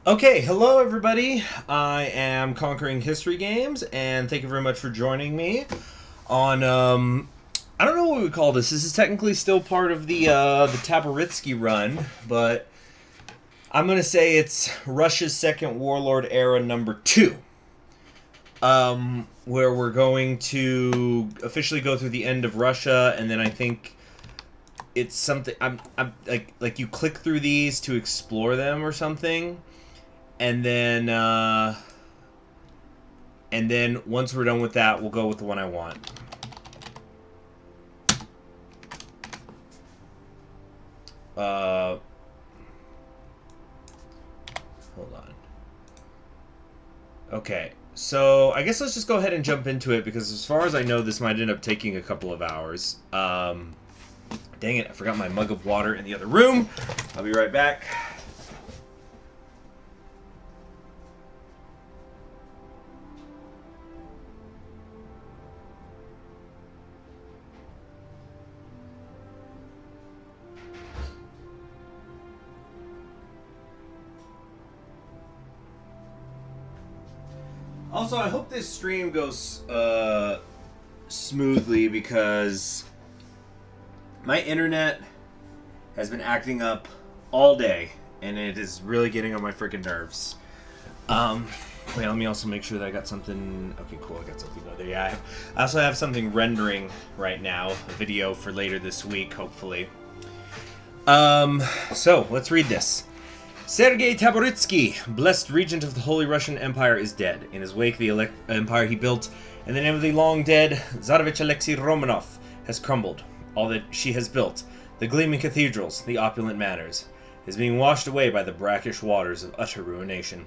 Okay, hello everybody. I am Conquering History Games, and thank you very much for joining me on. I don't know what we would call this. This is technically still part of the Tabaritsky run, but I'm gonna say it's Russia's second Warlord era number 2. Where we're going to officially go through the end of Russia, and then I think it's something. I'm like you click through these to explore them or something. And then once we're done with that, we'll go with the one I want. Hold on. Okay, so I guess let's just go ahead and jump into it, because as far as I know, this might end up taking a couple of hours. Dang it, I forgot my mug of water in the other room. I'll be right back. Also, I hope this stream goes smoothly, because my internet has been acting up all day, and it is really getting on my freaking nerves. Wait, let me also make sure that I got something. Okay, cool, I got something other. Yeah, I also have something rendering right now, a video for later this week, hopefully. So let's read this. Sergei Tabaritsky, blessed regent of the Holy Russian Empire, is dead. In his wake, the empire he built in the name of the long-dead Tsarevich Alexei Romanov has crumbled. All that she has built, the gleaming cathedrals, the opulent manors, is being washed away by the brackish waters of utter ruination.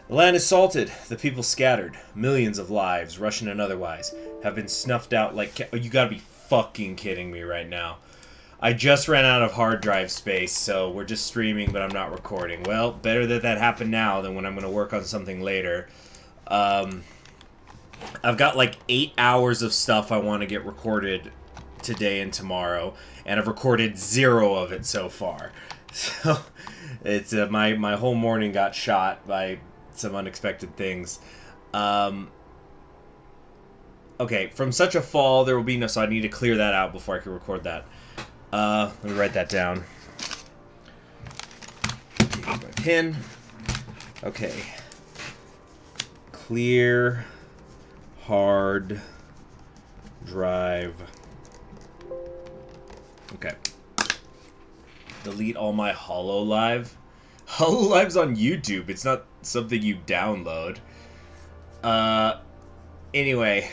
The land is salted, the people scattered. Millions of lives, Russian and otherwise, have been snuffed out like... You gotta be fucking kidding me right now. I just ran out of hard drive space, so we're just streaming, but I'm not recording. Well, better that that happened now than when I'm going to work on something later. I've got like 8 hours of stuff I want to get recorded today and tomorrow, and I've recorded 0 of it so far. So it's my whole morning got shot by some unexpected things. Okay, from such a fall, there will be no... So I need to clear that out before I can record that. Let me write that down. Here's my pin. Okay. Clear hard drive. Okay. Delete all my HoloLive. HoloLive's on YouTube. It's not something you download. Anyway.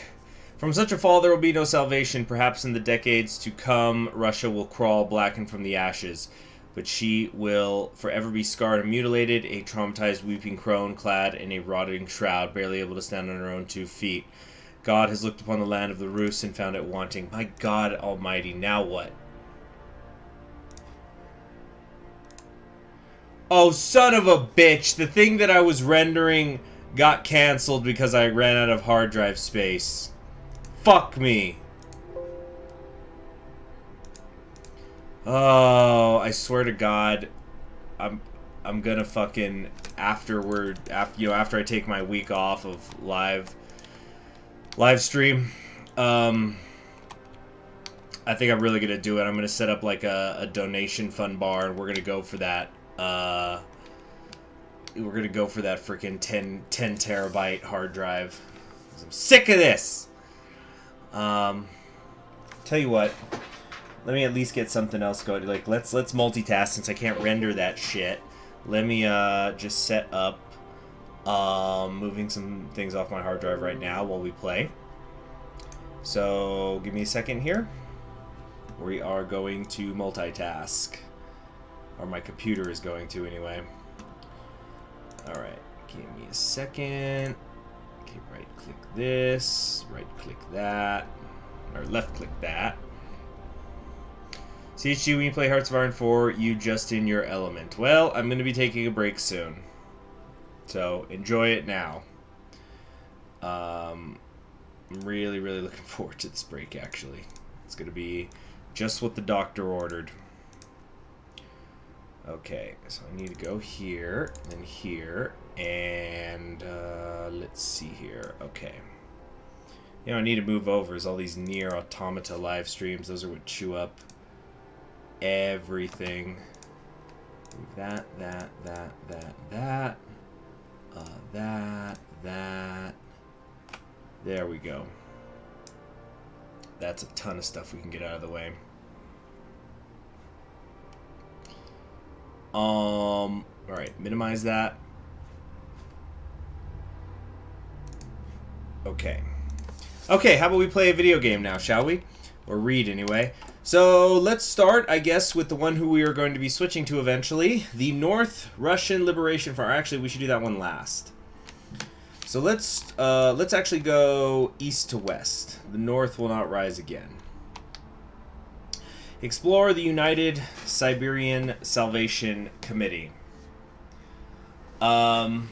From such a fall there will be no salvation. Perhaps in the decades to come, Russia will crawl blackened from the ashes. But she will forever be scarred and mutilated, a traumatized weeping crone clad in a rotting shroud, barely able to stand on her own 2 feet. God has looked upon the land of the Rus and found it wanting. My God almighty, now what? Oh, son of a bitch! The thing that I was rendering got cancelled because I ran out of hard drive space. Fuck me. Oh, I swear to God, I'm gonna fucking after I take my week off of live stream. I think I'm really gonna do it. I'm gonna set up like a donation fund bar, and we're gonna go for that. We're gonna go for that freaking 10 terabyte hard drive. I'm sick of this. Tell you what, let me at least get something else going. Like, let's multitask since I can't render that shit. Let me, just set up, moving some things off my hard drive right now while we play. So, give me a second here. We are going to multitask. Or my computer is going to, anyway. Alright, give me a second. Okay, right-click this, right-click that, or left-click that. CHG, when you play Hearts of Iron 4, you just in your element. Well, I'm going to be taking a break soon. So, enjoy it now. I'm really, really looking forward to this break, actually. It's going to be just what the doctor ordered. Okay, so I need to go here, then here, and let's see here. Okay. You know, I need to move over is all these near automata live streams. Those are what chew up everything. Move that. There we go. That's a ton of stuff we can get out of the way. Alright, minimize that. Okay. Okay, how about we play a video game now, shall we? Or read, anyway. So, let's start, I guess, with the one who we are going to be switching to eventually. The North Russian Liberation Front. Actually, we should do that one last. So let's actually go east to west. The North will not rise again. Explore the United Siberian Salvation Committee. Russia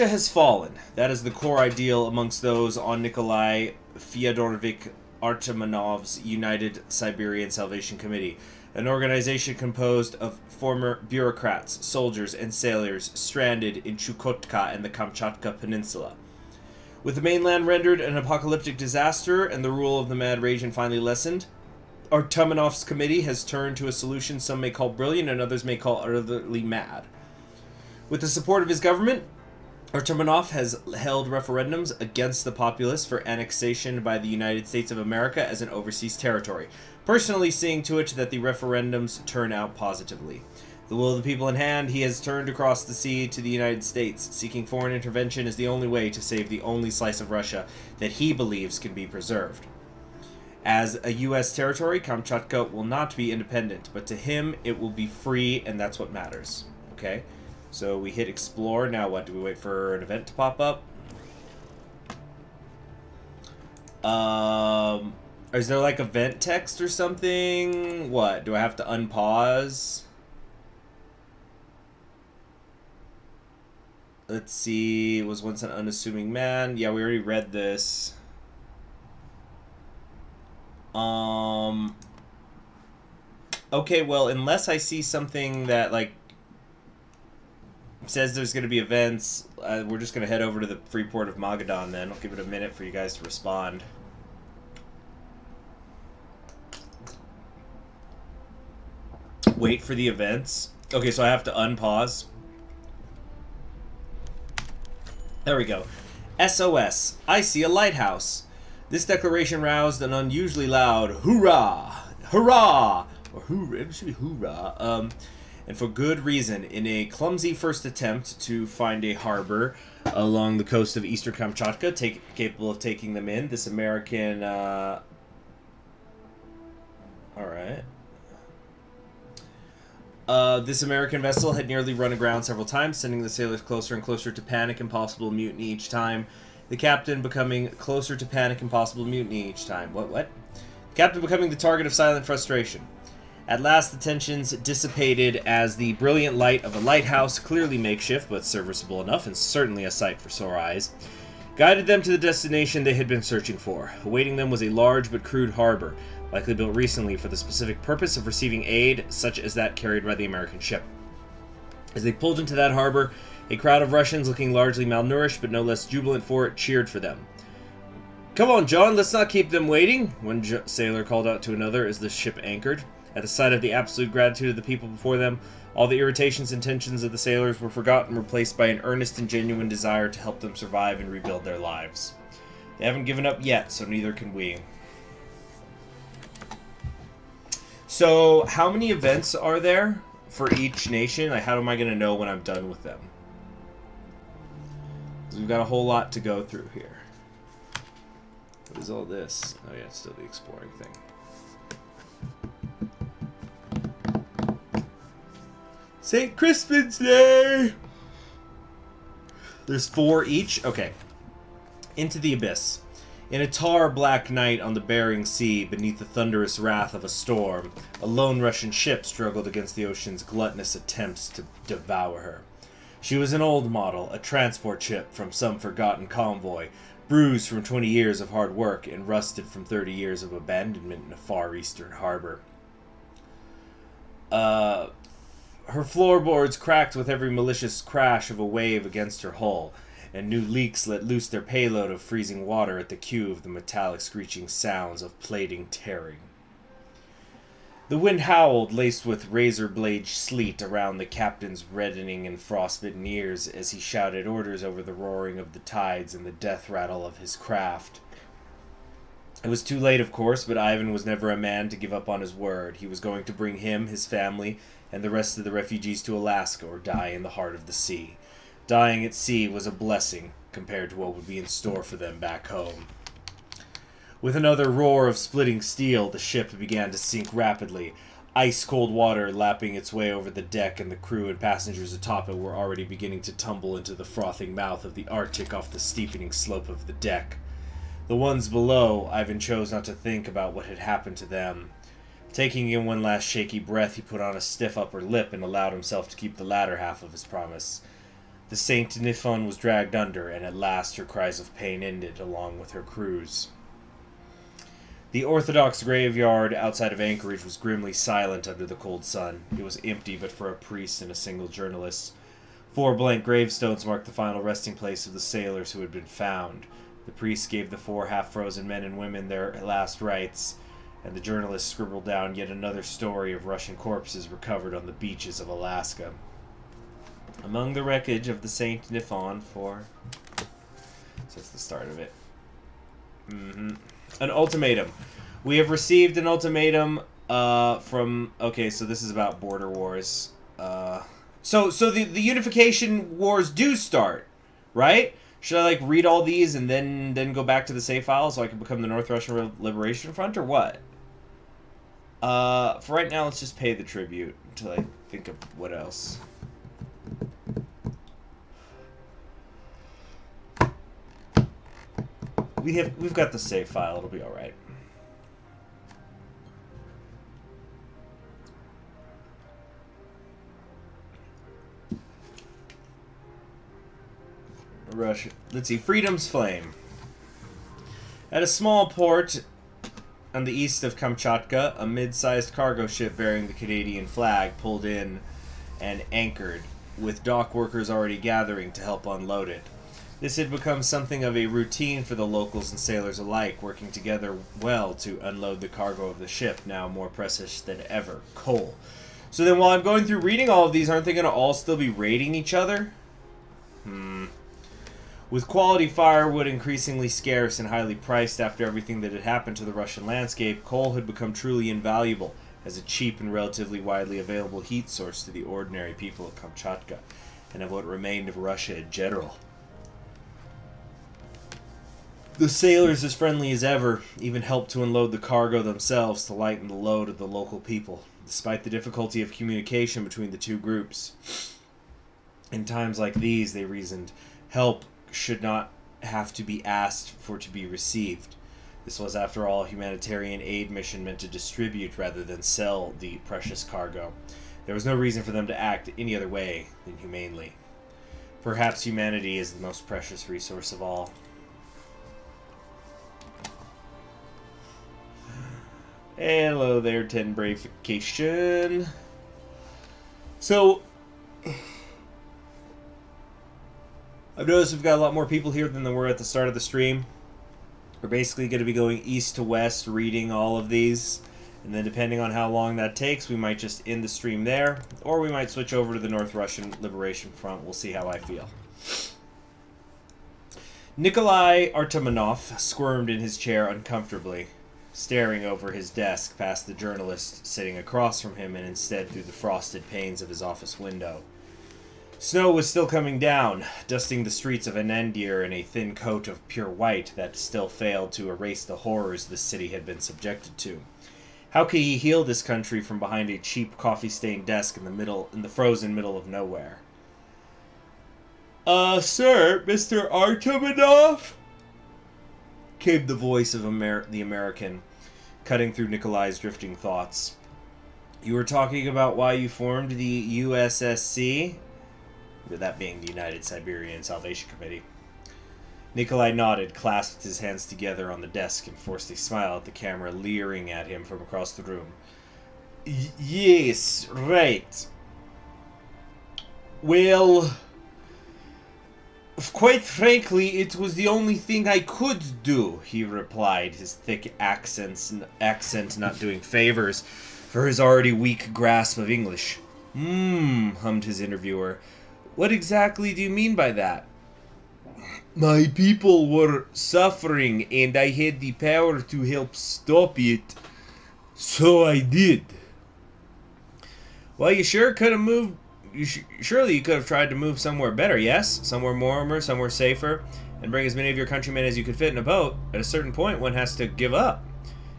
has fallen. That is the core ideal amongst those on Nikolai Fyodorovich Artamonov's United Siberian Salvation Committee, an organization composed of former bureaucrats, soldiers, and sailors stranded in Chukotka and the Kamchatka Peninsula. With the mainland rendered an apocalyptic disaster and the rule of the mad Regent finally lessened, Artamonov's committee has turned to a solution some may call brilliant and others may call utterly mad. With the support of his government, Artamonov has held referendums against the populace for annexation by the United States of America as an overseas territory, personally seeing to it that the referendums turn out positively. The will of the people in hand, he has turned across the sea to the United States, seeking foreign intervention is the only way to save the only slice of Russia that he believes can be preserved. As a U.S. territory, Kamchatka will not be independent, but to him it will be free, and that's what matters. Okay? So we hit explore. Now what? Do we wait for an event to pop up? Is there like event text or something? What? Do I have to unpause? Let's see. Was once an unassuming man. Yeah, we already read this. Okay, well, unless I see something that, like, says there's going to be events, we're just going to head over to the freeport of Magadan then. I'll give it a minute for you guys to respond. Wait for the events. Okay, so I have to unpause. There we go. SOS. I see a lighthouse. This declaration roused an unusually loud hoorah! Hurrah! Or hoorah. It should be hoorah. And for good reason. In a clumsy first attempt to find a harbor along the coast of eastern Kamchatka, capable of taking them in, this American... Alright. This American vessel had nearly run aground several times, sending the sailors closer and closer to panic and possible mutiny each time. The captain becoming closer to panic and possible mutiny each time. What? The captain becoming the target of silent frustration. At last, the tensions dissipated as the brilliant light of a lighthouse, clearly makeshift but serviceable enough and certainly a sight for sore eyes, guided them to the destination they had been searching for. Awaiting them was a large but crude harbor, likely built recently for the specific purpose of receiving aid such as that carried by the American ship. As they pulled into that harbor, a crowd of Russians, looking largely malnourished but no less jubilant for it, cheered for them. "Come on, John, let's not keep them waiting," one sailor called out to another as the ship anchored. At the sight of the absolute gratitude of the people before them, all the irritations and tensions of the sailors were forgotten, replaced by an earnest and genuine desire to help them survive and rebuild their lives. They haven't given up yet, so neither can we. So, how many events are there for each nation? Like, how am I going to know when I'm done with them? Because we've got a whole lot to go through here. What is all this? Oh yeah, it's still the exploring thing. St. Crispin's Day! There's 4 each? Okay. Into the Abyss. In a tar black night on the Bering Sea, beneath the thunderous wrath of a storm, a lone Russian ship struggled against the ocean's gluttonous attempts to devour her. She was an old model, a transport ship from some forgotten convoy, bruised from 20 years of hard work and rusted from 30 years of abandonment in a far eastern harbor. Her floorboards cracked with every malicious crash of a wave against her hull, and new leaks let loose their payload of freezing water at the cue of the metallic screeching sounds of plating tearing. The wind howled, laced with razor-blade sleet around the captain's reddening and frostbitten ears as he shouted orders over the roaring of the tides and the death rattle of his craft. It was too late, of course, but Ivan was never a man to give up on his word. He was going to bring him, his family, and the rest of the refugees to Alaska or die in the heart of the sea. Dying at sea was a blessing compared to what would be in store for them back home. With another roar of splitting steel, the ship began to sink rapidly, ice-cold water lapping its way over the deck, and the crew and passengers atop it were already beginning to tumble into the frothing mouth of the Arctic off the steepening slope of the deck. The ones below, Ivan chose not to think about what had happened to them. Taking in one last shaky breath, he put on a stiff upper lip and allowed himself to keep the latter half of his promise. The Saint Nifon was dragged under, and at last her cries of pain ended, along with her crews. The Orthodox graveyard outside of Anchorage was grimly silent under the cold sun. It was empty but for a priest and a single journalist. 4 blank gravestones marked the final resting place of the sailors who had been found. The priest gave the 4 half-frozen men and women their last rites, and the journalist scribbled down yet another story of Russian corpses recovered on the beaches of Alaska. Among the wreckage of the Saint Nifon 4. So that's the start of it. An ultimatum. We have received an ultimatum from... Okay, so this is about border wars. So the unification wars do start, right? Should I, read all these and then go back to the save file so I can become the North Russian Liberation Front, or what? For right now, let's just pay the tribute until I think of what else. We've got the save file. It'll be all right. Russia. Let's see. Freedom's Flame. At a small port on the east of Kamchatka, a mid-sized cargo ship bearing the Canadian flag pulled in and anchored, with dock workers already gathering to help unload it. This had become something of a routine for the locals and sailors alike, working together well to unload the cargo of the ship, now more precious than ever, coal. So then while I'm going through reading all of these, aren't they going to all still be raiding each other? With quality firewood increasingly scarce and highly priced after everything that had happened to the Russian landscape, coal had become truly invaluable as a cheap and relatively widely available heat source to the ordinary people of Kamchatka, and of what remained of Russia in general. The sailors, as friendly as ever, even helped to unload the cargo themselves to lighten the load of the local people, despite the difficulty of communication between the two groups. In times like these, they reasoned, help should not have to be asked for to be received. This was, after all, a humanitarian aid mission meant to distribute rather than sell the precious cargo. There was no reason for them to act any other way than humanely. Perhaps humanity is the most precious resource of all. Hello there, 10 Bravification. So, I've noticed we've got a lot more people here than there were at the start of the stream. We're basically going to be going east to west, reading all of these. And then depending on how long that takes, we might just end the stream there. Or we might switch over to the North Russian Liberation Front. We'll see how I feel. Nikolai Artamonov squirmed in his chair uncomfortably, staring over his desk past the journalist sitting across from him and instead through the frosted panes of his office window. Snow was still coming down, dusting the streets of Anandir in a thin coat of pure white that still failed to erase the horrors the city had been subjected to. How could he heal this country from behind a cheap coffee-stained desk in the frozen middle of nowhere? Sir, Mr. Artamonov? Came the voice of the American, cutting through Nikolai's drifting thoughts. You were talking about why you formed the USSC? That being the United Siberian Salvation Committee. Nikolai nodded, clasped his hands together on the desk, and forced a smile at the camera leering at him from across the room. Yes, right. Well, quite frankly, it was the only thing I could do, he replied, his thick accent not doing favors for his already weak grasp of English. Hummed his interviewer. What exactly do you mean by that? My people were suffering and I had the power to help stop it. So I did. Well, you sure could have moved. Surely you could have tried to move somewhere better, yes? Somewhere warmer, somewhere safer, and bring as many of your countrymen as you could fit in a boat. At a certain point, one has to give up.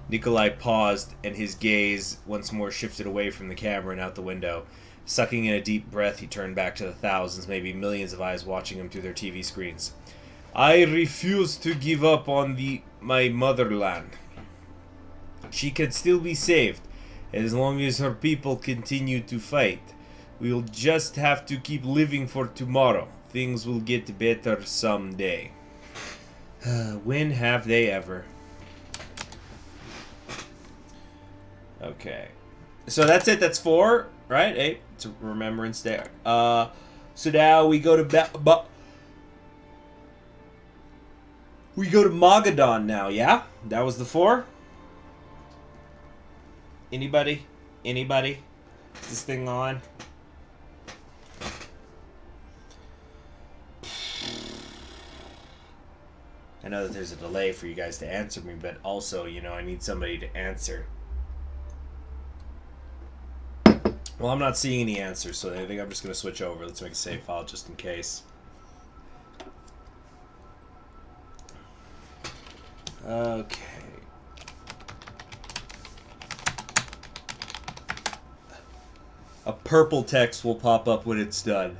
Nikolai paused, and his gaze once more shifted away from the camera and out the window. Sucking in a deep breath, he turned back to the thousands, maybe millions of eyes watching him through their TV screens. I refuse to give up on my motherland. She can still be saved, as long as her people continue to fight. We'll just have to keep living for tomorrow. Things will get better someday. When have they ever? Okay. So that's it. That's 4, right? 8. It's a Remembrance Day. So now we go to we go to Magadan now, yeah? That was the 4? Anybody? Anybody? Is this thing on? I know that there's a delay for you guys to answer me, but also, you know, I need somebody to answer. Well, I'm not seeing any answers, so I think I'm just going to switch over. Let's make a save file just in case. Okay. A purple text will pop up when it's done.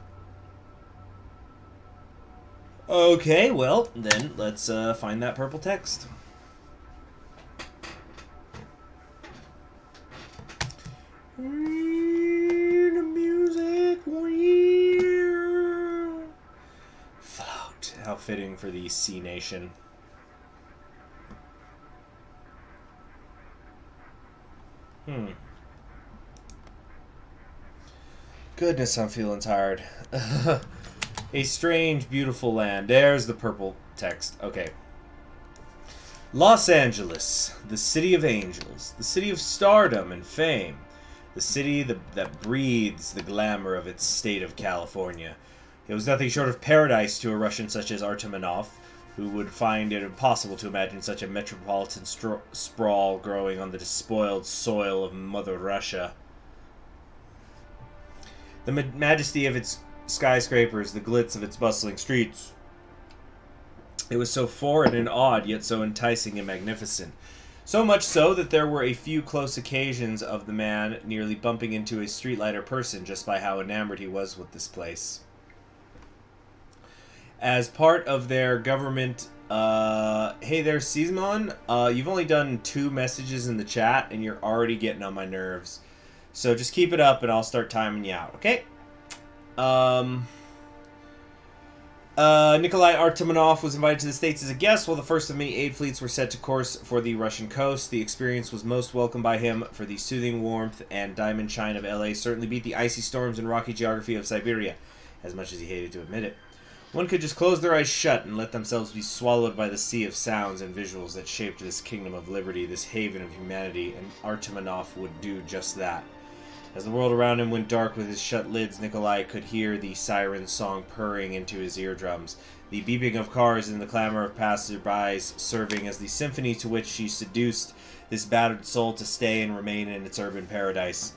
Okay, well, then let's find that purple text. The music. Float. How fitting for the Sea Nation. Goodness, I'm feeling tired. A strange, beautiful land. There's the purple text. Okay. Los Angeles, the city of angels, the city of stardom and fame, the city that breathes the glamour of its state of California. It was nothing short of paradise to a Russian such as Artamonov, who would find it impossible to imagine such a metropolitan sprawl growing on the despoiled soil of Mother Russia. The majesty of its skyscrapers, the glitz of its bustling streets. It was so foreign and odd, yet so enticing and magnificent. So much so that there were a few close occasions of the man nearly bumping into a streetlighter person just by how enamored he was with this place. As part of their government, hey there, Simon. You've only done 2 messages in the chat, and you're already getting on my nerves. So just keep it up, and I'll start timing you out, okay? Nikolai Artamonov was invited to the States as a guest, while the first of many aid fleets were set to course for the Russian coast. The experience was most welcomed by him, for the soothing warmth and diamond shine of LA certainly beat the icy storms and rocky geography of Siberia, as much as he hated to admit it. One could just close their eyes shut and let themselves be swallowed by the sea of sounds and visuals that shaped this kingdom of liberty, this haven of humanity, and Artamonov would do just that. As the world around him went dark with his shut lids, Nikolai could hear the siren song purring into his eardrums, the beeping of cars and the clamor of passers-bys serving as the symphony to which she seduced this battered soul to stay and remain in its urban paradise.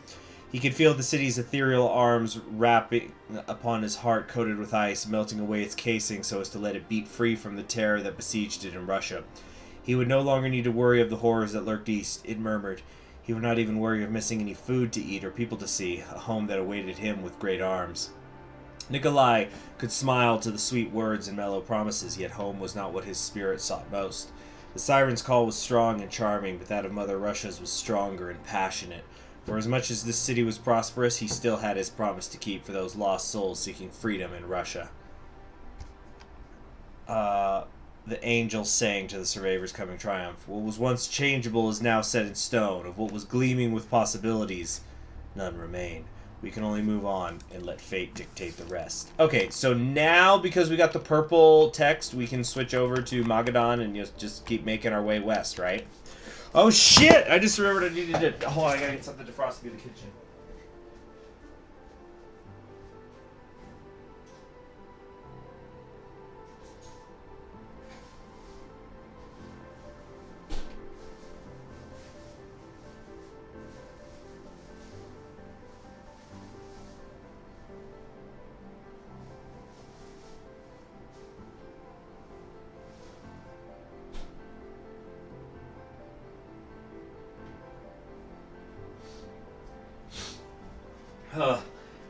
He could feel the city's ethereal arms wrapping upon his heart coated with ice, melting away its casing so as to let it beat free from the terror that besieged it in Russia. He would no longer need to worry of the horrors that lurked east, it murmured. He would not even worry of missing any food to eat or people to see, a home that awaited him with great arms. Nikolai could smile to the sweet words and mellow promises, yet home was not what his spirit sought most. The siren's call was strong and charming, but that of Mother Russia's was stronger and passionate. For as much as this city was prosperous, he still had his promise to keep for those lost souls seeking freedom in Russia. The angel sang to the survivors' coming triumph. What was once changeable is now set in stone. Of what was gleaming with possibilities, none remain. We can only move on and let fate dictate the rest. Okay, so now, because we got the purple text, we can switch over to Magadan and just keep making our way west, right? Oh, shit! I just remembered I needed to... Hold on, I gotta get something to frost me in the kitchen.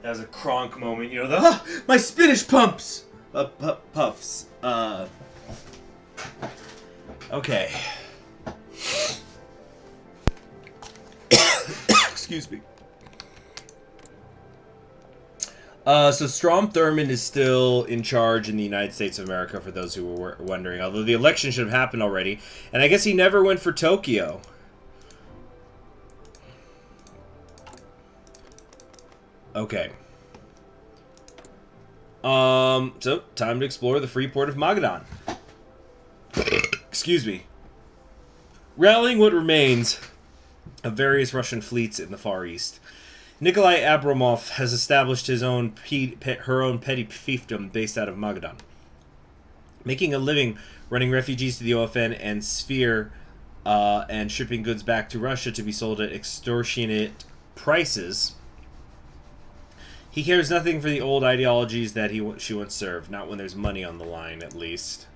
That was a Kronk moment, you know, the my spinach puffs. Okay. Excuse me. So Strom Thurmond is still in charge in the United States of America, for those who were wondering. Although the election should have happened already. And I guess he never went for Tokyo. Okay. So, time to explore the freeport of Magadan. Excuse me. Rallying what remains of various Russian fleets in the Far East, Nikolai Abramov has established her own petty fiefdom based out of Magadan, making a living running refugees to the OFN and Sphere, and shipping goods back to Russia to be sold at extortionate prices. He cares nothing for the old ideologies that she once served, not when there's money on the line, at least.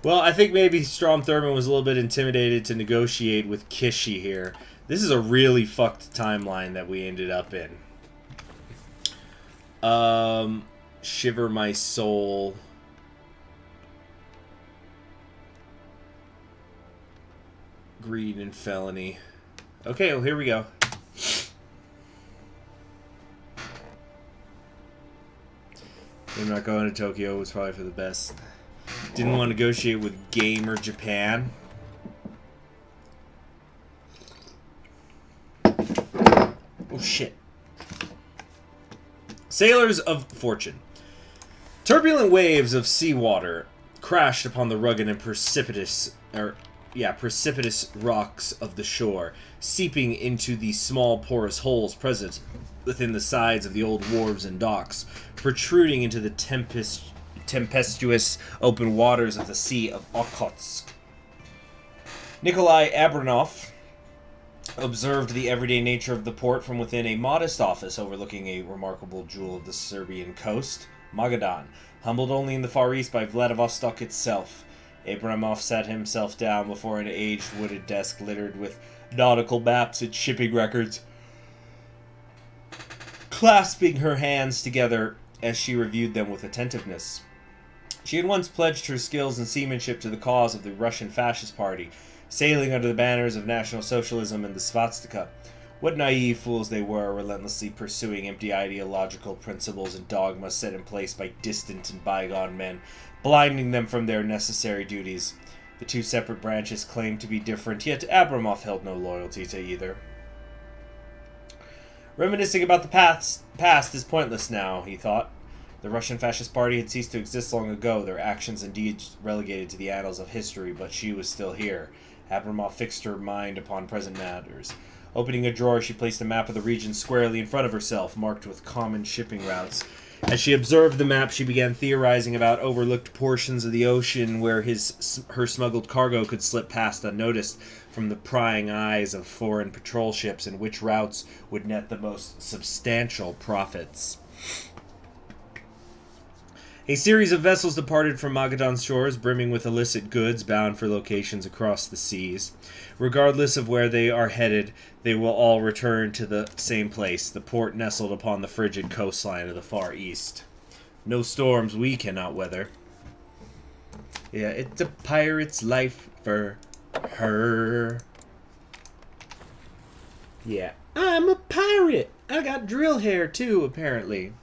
Well, I think maybe Strom Thurmond was a little bit intimidated to negotiate with Kishi here. This is a really fucked timeline that we ended up in. Shiver my soul. Greed and felony. Okay, well, here we go. I'm not going to Tokyo. It was probably for the best. Didn't want to negotiate with Gamer Japan. Oh, shit. Sailors of Fortune. Turbulent waves of seawater crashed upon the rugged and precipitous rocks of the shore, seeping into the small porous holes present within the sides of the old wharves and docks, protruding into the tempestuous open waters of the Sea of Okhotsk. Nikolai Abramov observed the everyday nature of the port from within a modest office overlooking a remarkable jewel of the Serbian coast, Magadan, humbled only in the Far East by Vladivostok itself. Abramov sat himself down before an aged wooded desk littered with nautical maps and shipping records, clasping her hands together as she reviewed them with attentiveness. She had once pledged her skills and seamanship to the cause of the Russian Fascist Party, sailing under the banners of National Socialism and the swastika. What naive fools they were, relentlessly pursuing empty ideological principles and dogmas set in place by distant and bygone men, blinding them from their necessary duties. The two separate branches claimed to be different, yet Abramov held no loyalty to either. Reminiscing about the past is pointless now, he thought. The Russian Fascist Party had ceased to exist long ago, their actions and deeds relegated to the annals of history, but she was still here. Abramov fixed her mind upon present matters. Opening a drawer, she placed a map of the region squarely in front of herself, marked with common shipping routes. As she observed the map, she began theorizing about overlooked portions of the ocean where her smuggled cargo could slip past unnoticed from the prying eyes of foreign patrol ships, and which routes would net the most substantial profits. A series of vessels departed from Magadan's shores, brimming with illicit goods bound for locations across the seas. Regardless of where they are headed, they will all return to the same place, the port nestled upon the frigid coastline of the Far East. No storms we cannot weather. Yeah, it's a pirate's life for her. Yeah, I'm a pirate. I got drill hair too, apparently.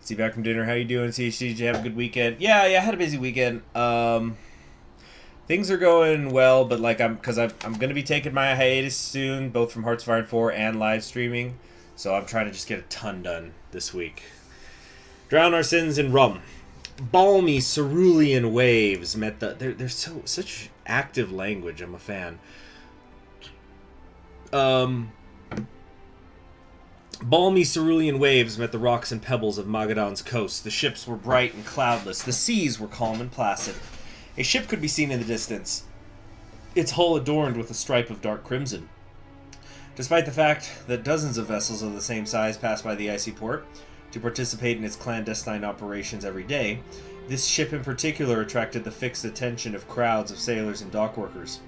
See you back from dinner. How you doing, CHD? Did you have a good weekend? Yeah, I had a busy weekend. Things are going well, but like I'm gonna be taking my hiatus soon, both from HOI4 and live streaming. So I'm trying to just get a ton done this week. Drown our sins in rum. Balmy cerulean waves met the. They're such active language. I'm a fan. Balmy cerulean waves met the rocks and pebbles of Magadan's coast. The ships were bright and cloudless. The seas were calm and placid. A ship could be seen in the distance, its hull adorned with a stripe of dark crimson. Despite the fact that dozens of vessels of the same size pass by the icy port to participate in its clandestine operations every day, this ship in particular attracted the fixed attention of crowds of sailors and dock workers.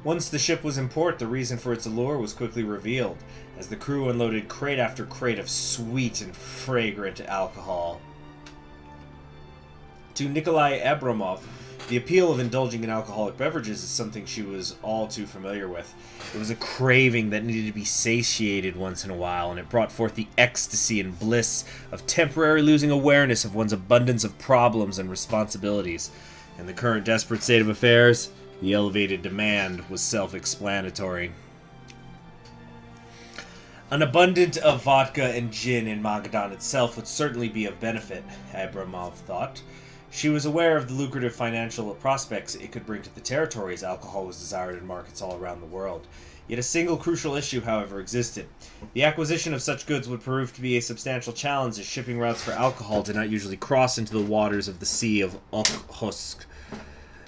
Once the ship was in port, the reason for its allure was quickly revealed, as the crew unloaded crate after crate of sweet and fragrant alcohol. To Nikolai Abramov, the appeal of indulging in alcoholic beverages is something she was all too familiar with. It was a craving that needed to be satiated once in a while, and it brought forth the ecstasy and bliss of temporarily losing awareness of one's abundance of problems and responsibilities. In the current desperate state of affairs, the elevated demand was self-explanatory. An abundance of vodka and gin in Magadan itself would certainly be of benefit, Abramov thought. She was aware of the lucrative financial prospects it could bring to the territory as alcohol was desired in markets all around the world. Yet a single crucial issue, however, existed. The acquisition of such goods would prove to be a substantial challenge, as shipping routes for alcohol did not usually cross into the waters of the Sea of Okhotsk.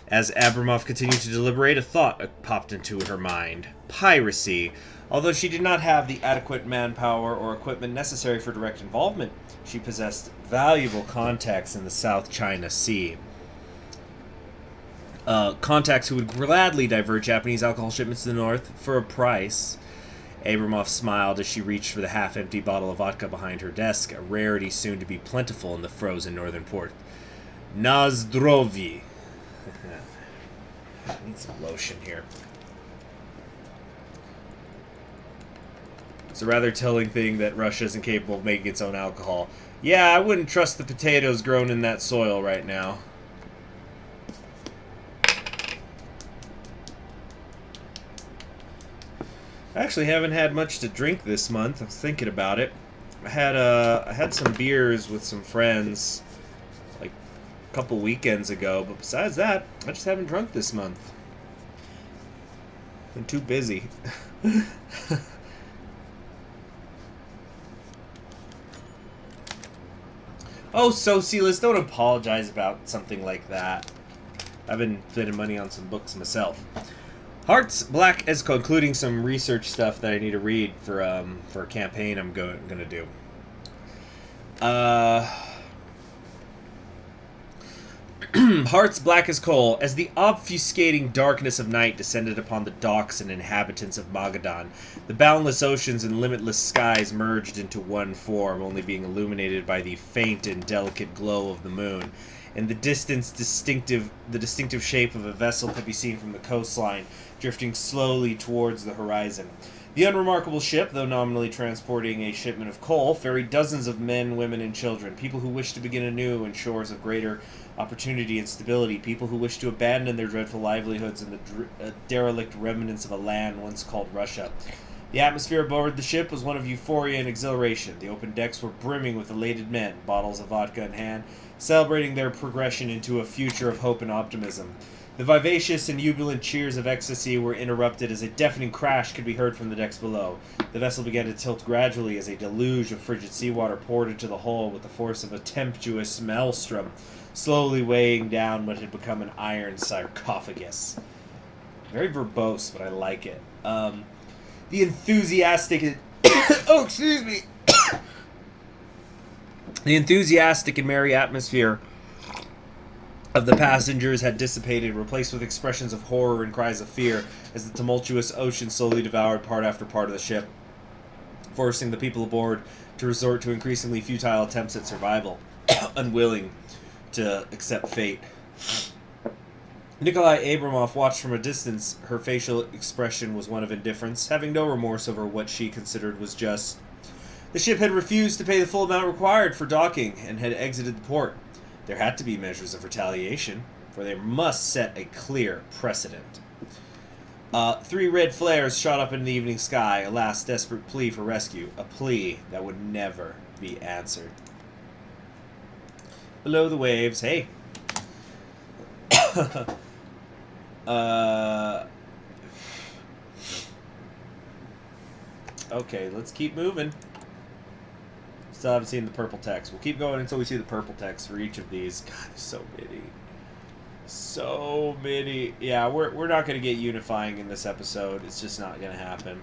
As Abramov continued to deliberate, a thought popped into her mind. Piracy. Although she did not have the adequate manpower or equipment necessary for direct involvement, she possessed valuable contacts in the South China Sea. Contacts who would gladly divert Japanese alcohol shipments to the north for a price. Abramov smiled as she reached for the half-empty bottle of vodka behind her desk, a rarity soon to be plentiful in the frozen northern port. Nazdrovi. I need some lotion here. It's a rather telling thing that Russia isn't capable of making its own alcohol. Yeah, I wouldn't trust the potatoes grown in that soil right now. I actually haven't had much to drink this month. I was thinking about it. I had some beers with some friends like a couple weekends ago, but besides that, I just haven't drunk this month. Been too busy. Oh, Socialist, don't apologize about something like that. I've been spending money on some books myself. Hearts Black is concluding some research stuff that I need to read for a campaign I'm gonna do. Hearts black as coal. As the obfuscating darkness of night descended upon the docks and inhabitants of Magadan, the boundless oceans and limitless skies merged into one form, only being illuminated by the faint and delicate glow of the moon. In the distance, the distinctive shape of a vessel could be seen from the coastline, drifting slowly towards the horizon. The unremarkable ship, though nominally transporting a shipment of coal, ferried dozens of men, women, and children, people who wished to begin anew in shores of greater opportunity and stability, people who wished to abandon their dreadful livelihoods in the derelict remnants of a land once called Russia. The atmosphere aboard the ship was one of euphoria and exhilaration. The open decks were brimming with elated men, bottles of vodka in hand, celebrating their progression into a future of hope and optimism. The vivacious and jubilant cheers of ecstasy were interrupted as a deafening crash could be heard from the decks below. The vessel began to tilt gradually as a deluge of frigid seawater poured into the hull with the force of a tempestuous maelstrom, slowly weighing down what had become an iron sarcophagus. Very verbose, but I like it. The enthusiastic... oh, excuse me! The enthusiastic and merry atmosphere of the passengers had dissipated, replaced with expressions of horror and cries of fear, as the tumultuous ocean slowly devoured part after part of the ship, forcing the people aboard to resort to increasingly futile attempts at survival, unwilling to accept fate. Nikolai Abramov watched from a distance. Her facial expression was one of indifference, having no remorse over what she considered was just. The ship had refused to pay the full amount required for docking and had exited the port. There had to be measures of retaliation, for they must set a clear precedent. 3 red flares shot up in the evening sky, a last desperate plea for rescue, a plea that would never be answered. Below the waves, hey. Okay, let's keep moving. Still haven't seen the purple text. We'll keep going until we see the purple text for each of these. God, there's so many. So many. Yeah, we're not going to get unifying in this episode. It's just not going to happen.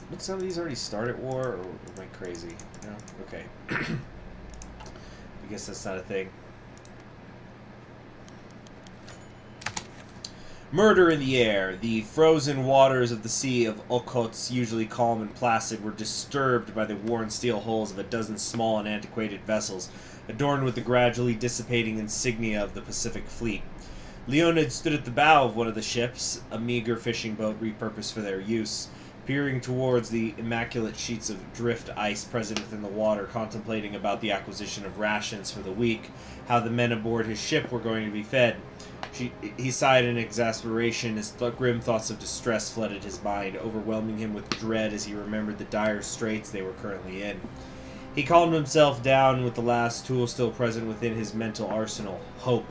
But some of these already start at war, or am I crazy? No? Okay. I guess that's not a thing. Murder in the air. The frozen waters of the Sea of Okhotsk, usually calm and placid, were disturbed by the worn steel hulls of a dozen small and antiquated vessels, adorned with the gradually dissipating insignia of the Pacific Fleet. Leonid stood at the bow of one of the ships, a meager fishing boat repurposed for their use, peering towards the immaculate sheets of drift ice present within the water, contemplating about the acquisition of rations for the week, how the men aboard his ship were going to be fed. He sighed in exasperation as grim thoughts of distress flooded his mind, overwhelming him with dread as he remembered the dire straits they were currently in. He calmed himself down with the last tool still present within his mental arsenal: hope.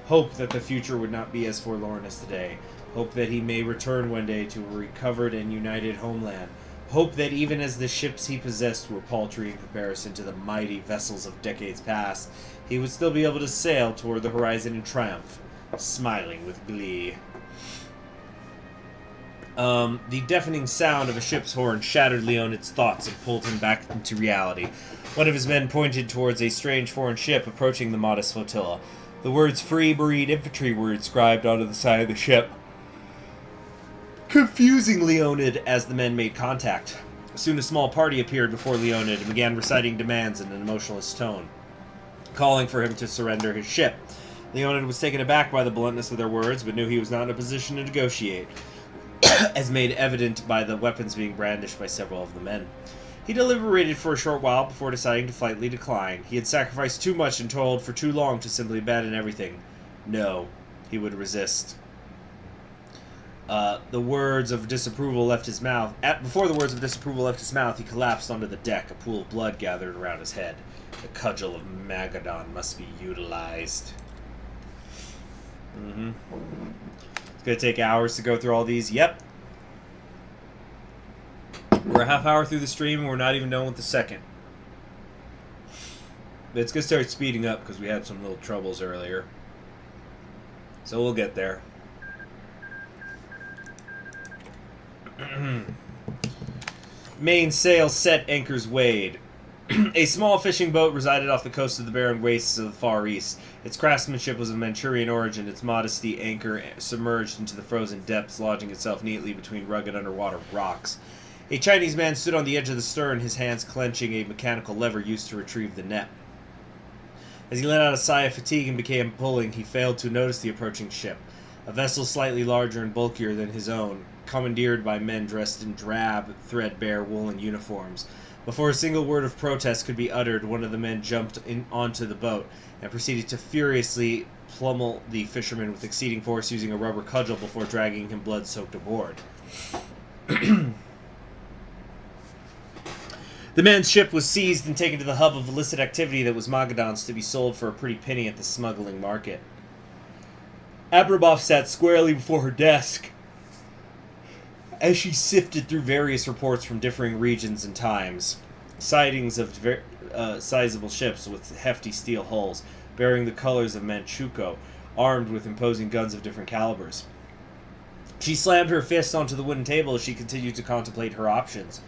Hope that the future would not be as forlorn as today. Hope that he may return one day to a recovered and united homeland. Hope that even as the ships he possessed were paltry in comparison to the mighty vessels of decades past, he would still be able to sail toward the horizon in triumph, smiling with glee. The deafening sound of a ship's horn shattered Leonid's thoughts and pulled him back into reality. One of his men pointed towards a strange foreign ship approaching the modest flotilla. The words "Free Marine Infantry" were inscribed onto the side of the ship, confusing Leonid as the men made contact. Soon a small party appeared before Leonid and began reciting demands in an emotionless tone, calling for him to surrender his ship. Leonid was taken aback by the bluntness of their words, but knew he was not in a position to negotiate, as made evident by the weapons being brandished by several of the men. He deliberated for a short while before deciding to flightly decline. He had sacrificed too much and toiled for too long to simply abandon everything. No, he would resist. The words of disapproval left his mouth. Before the words of disapproval left his mouth, he collapsed onto the deck. A pool of blood gathered around his head. The cudgel of Magadan must be utilized. It's going to take hours to go through all these. Yep. We're a half hour through the stream and we're not even done with the second. But it's going to start speeding up because we had some little troubles earlier. So we'll get there. Mainsail set, anchors weighed. A small fishing boat resided off the coast of the barren wastes of the Far East. Its craftsmanship was of Manchurian origin, its modesty anchor submerged into the frozen depths, lodging itself neatly between rugged underwater rocks. A Chinese man stood on the edge of the stern, his hands clenching a mechanical lever used to retrieve the net. As he let out a sigh of fatigue and began pulling, he failed to notice the approaching ship. A vessel slightly larger and bulkier than his own, commandeered by men dressed in drab, threadbare woolen uniforms. Before a single word of protest could be uttered, one of the men jumped onto the boat and proceeded to furiously pummel the fisherman with exceeding force using a rubber cudgel before dragging him blood-soaked aboard. The man's ship was seized and taken to the hub of illicit activity that was Magadan's, to be sold for a pretty penny at the smuggling market. Abramov sat squarely before her desk as she sifted through various reports from differing regions and times. Sightings of sizable ships with hefty steel hulls, bearing the colors of Manchukuo, armed with imposing guns of different calibers. She slammed her fist onto the wooden table as she continued to contemplate her options.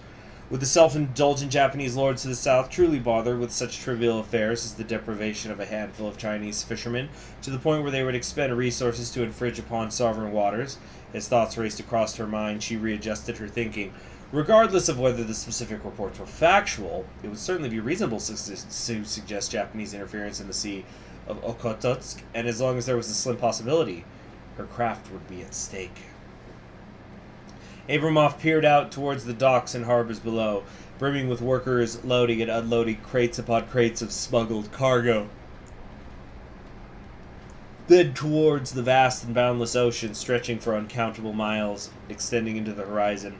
Would the self-indulgent Japanese lords to the south truly bother with such trivial affairs as the deprivation of a handful of Chinese fishermen, to the point where they would expend resources to infringe upon sovereign waters? As thoughts raced across her mind, she readjusted her thinking. Regardless of whether the specific reports were factual, it would certainly be reasonable to suggest Japanese interference in the Sea of Okhotsk, and as long as there was a slim possibility, her craft would be at stake. Abramov peered out towards the docks and harbors below, brimming with workers loading and unloading crates upon crates of smuggled cargo. Then towards the vast and boundless ocean, stretching for uncountable miles, extending into the horizon.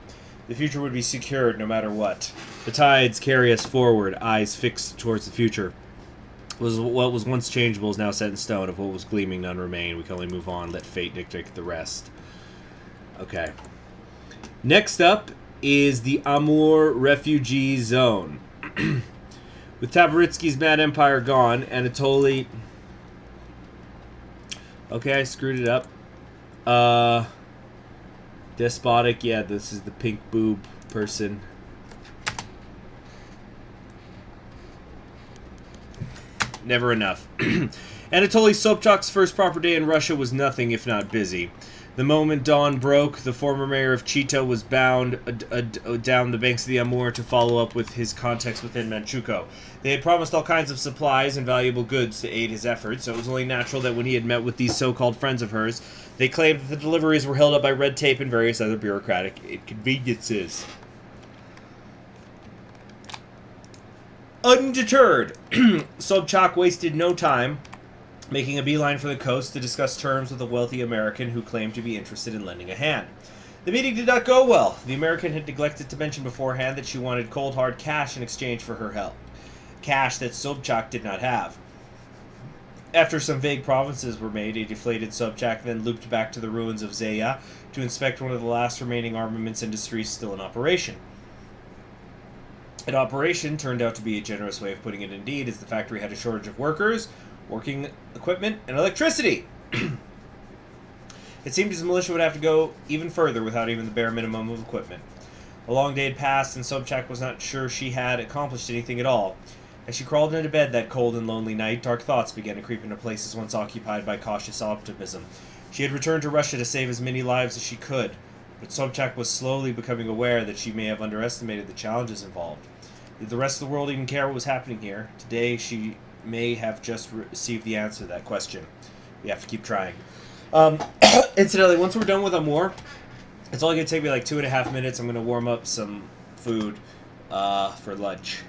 The future would be secured no matter what. The tides carry us forward, eyes fixed towards the future. What was once changeable is now set in stone. If what was gleaming, none remain. We can only move on, let fate dictate the rest. Okay. Next up is the Amur refugee zone. With Tabaritsky's mad empire gone, Anatoly... Okay, I screwed it up. Despotic, yeah, this is the pink boob person. Never enough. Anatoly Sobchak's first proper day in Russia was nothing if not busy. The moment dawn broke, the former mayor of Chita was bound down the banks of the Amur to follow up with his contacts within Manchukuo. They had promised all kinds of supplies and valuable goods to aid his efforts, so it was only natural that when he had met with these so-called friends of hers, they claimed that the deliveries were held up by red tape and various other bureaucratic inconveniences. Undeterred, Sobchak wasted no time making a beeline for the coast to discuss terms with a wealthy American who claimed to be interested in lending a hand. The meeting did not go well. The American had neglected to mention beforehand that she wanted cold hard cash in exchange for her help. Cash that Sobchak did not have. After some vague promises were made, a deflated Sobchak then looped back to the ruins of Zeya to inspect one of the last remaining armaments industries still in operation. An operation turned out to be a generous way of putting it indeed, as the factory had a shortage of workers, working equipment, and electricity. It seemed as the militia would have to go even further without even the bare minimum of equipment. A long day had passed, and Sobchak was not sure she had accomplished anything at all. As she crawled into bed that cold and lonely night, dark thoughts began to creep into places once occupied by cautious optimism. She had returned to Russia to save as many lives as she could, but Sobchak was slowly becoming aware that she may have underestimated the challenges involved. Did the rest of the world even care what was happening here? Today, she may have just received the answer to that question. We have to keep trying. Incidentally, once we're done with Amur, it's only going to take me like 2.5 minutes. I'm going to warm up some food for lunch.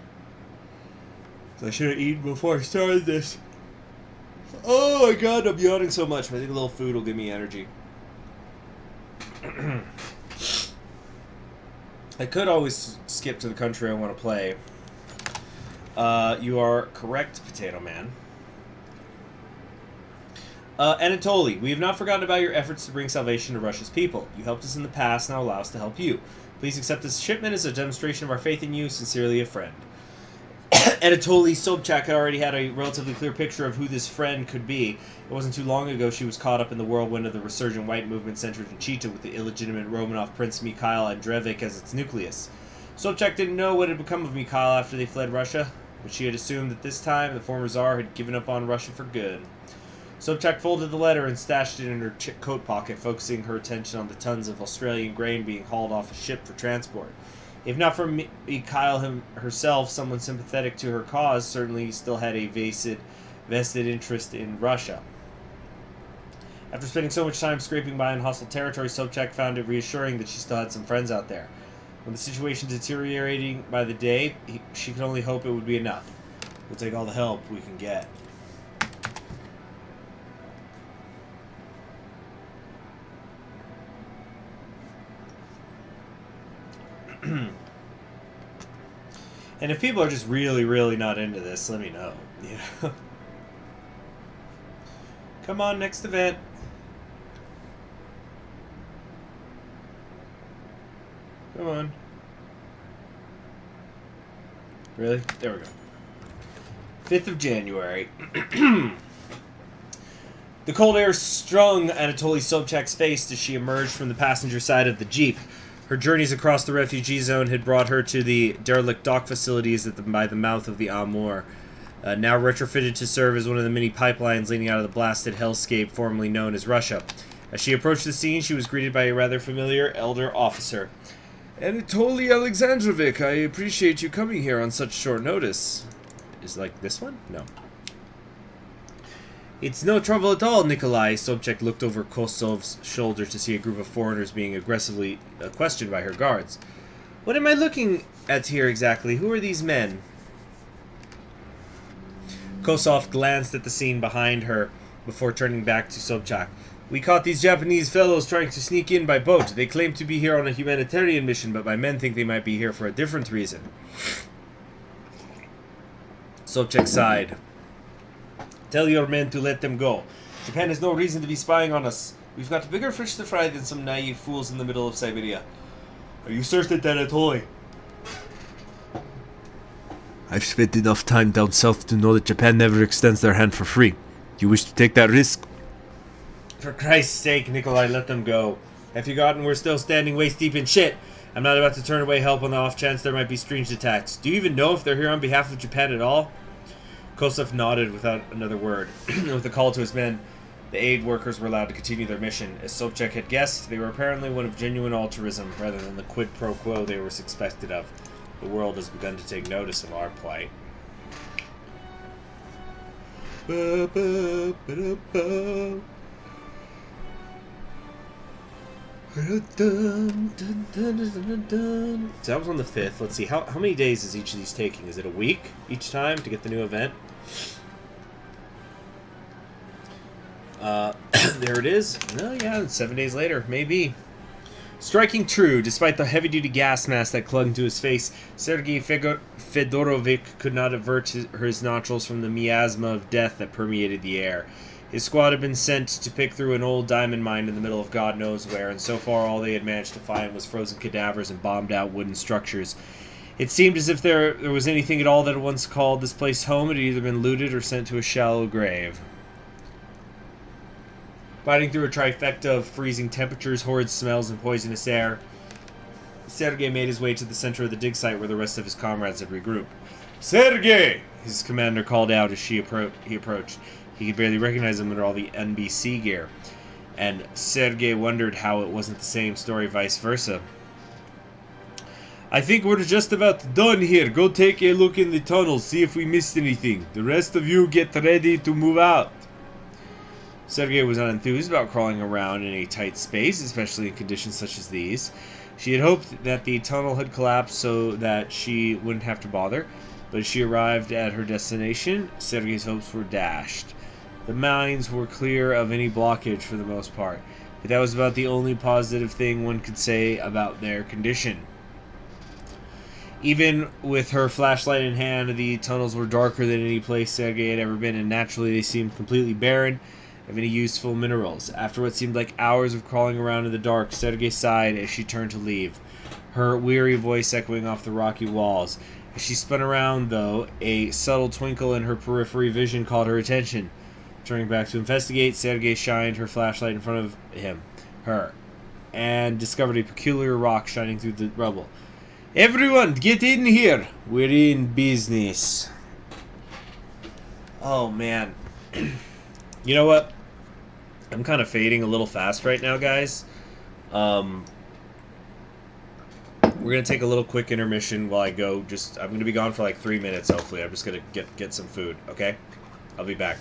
So I should have eaten before I started this. Oh my god, I'm yawning so much. I think a little food will give me energy. I could always skip to the country I want to play. You are correct, Potato Man. Anatoly, we have not forgotten about your efforts to bring salvation to Russia's people. You helped us in the past, now allow us to help you. Please accept this shipment as a demonstration of our faith in you. Sincerely, a friend. Anatoly Sobchak already had a relatively clear picture of who this friend could be. It wasn't too long ago she was caught up in the whirlwind of the resurgent white movement centered in Chita with the illegitimate Romanov prince Mikhail Andreevich as its nucleus. Sobchak didn't know what had become of Mikhail after they fled Russia, but she had assumed that this time the former Tsar had given up on Russia for good. Sobchak folded the letter and stashed it in her coat pocket, focusing her attention on the tons of Australian grain being hauled off a ship for transport. If not for Mikhail herself, someone sympathetic to her cause, certainly still had a vested interest in Russia. After spending so much time scraping by in hostile territory, Sobchak found it reassuring that she still had some friends out there. When the situation deteriorating by the day, she could only hope it would be enough. We'll take all the help we can get. And if people are just really, really not into this, let me know. Yeah. Come on, next event. Come on. Really? There we go. 5th of January. The cold air strung Anatoly Sobchak's face as she emerged from the passenger side of the Jeep. Her journeys across the refugee zone had brought her to the derelict dock facilities by the mouth of the Amur, now retrofitted to serve as one of the many pipelines leading out of the blasted hellscape formerly known as Russia. As she approached the scene, she was greeted by a rather familiar elder officer. Anatoly Alexandrovich, I appreciate you coming here on such short notice. Is like this one? No. It's no trouble at all, Nikolai. Sobchak looked over Kosov's shoulder to see a group of foreigners being aggressively questioned by her guards. What am I looking at here exactly? Who are these men? Kosov glanced at the scene behind her before turning back to Sobchak. We caught these Japanese fellows trying to sneak in by boat. They claim to be here on a humanitarian mission, but my men think they might be here for a different reason. Sobchak sighed. Tell your men to let them go. Japan has no reason to be spying on us. We've got bigger fish to fry than some naive fools in the middle of Siberia. Are you certain that at all? I've spent enough time down south to know that Japan never extends their hand for free. Do you wish to take that risk? For Christ's sake, Nikolai, let them go. Have you forgotten we're still standing waist deep in shit? I'm not about to turn away help on the off chance there might be strange attacks. Do you even know if they're here on behalf of Japan at all? Kosov nodded without another word. With a call to his men, the aid workers were allowed to continue their mission. As Sobchak had guessed, they were apparently one of genuine altruism rather than the quid pro quo they were suspected of. The world has begun to take notice of our plight. So that was on the 5th. Let's see, how many days is each of these taking? Is it a week each time to get the new event? There it is. No, yeah, 7 days later, maybe. Striking true, despite the heavy-duty gas mask that clung to his face, Sergei Fedorovich could not avert his nostrils from the miasma of death that permeated the air. His squad had been sent to pick through an old diamond mine in the middle of God knows where, and so far all they had managed to find was frozen cadavers and bombed-out wooden structures. It seemed as if there was anything at all that had once called this place home. It had either been looted or sent to a shallow grave. Fighting through a trifecta of freezing temperatures, horrid smells, and poisonous air, Sergei made his way to the center of the dig site where the rest of his comrades had regrouped. Sergei! His commander called out as he approached. He could barely recognize him under all the NBC gear, and Sergei wondered how it wasn't the same story vice versa. I think we're just about done here. Go take a look in the tunnels, see if we missed anything. The rest of you get ready to move out. Sergei was unenthused about crawling around in a tight space, especially in conditions such as these. She had hoped that the tunnel had collapsed so that she wouldn't have to bother, but as she arrived at her destination, Sergei's hopes were dashed. The mines were clear of any blockage for the most part, but that was about the only positive thing one could say about their condition. Even with her flashlight in hand, the tunnels were darker than any place Sergei had ever been, and naturally they seemed completely barren of any useful minerals. After what seemed like hours of crawling around in the dark, Sergei sighed as she turned to leave, her weary voice echoing off the rocky walls. As she spun around, though, a subtle twinkle in her periphery vision caught her attention. Turning back to investigate, Sergei shined her flashlight in front of her, and discovered a peculiar rock shining through the rubble. Everyone, get in here! We're in business. Oh, man. You know what? I'm kind of fading a little fast right now, guys. We're going to take a little quick intermission while I go. I'm going to be gone for like 3 minutes, hopefully. I'm just going to get some food, okay? I'll be back.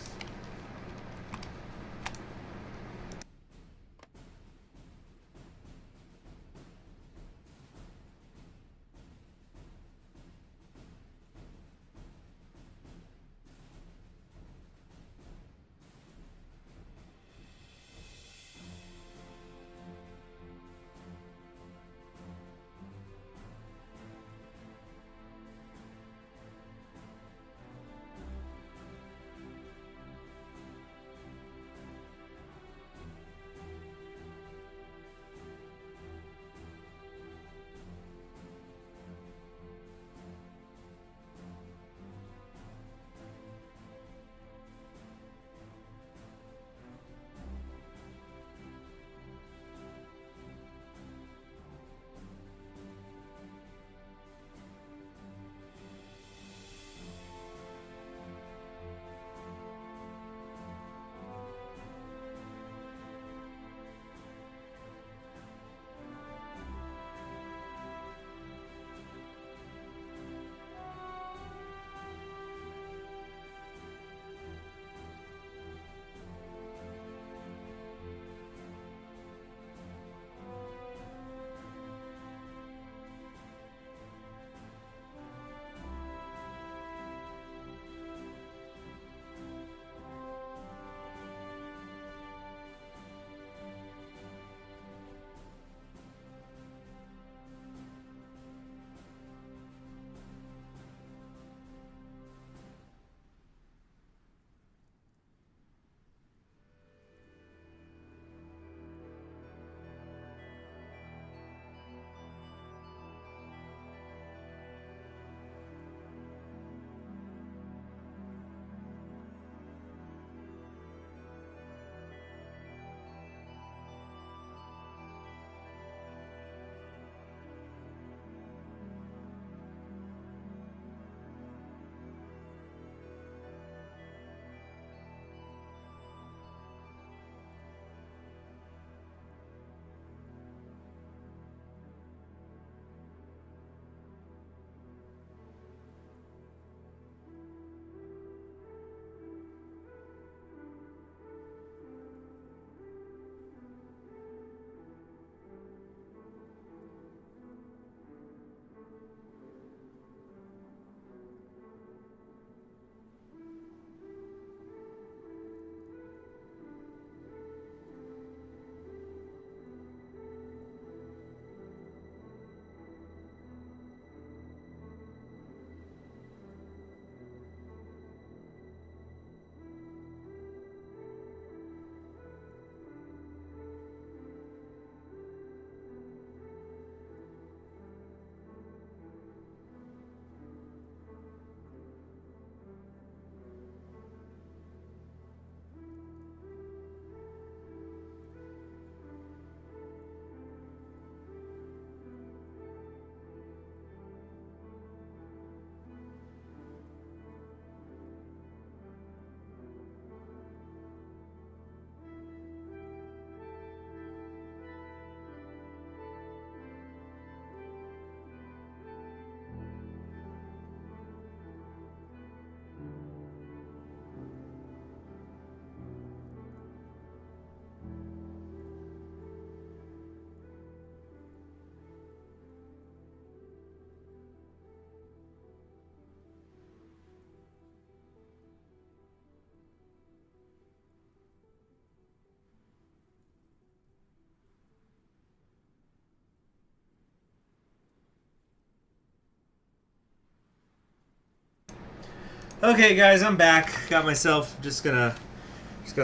Okay, guys, I'm back. Got myself just got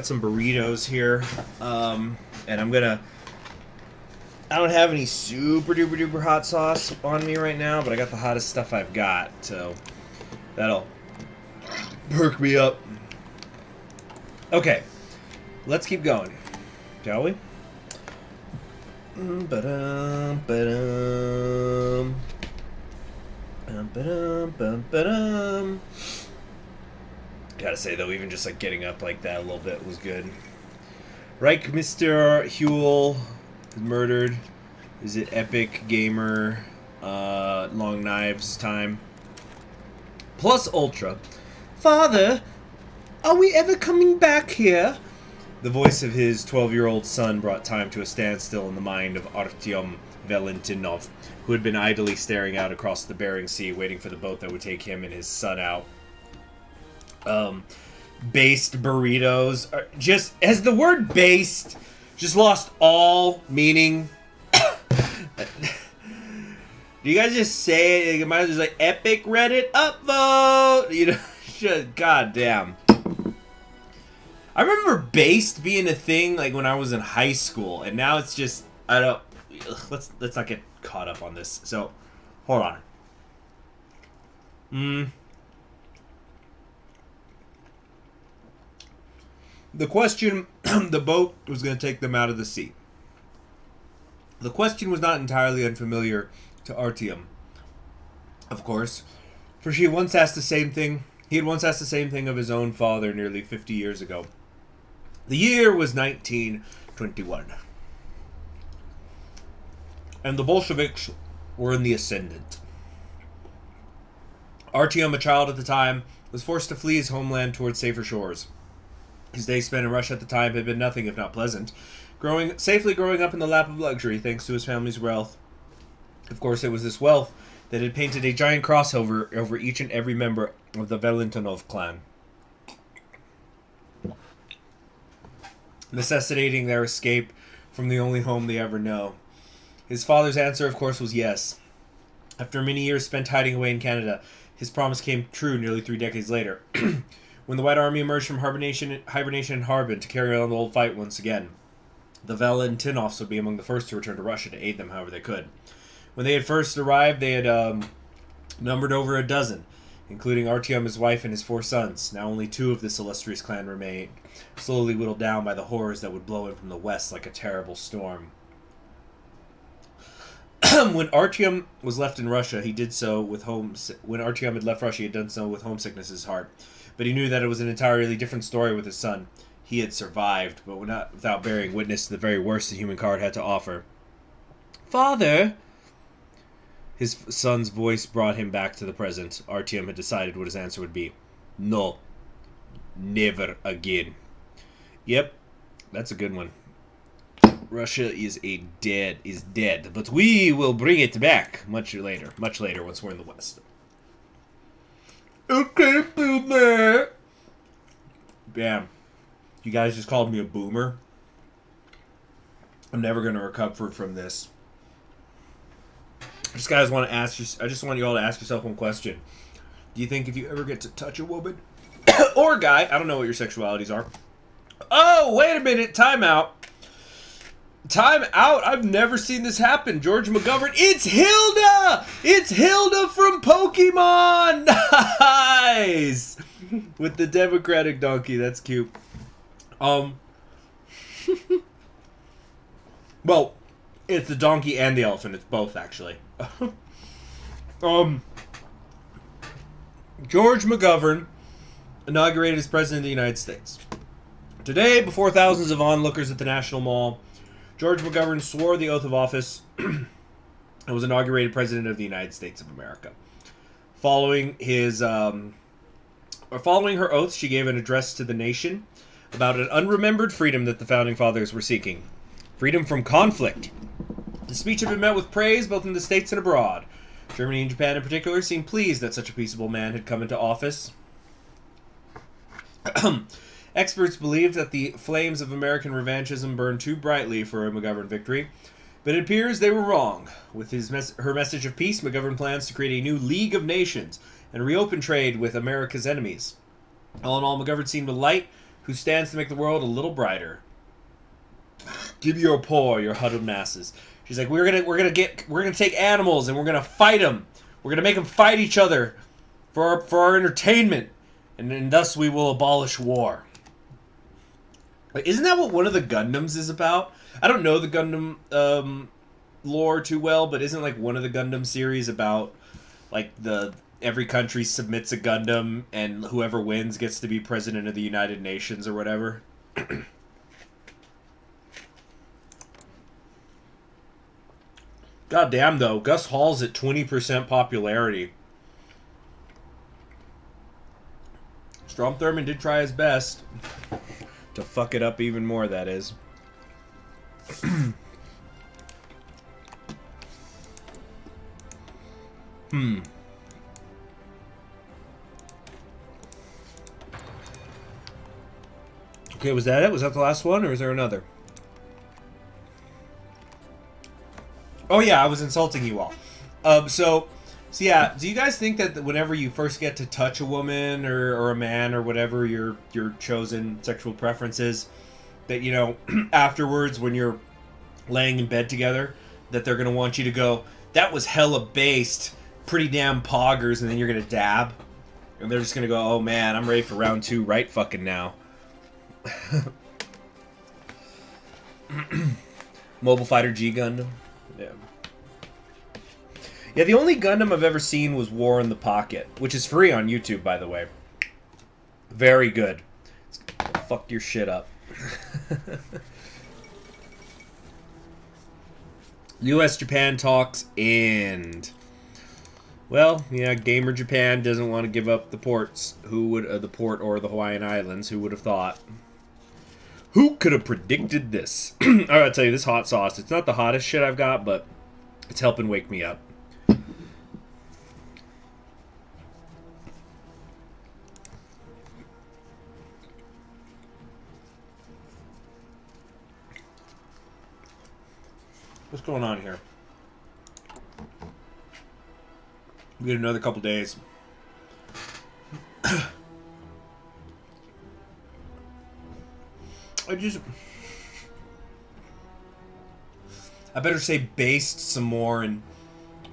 some burritos here, and I don't have any super duper duper hot sauce on me right now, but I got the hottest stuff I've got, so that'll perk me up. Okay, let's keep going, shall we? Gotta say though, even just like getting up like that a little bit was good. Reich Mr. Huel is murdered. Is it Epic Gamer? Long Knives time. Plus Ultra. Father, are we ever coming back here? The voice of his 12-year-old son brought time to a standstill in the mind of Artyom Valentinov, who had been idly staring out across the Bering Sea, waiting for the boat that would take him and his son out. Based burritos are just, has the word based just lost all meaning? Do you guys just say it? You might as well just like epic Reddit upvote, you know? God damn. I remember based being a thing like when I was in high school, and now it's just, I don't, let's not get caught up on this. So hold on. The question, the boat was going to take them out of the sea. The question was not entirely unfamiliar to Artyom, of course, for he had once asked the same thing of his own father nearly 50 years ago. The year was 1921. And the Bolsheviks were in the ascendant. Artyom, a child at the time, was forced to flee his homeland towards safer shores. His days spent in Russia at the time had been nothing if not pleasant, safely growing up in the lap of luxury thanks to his family's wealth. Of course, it was this wealth that had painted a giant cross over each and every member of the Valentinov clan, necessitating their escape from the only home they ever know. His father's answer, of course, was yes. After many years spent hiding away in Canada, his promise came true nearly 3 decades later. When the White Army emerged from hibernation in Harbin to carry on the old fight once again, the Valentinovs would be among the first to return to Russia to aid them however they could. When they had first arrived, they had numbered over a dozen, including Artyom, his wife, and his 4 sons. Now only 2 of this illustrious clan remained, slowly whittled down by the horrors that would blow in from the west like a terrible storm. When Artyom was left in Russia, he did so with When Artyom had left Russia, he had done so with homesickness in his heart. But he knew that it was an entirely different story with his son. He had survived, but not without bearing witness to the very worst the humankind had to offer. Father! His son's voice brought him back to the present. Artyom had decided what his answer would be. No. Never again. Yep, that's a good one. Russia is dead, but we will bring it back much later once we're in the West. Okay, boomer. Damn. You guys just called me a boomer. I'm never going to recover from this. I just want you all to ask yourself one question. Do you think if you ever get to touch a woman or a guy, I don't know what your sexualities are. Oh, wait a minute. Time out. I've never seen this happen. George McGovern. It's Hilda. It's Hilda from Pokemon. Nice. With the Democratic donkey. That's cute. Well, it's the donkey and the elephant. It's both, actually. George McGovern inaugurated as President of the United States. Today, before thousands of onlookers at the National Mall, George McGovern swore the oath of office and was inaugurated President of the United States of America. Following her oath, she gave an address to the nation about an unremembered freedom that the Founding Fathers were seeking. Freedom from conflict. The speech had been met with praise both in the States and abroad. Germany and Japan in particular seemed pleased that such a peaceable man had come into office. Experts believed that the flames of American revanchism burned too brightly for a McGovern victory, but it appears they were wrong. With her message of peace, McGovern plans to create a new League of Nations, and reopen trade with America's enemies. All in all, McGovern seemed a light who stands to make the world a little brighter. Give your poor, your huddled masses. She's like, we're gonna take animals and we're gonna fight them. We're gonna make them fight each other for our entertainment, and thus we will abolish war. Like, isn't that what one of the Gundams is about? I don't know the Gundam lore too well, but isn't like one of the Gundam series about like every country submits a Gundam and whoever wins gets to be president of the United Nations or whatever? God damn, though. Gus Hall's at 20% popularity. Strom Thurmond did try his best to fuck it up even more, that is. Okay, was that it? Was that the last one, or is there another? Oh yeah, I was insulting you all. So yeah, do you guys think that whenever you first get to touch a woman or a man or whatever your chosen sexual preference is, that, you know, afterwards when you're laying in bed together, that they're gonna want you to go, that was hella based, pretty damn poggers, and then you're gonna dab, and they're just gonna go, oh man, I'm ready for round 2 right fucking now. Mobile Fighter G Gundam. Yeah. Yeah, the only Gundam I've ever seen was War in the Pocket, which is free on YouTube, by the way. Very good. Fuck your shit up. US-Japan talks end. Well, yeah, Gamer Japan doesn't want to give up the ports. Who would the port or the Hawaiian Islands? Who would have thought? Who could have predicted this? I gotta tell you, this hot sauce, it's not the hottest shit I've got, but it's helping wake me up. What's going on here? We get another couple days. I better say based some more and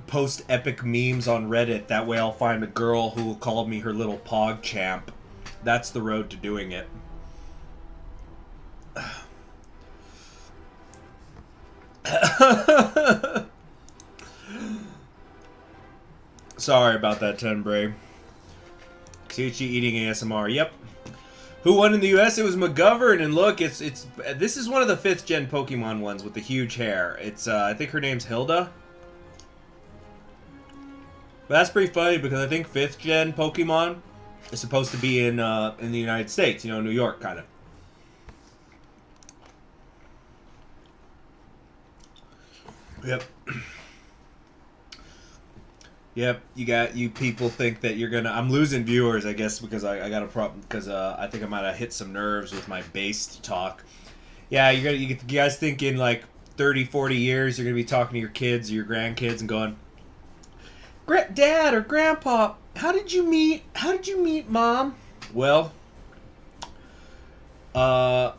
post epic memes on Reddit. That way I'll find a girl who will call me her little pog champ. That's the road to doing it. Sorry about that, Tenbray. Sushi eating ASMR. Yep. Who won in the US? It was McGovern, and look, this is one of the 5th gen Pokemon ones with the huge hair. It's I think her name's Hilda. But that's pretty funny because I think 5th gen Pokemon is supposed to be in the United States, you know, New York kind of. Yep. Yep, you people think that you're gonna... I'm losing viewers, I guess, because I got a problem, because I think I might have hit some nerves with my based talk. Yeah, you guys think in like 30, 40 years you're gonna be talking to your kids or your grandkids and going, Dad or Grandpa, how did you meet Mom? Well, I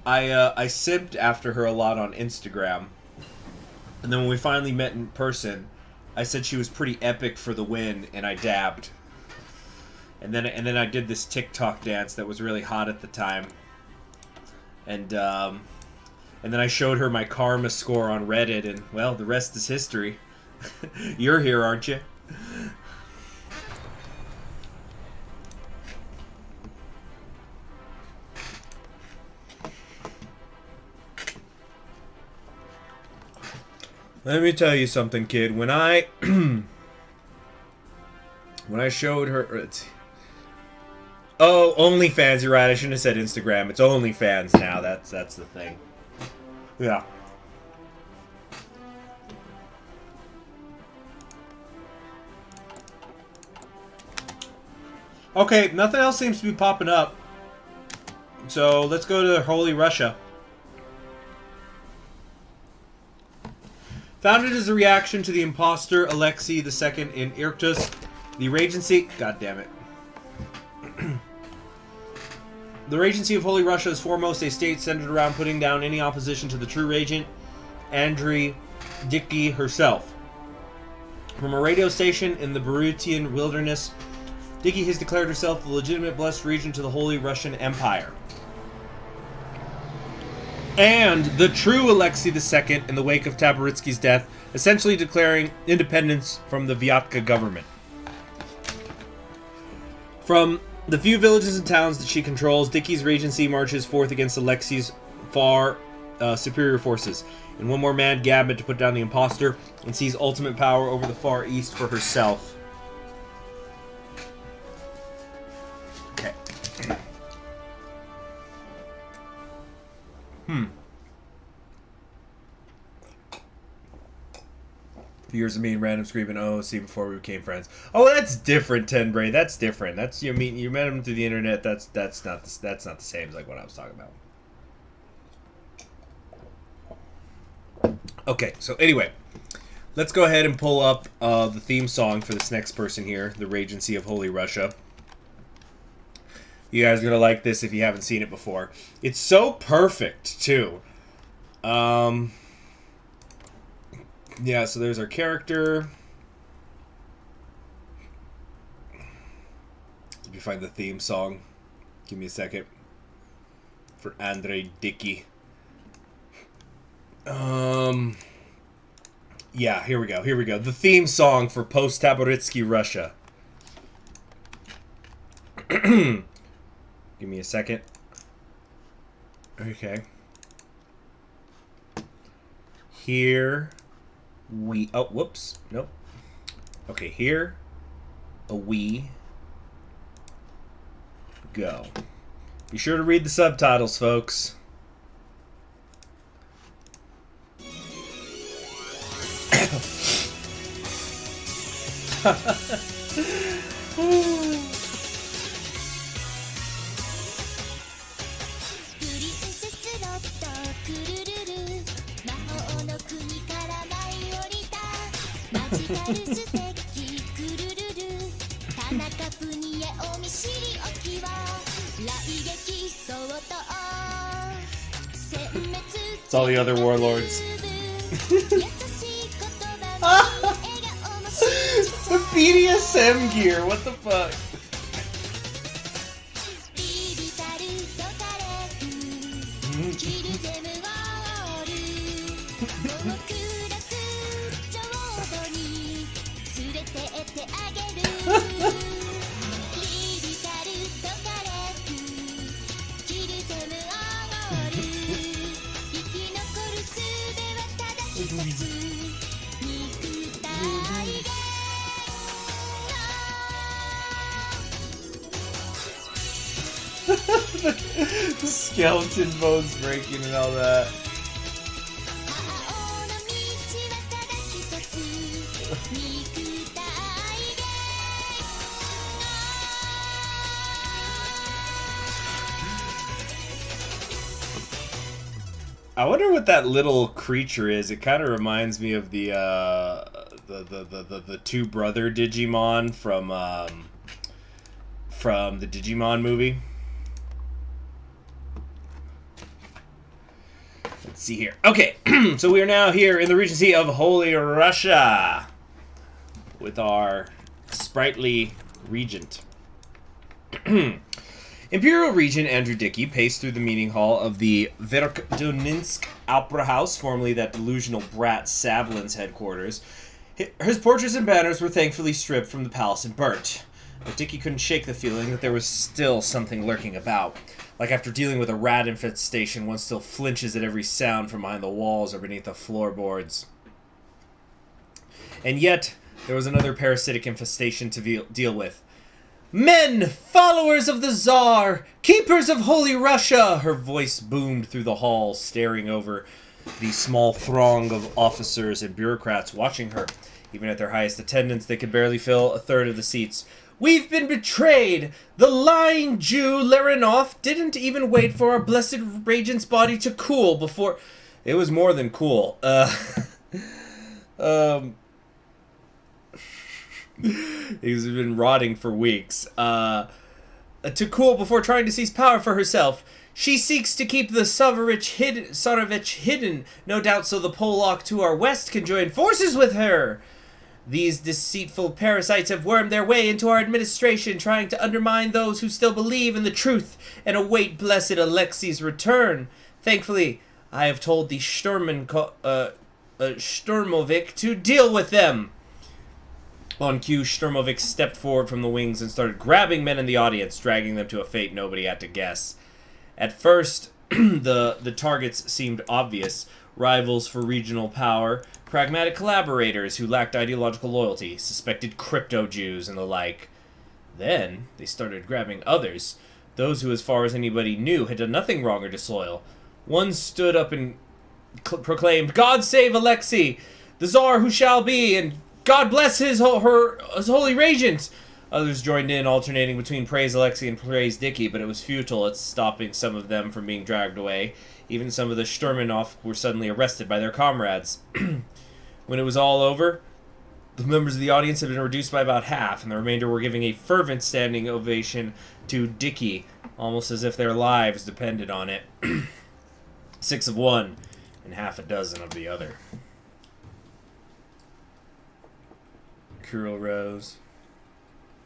simped after her a lot on Instagram, and then when we finally met in person, I said she was pretty epic for the win, and I dabbed. And then I did this TikTok dance that was really hot at the time. And then I showed her my karma score on Reddit, and, well, the rest is history. You're here, aren't you? Let me tell you something, kid. When I showed her, oh, OnlyFans. You're right. I shouldn't have said Instagram. It's OnlyFans now. That's the thing. Yeah. Okay, nothing else seems to be popping up. So let's go to Holy Russia. Founded as a reaction to the imposter Alexei II in Irkutsk, The Regency... God damn it. The Regency of Holy Russia is foremost a state centered around putting down any opposition to the true regent, Andriy Dicky herself. From a radio station in the Burutian wilderness, Dicky has declared herself the legitimate blessed regent to the Holy Russian Empire. And the true Alexei II in the wake of Taboritsky's death, essentially declaring independence from the Vyatka government. From the few villages and towns that she controls, Dicky's regency marches forth against Alexei's far superior forces, in one more mad gambit to put down the imposter, and seize ultimate power over the Far East for herself. Okay. Years of me and random screaming, oh, see, before we became friends. Oh, that's different, Tenbray. That's different. That's you met him through the internet. That's not the same as like what I was talking about. Okay, so anyway, let's go ahead and pull up the theme song for this next person here, the Regency of Holy Russia. You guys are gonna like this if you haven't seen it before. It's so perfect too. Yeah, so there's our character. Let me find the theme song. Give me a second. For Andrei Dicky. Yeah, here we go. The theme song for post-Taboritsky Russia. Give me a second. Okay. Here we... Oh, whoops. Nope. Okay, here we go. Be sure to read the subtitles, folks. It's all the other warlords. The BDSM gear, what the fuck? The skeleton bones breaking and all that. I wonder what that little creature is. It kind of reminds me of the two brother Digimon from the Digimon movie. Let's see here. Okay, so we are now here in the Regency of Holy Russia with our sprightly regent. Imperial Regent Andrew Dickey paced through the meeting hall of the Verkhdunsk Opera House, formerly that delusional brat Savlin's headquarters. His portraits and banners were thankfully stripped from the palace and burnt. But Dickey couldn't shake the feeling that there was still something lurking about. Like after dealing with a rat infestation, one still flinches at every sound from behind the walls or beneath the floorboards. And yet, there was another parasitic infestation to deal with. Men, followers of the Tsar, keepers of Holy Russia! Her voice boomed through the hall, staring over the small throng of officers and bureaucrats watching her. Even at their highest attendance, they could barely fill a third of the seats. We've been betrayed! The lying Jew, Larinov, didn't even wait for our blessed regent's body to cool before... It was more than cool. He's been rotting for weeks. To cool before trying to seize power for herself, she seeks to keep the Tsarevich hidden, no doubt so the Polak to our west can join forces with her. These deceitful parasites have wormed their way into our administration, trying to undermine those who still believe in the truth and await blessed Alexei's return. Thankfully, I have told the Sturmovik to deal with them. On cue, Sturmovik stepped forward from the wings and started grabbing men in the audience, dragging them to a fate nobody had to guess. At first, the targets seemed obvious. Rivals for regional power, pragmatic collaborators who lacked ideological loyalty, suspected crypto-Jews, and the like. Then, they started grabbing others, those who, as far as anybody knew, had done nothing wrong or disloyal. One stood up and proclaimed, "God save Alexei, the Tsar who shall be, and God bless his holy regent!" Others joined in, alternating between praise Alexei and praise Dicky, but it was futile at stopping some of them from being dragged away. Even some of the Sturmanov were suddenly arrested by their comrades. When it was all over, the members of the audience had been reduced by about half, and the remainder were giving a fervent standing ovation to Dicky, almost as if their lives depended on it. 6 of one, and half a dozen of the other. Curl Rose.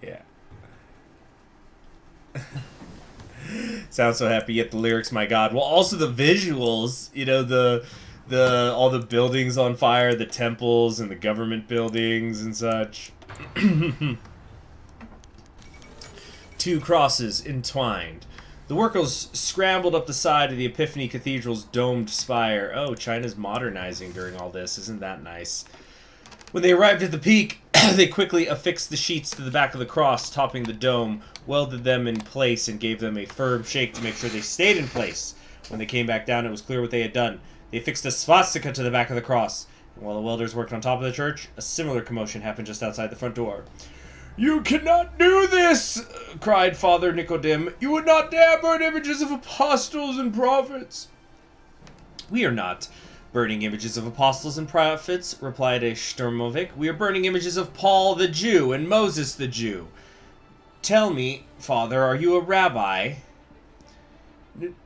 Yeah. Sounds so happy, yet the lyrics, my god. Well, also the visuals, you know, the all the buildings on fire, the temples and the government buildings and such. 2 crosses entwined. The workers scrambled up the side of the Epiphany Cathedral's domed spire. Oh, China's modernizing during all this. Isn't that nice? When they arrived at the peak, they quickly affixed the sheets to the back of the cross, topping the dome, welded them in place, and gave them a firm shake to make sure they stayed in place. When they came back down, it was clear what they had done. They affixed a swastika to the back of the cross. And while the welders worked on top of the church, a similar commotion happened just outside the front door. "You cannot do this!" cried Father Nicodim. "You would not dare burn images of apostles and prophets." "We are not burning images of apostles and prophets," replied a Sturmovik. "We are burning images of Paul the Jew and Moses the Jew. Tell me, Father, are you a rabbi?"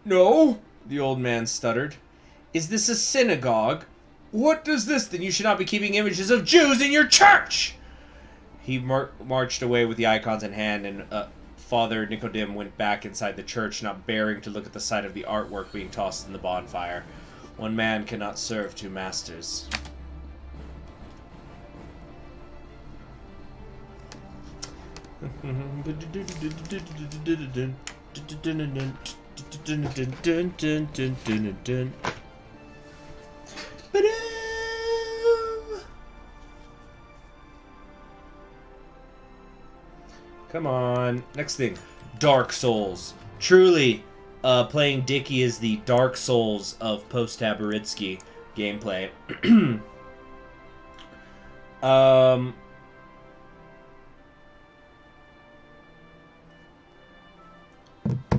"No," the old man stuttered. "Is this a synagogue?" "What does this? Then you should not be keeping images of Jews in your church!" He marched away with the icons in hand, and Father Nicodim went back inside the church, not bearing to look at the sight of the artwork being tossed in the bonfire. One man cannot serve 2 masters. Come on. Next thing. Dark Souls. Truly, playing Dicky is the Dark Souls of post-Taboritsky gameplay.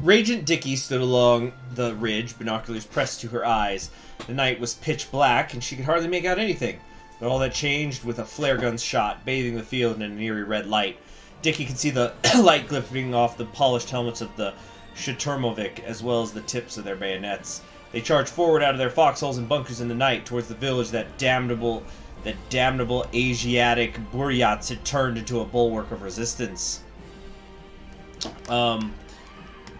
Regent Dicky stood along the ridge, binoculars pressed to her eyes. The night was pitch black, and she could hardly make out anything. But all that changed with a flare gun's shot, bathing the field in an eerie red light. Dicky could see the light glistening off the polished helmets of the Sturmovik, as well as the tips of their bayonets. They charged forward out of their foxholes and bunkers in the night towards the village that damnable Asiatic Buryats had turned into a bulwark of resistance.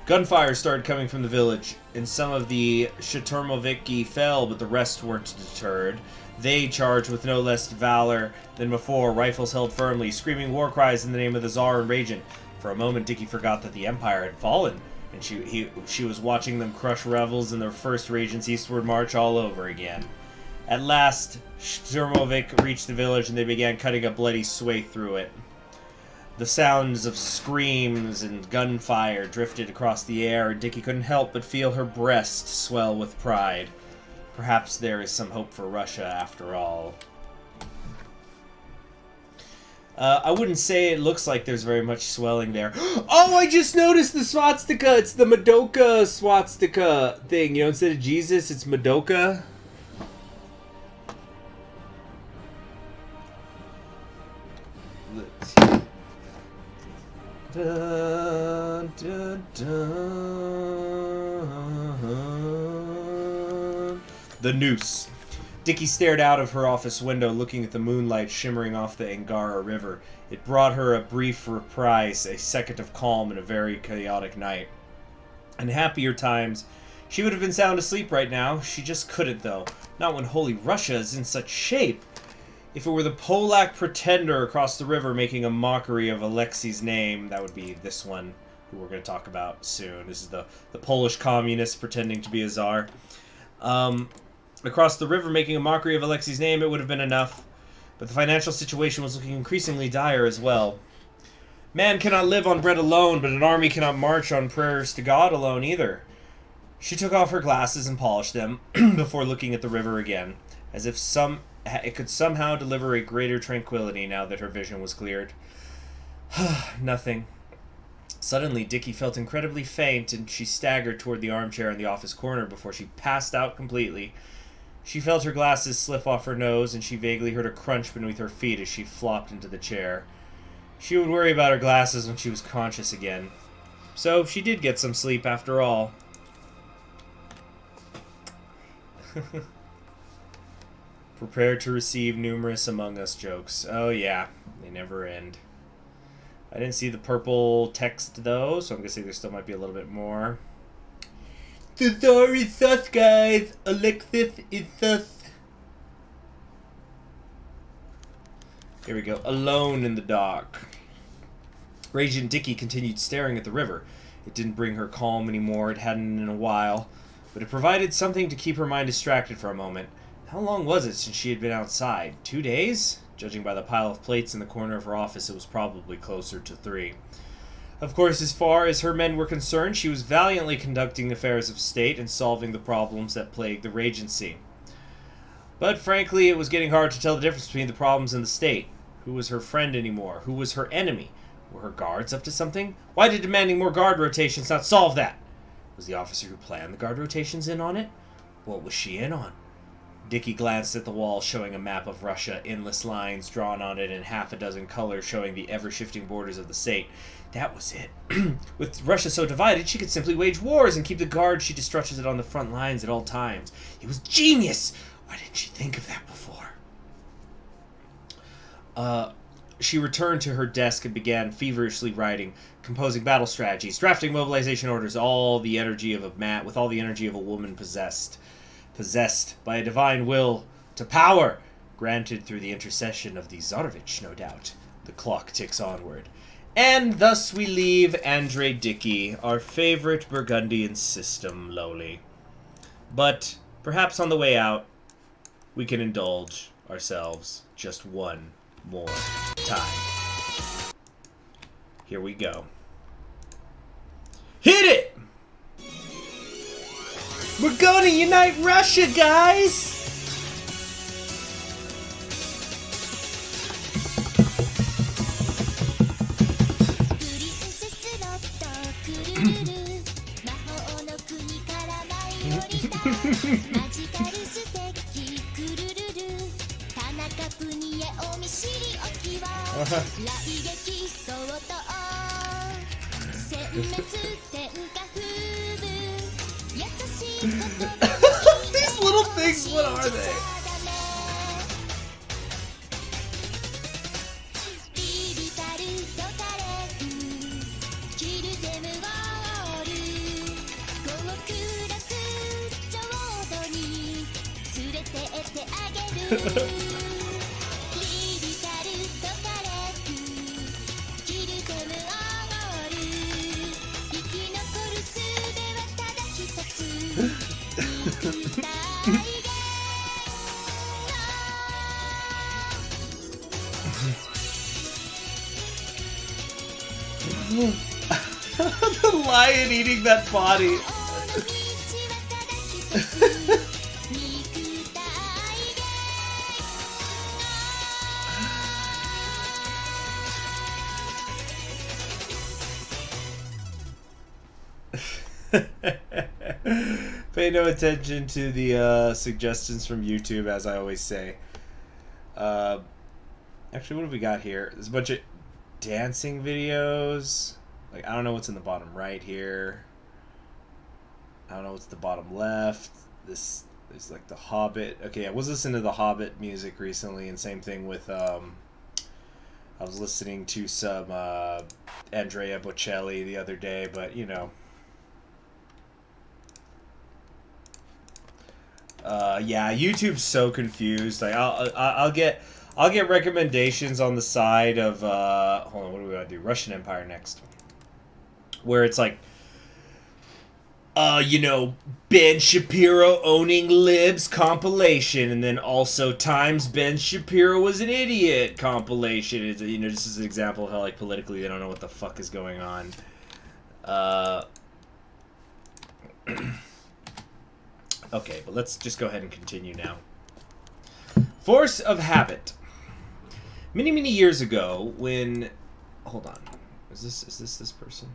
Gunfire started coming from the village, and some of the Sturmoviki fell, but the rest weren't deterred. They charged with no less valor than before, rifles held firmly, screaming war cries in the name of the Tsar and Regent. For a moment, Dicky forgot that the Empire had fallen, and she was watching them crush rebels in their first Regent's eastward march all over again. At last, Sturmovik reached the village, and they began cutting a bloody swathe through it. The sounds of screams and gunfire drifted across the air, and Dicky couldn't help but feel her breast swell with pride. Perhaps there is some hope for Russia after all. I wouldn't say it looks like there's very much swelling there. Oh, I just noticed the swastika! It's the Madoka swastika thing. You know, instead of Jesus, it's Madoka. Let's see. Dun, dun, dun. The noose. Dickie stared out of her office window, looking at the moonlight shimmering off the Angara River. It brought her a brief reprise, a second of calm in a very chaotic night. In happier times, she would have been sound asleep right now. She just couldn't, though. Not when Holy Russia is in such shape. If it were the Polak pretender across the river making a mockery of Alexei's name, that would be this one, who we're going to talk about soon. This is the Polish communist pretending to be a czar. Across the river making a mockery of Alexei's name, it would have been enough. But the financial situation was looking increasingly dire as well. Man cannot live on bread alone, but an army cannot march on prayers to God alone either. She took off her glasses and polished them before looking at the river again, as if it could somehow deliver a greater tranquility now that her vision was cleared. Nothing. Suddenly, Dickie felt incredibly faint, and she staggered toward the armchair in the office corner before she passed out completely. She felt her glasses slip off her nose, and she vaguely heard a crunch beneath her feet as she flopped into the chair. She would worry about her glasses when she was conscious again. So she did get some sleep after all. Prepare to receive numerous Among Us jokes. Oh yeah, they never end. I didn't see the purple text though, so I'm guessing there still might be a little bit more. The Tsar is sus, guys. Alexis is sus. Here we go. Alone in the dock. Regent Dickie continued staring at the river. It didn't bring her calm anymore. It hadn't in a while. But it provided something to keep her mind distracted for a moment. How long was it since she had been outside? 2 days? Judging by the pile of plates in the corner of her office, it was probably closer to 3. Of course, as far as her men were concerned, she was valiantly conducting affairs of state and solving the problems that plagued the regency. But frankly, it was getting hard to tell the difference between the problems and the state. Who was her friend anymore? Who was her enemy? Were her guards up to something? Why did demanding more guard rotations not solve that? Was the officer who planned the guard rotations in on it? What was she in on? Dickie glanced at the wall showing a map of Russia, endless lines drawn on it in half a dozen colors showing the ever-shifting borders of the state. That was it. With Russia so divided, she could simply wage wars and keep the guard she distrusted on the front lines at all times. It was genius! Why didn't she think of that before? She returned to her desk and began feverishly writing, composing battle strategies, drafting mobilization orders, with all the energy of a woman possessed by a divine will to power, granted through the intercession of the Tsarevich, no doubt. The clock ticks onward. And thus we leave Andre Dickie, our favorite Burgundian system, lowly. But perhaps on the way out, we can indulge ourselves just one more time. Here we go. Hit it! We're gonna unite Russia, guys! These little things, what are they? The lion eating that body. Pay no attention to the suggestions from YouTube, as I always say. Actually, what have we got here? There's a bunch of dancing videos. Like, I don't know what's in the bottom right here. I don't know what's the bottom left. This is like the Hobbit. Okay, I was listening to the Hobbit music recently, and same thing with I was listening to some Andrea Bocelli the other day, but you know. Yeah, YouTube's so confused. Like I'll get recommendations on the side of hold on, what do we gotta do? Russian Empire next. Where it's like you know, Ben Shapiro owning libs compilation, and then also times Ben Shapiro was an idiot compilation. It's, you know, just as an example of how, like, politically they don't know what the fuck is going on. Okay, but let's just go ahead and continue now. Force of habit. Many, many years ago, when... Hold on. Is this person?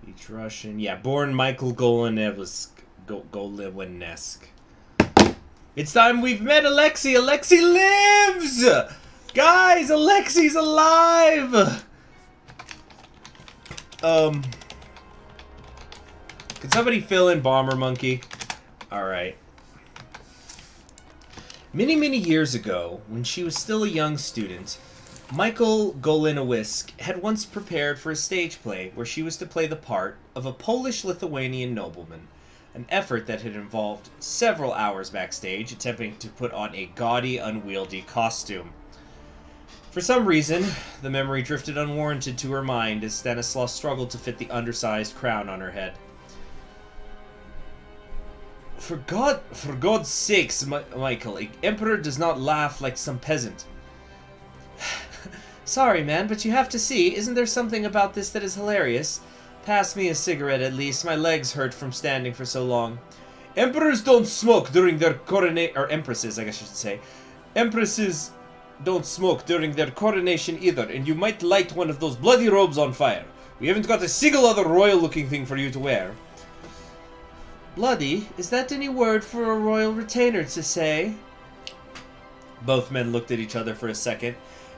Each Russian. Yeah, born Michael Golenesk. It's time we've met Alexei. Alexei lives! Guys, Alexei's alive! Can somebody fill in Bomber Monkey? Alright. Many, many years ago, when she was still a young student, Michael Golinowisk had once prepared for a stage play where she was to play the part of a Polish-Lithuanian nobleman, an effort that had involved several hours backstage attempting to put on a gaudy, unwieldy costume. For some reason, the memory drifted unwarranted to her mind as Stanislaus struggled to fit the undersized crown on her head. For God's sakes, Michael, an emperor does not laugh like some peasant. Sorry, man, but you have to see, isn't there something about this that is hilarious? Pass me a cigarette at least, my legs hurt from standing for so long. Emperors don't smoke during their coronation, or empresses, I guess I should say. Empresses don't smoke during their coronation either, and you might light one of those bloody robes on fire. We haven't got a single other royal-looking thing for you to wear. Bloody? Is that any word for a royal retainer to say? Both men looked at each other for a second,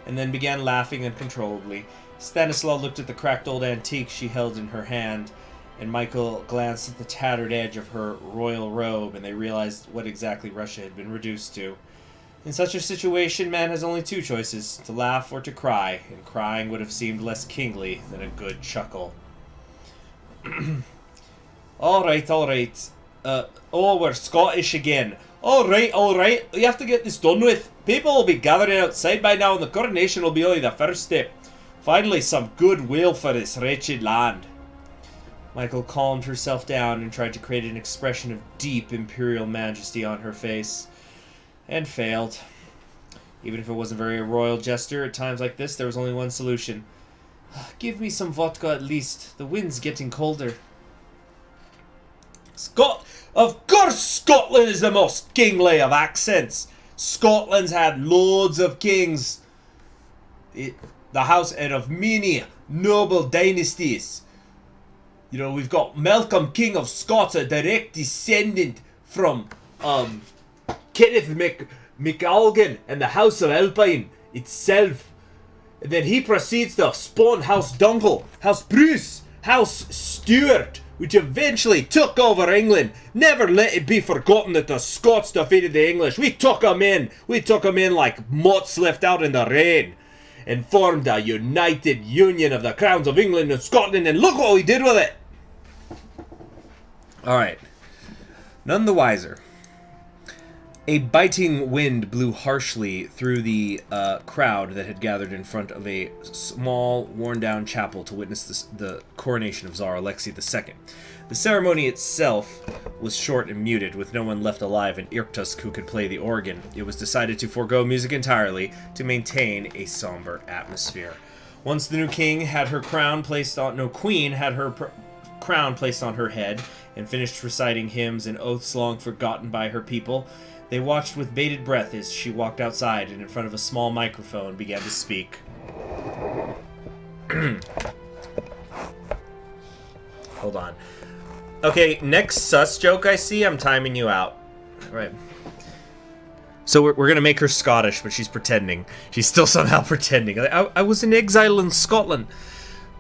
and then began laughing uncontrollably. Stanislaw looked at the cracked old antique she held in her hand, and Michael glanced at the tattered edge of her royal robe, and they realized what exactly Russia had been reduced to. In such a situation, man has only two choices, to laugh or to cry, and crying would have seemed less kingly than a good chuckle. Alright. Oh, we're Scottish again. Alright. We have to get this done with. People will be gathering outside by now, and the coronation will be only the first step. Finally, some goodwill for this wretched land. Michael calmed herself down and tried to create an expression of deep imperial majesty on her face. And failed. Even if it wasn't very a royal gesture, at times like this, there was only one solution. Give me some vodka at least. The wind's getting colder. Of course Scotland is the most kingly of accents. Scotland's had loads of kings. The house of many noble dynasties. You know, we've got Malcolm, King of Scots, a direct descendant from Kenneth MacAlgan and the House of Alpine itself. And then he proceeds to spawn House Dunkel, House Bruce, House Stuart, which eventually took over England. Never let it be forgotten that the Scots defeated the English. We took them in like moths left out in the rain, and formed a united union of the crowns of England and Scotland, and look what we did with it! Alright. None the wiser. A biting wind blew harshly through the crowd that had gathered in front of a small, worn-down chapel to witness the coronation of Tsar Alexei II. The ceremony itself was short and muted, with no one left alive in Irkutsk who could play the organ. It was decided to forego music entirely to maintain a somber atmosphere. Once the new queen had her crown placed on her head and finished reciting hymns and oaths long forgotten by her people, they watched with bated breath as she walked outside and in front of a small microphone began to speak. Hold on. Okay, next sus joke I see, I'm timing you out. Alright. So we're gonna make her Scottish, but she's pretending. She's still somehow pretending. I was in exile in Scotland.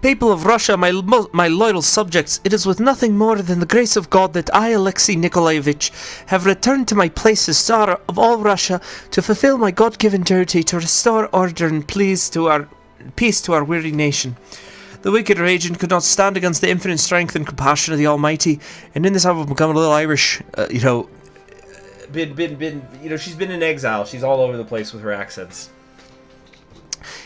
People of Russia, my loyal subjects, it is with nothing more than the grace of God that I, Alexei Nikolaevich, have returned to my place as Tsar of all Russia to fulfill my God-given duty to restore order and peace to our weary nation. The wicked Regent could not stand against the infinite strength and compassion of the Almighty, and in this I've become a little Irish, she's been in exile. She's all over the place with her accents.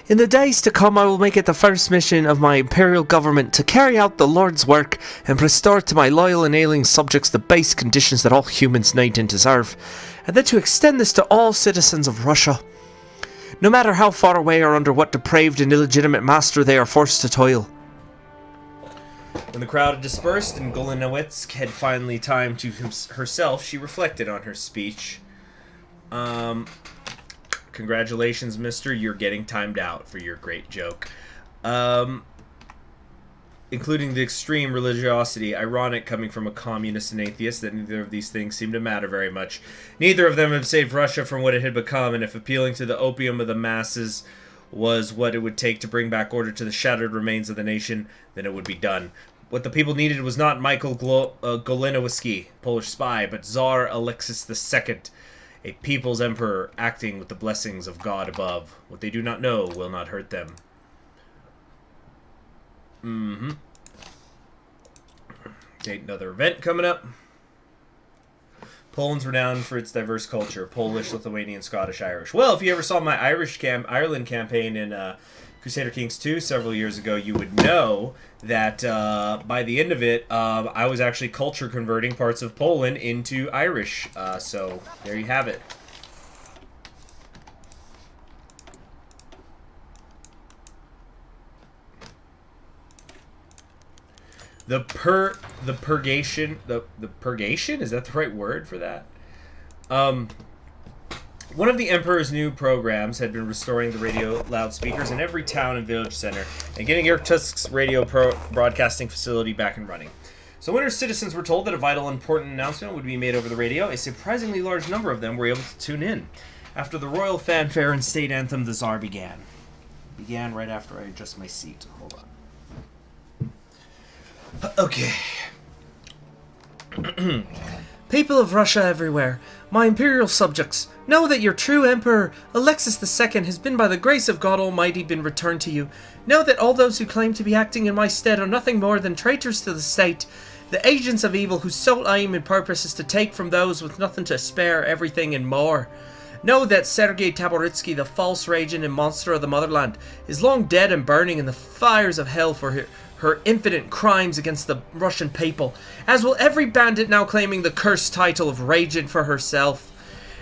In the days to come, I will make it the first mission of my imperial government to carry out the Lord's work and restore to my loyal and ailing subjects the base conditions that all humans need and deserve, and then to extend this to all citizens of Russia, no matter how far away or under what depraved and illegitimate master they are forced to toil. When the crowd had dispersed and Golinowitsk had finally time to herself, she reflected on her speech. Congratulations, mister. You're getting timed out for your great joke. Including the extreme religiosity, ironic coming from a communist and atheist that neither of these things seem to matter very much. Neither of them have saved Russia from what it had become, and if appealing to the opium of the masses was what it would take to bring back order to the shattered remains of the nation, then it would be done. What the people needed was not Michael Golinowski, Polish spy, but Tsar Alexis II, a people's emperor acting with the blessings of God above. What they do not know will not hurt them. Okay, another event coming up. Poland's renowned for its diverse culture. Polish, Lithuanian, Scottish, Irish. Well, if you ever saw my Ireland campaign in Crusader Kings 2 several years ago, you would know that by the end of it, I was actually culture converting parts of Poland into Irish. So there you have it. The purgation, the purgation? Is that the right word for that? One of the Emperor's new programs had been restoring the radio loudspeakers in every town and village center and getting Irkutsk's radio broadcasting facility back and running. So when our citizens were told that a vital important announcement would be made over the radio, a surprisingly large number of them were able to tune in. After the royal fanfare and state anthem, the Tsar began. Began right after I adjust my seat. Hold on. Okay. People of Russia everywhere, my imperial subjects, know that your true emperor, Alexis II, has been by the grace of God Almighty been returned to you. Know that all those who claim to be acting in my stead are nothing more than traitors to the state, the agents of evil whose sole aim and purpose is to take from those with nothing to spare everything and more. Know that Sergei Taboritsky, the false regent and monster of the motherland, is long dead and burning in the fires of hell for her infinite crimes against the Russian people, as will every bandit now claiming the cursed title of Regent for herself.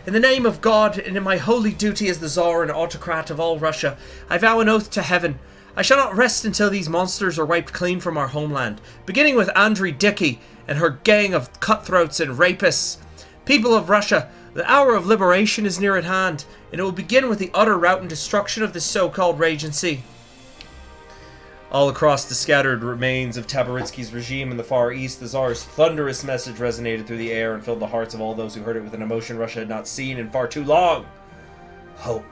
In the name of God, and in my holy duty as the Tsar and autocrat of all Russia, I vow an oath to heaven. I shall not rest until these monsters are wiped clean from our homeland, beginning with Andrei Dickey and her gang of cutthroats and rapists. People of Russia, the hour of liberation is near at hand, and it will begin with the utter rout and destruction of this so-called regency. All across the scattered remains of Taboritsky's regime in the Far East, the Tsar's thunderous message resonated through the air and filled the hearts of all those who heard it with an emotion Russia had not seen in far too long. Hope.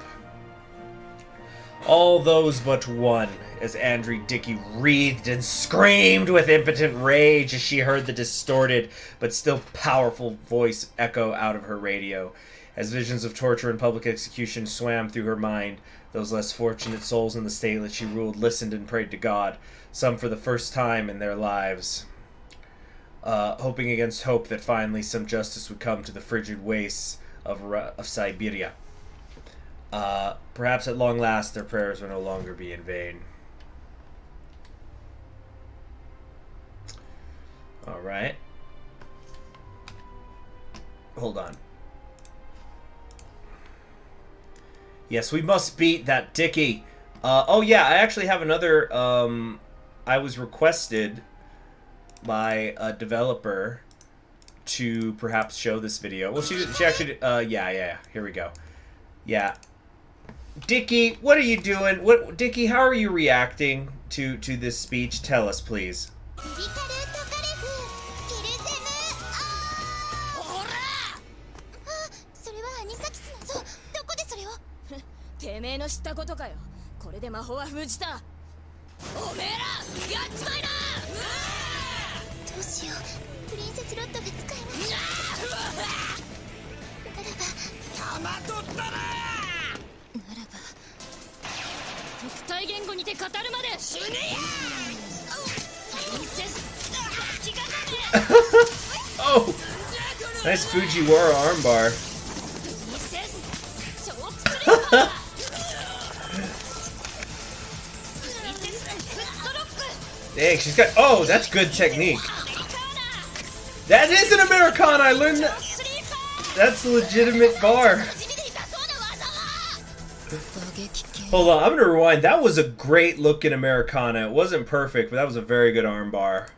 All those but one, as Andrei Dickey wreathed and screamed with impotent rage as she heard the distorted but still powerful voice echo out of her radio. As visions of torture and public execution swam through her mind, those less fortunate souls in the state that she ruled listened and prayed to God, some for the first time in their lives, hoping against hope that finally some justice would come to the frigid wastes of Siberia. Perhaps at long last their prayers will no longer be in vain. Alright. Hold on. Yes, we must beat that Dickey. Oh yeah, I actually have another, I was requested by a developer to perhaps show this video. Well, she actually, yeah, here we go. Yeah. Dickey, what are you doing? Dickey, how are you reacting to this speech? Tell us, please. てめえの知ったことかよ。これで魔法は封じた。Oh! Nice Fujiwara armbar. Dang, she's got... Oh, that's good technique. That is an Americana! I learned that. That's a legitimate bar. Hold on, I'm gonna rewind. That was a great looking Americana. It wasn't perfect, but that was a very good armbar.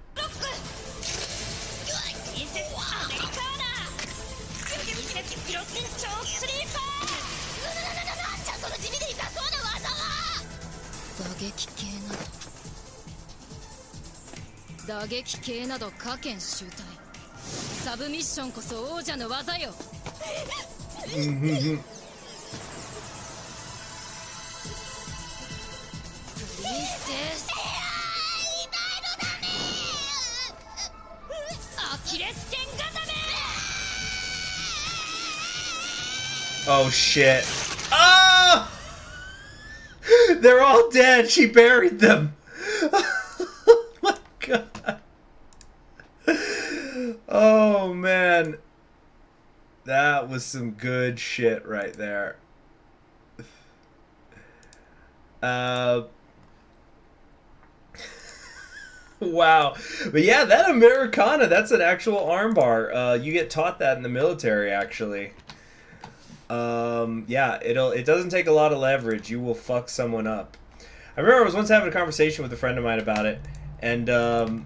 Oh shit. Oh! They're all dead. She buried them. Oh my god. Oh man. That was some good shit right there. Wow. But yeah, that Americana, that's an actual armbar. You get taught that in the military, actually. Yeah, it doesn't take a lot of leverage. You will fuck someone up. I remember I was once having a conversation with a friend of mine about it, and then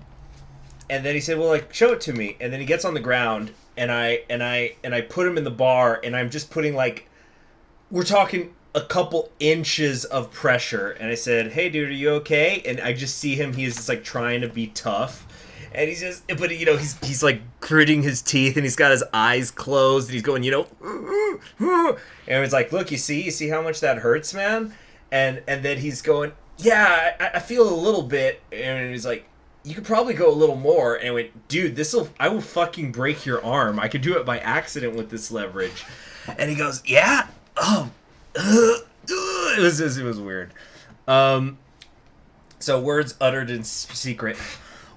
he said, "Well, like, show it to me." And then he gets on the ground, and I put him in the bar, and I'm just putting, like, we're talking a couple inches of pressure, and I said, "Hey, dude, are you okay?" And I just see him. He is just like trying to be tough. And he's just, but you know, he's like gritting his teeth, and he's got his eyes closed, and he's going, you know, and it's like, look, you see how much that hurts, man? And then he's going, yeah, I feel a little bit, and he's like, you could probably go a little more. And I went, dude, I will fucking break your arm. I could do it by accident with this leverage. And he goes, yeah, it was weird. So words uttered in secret.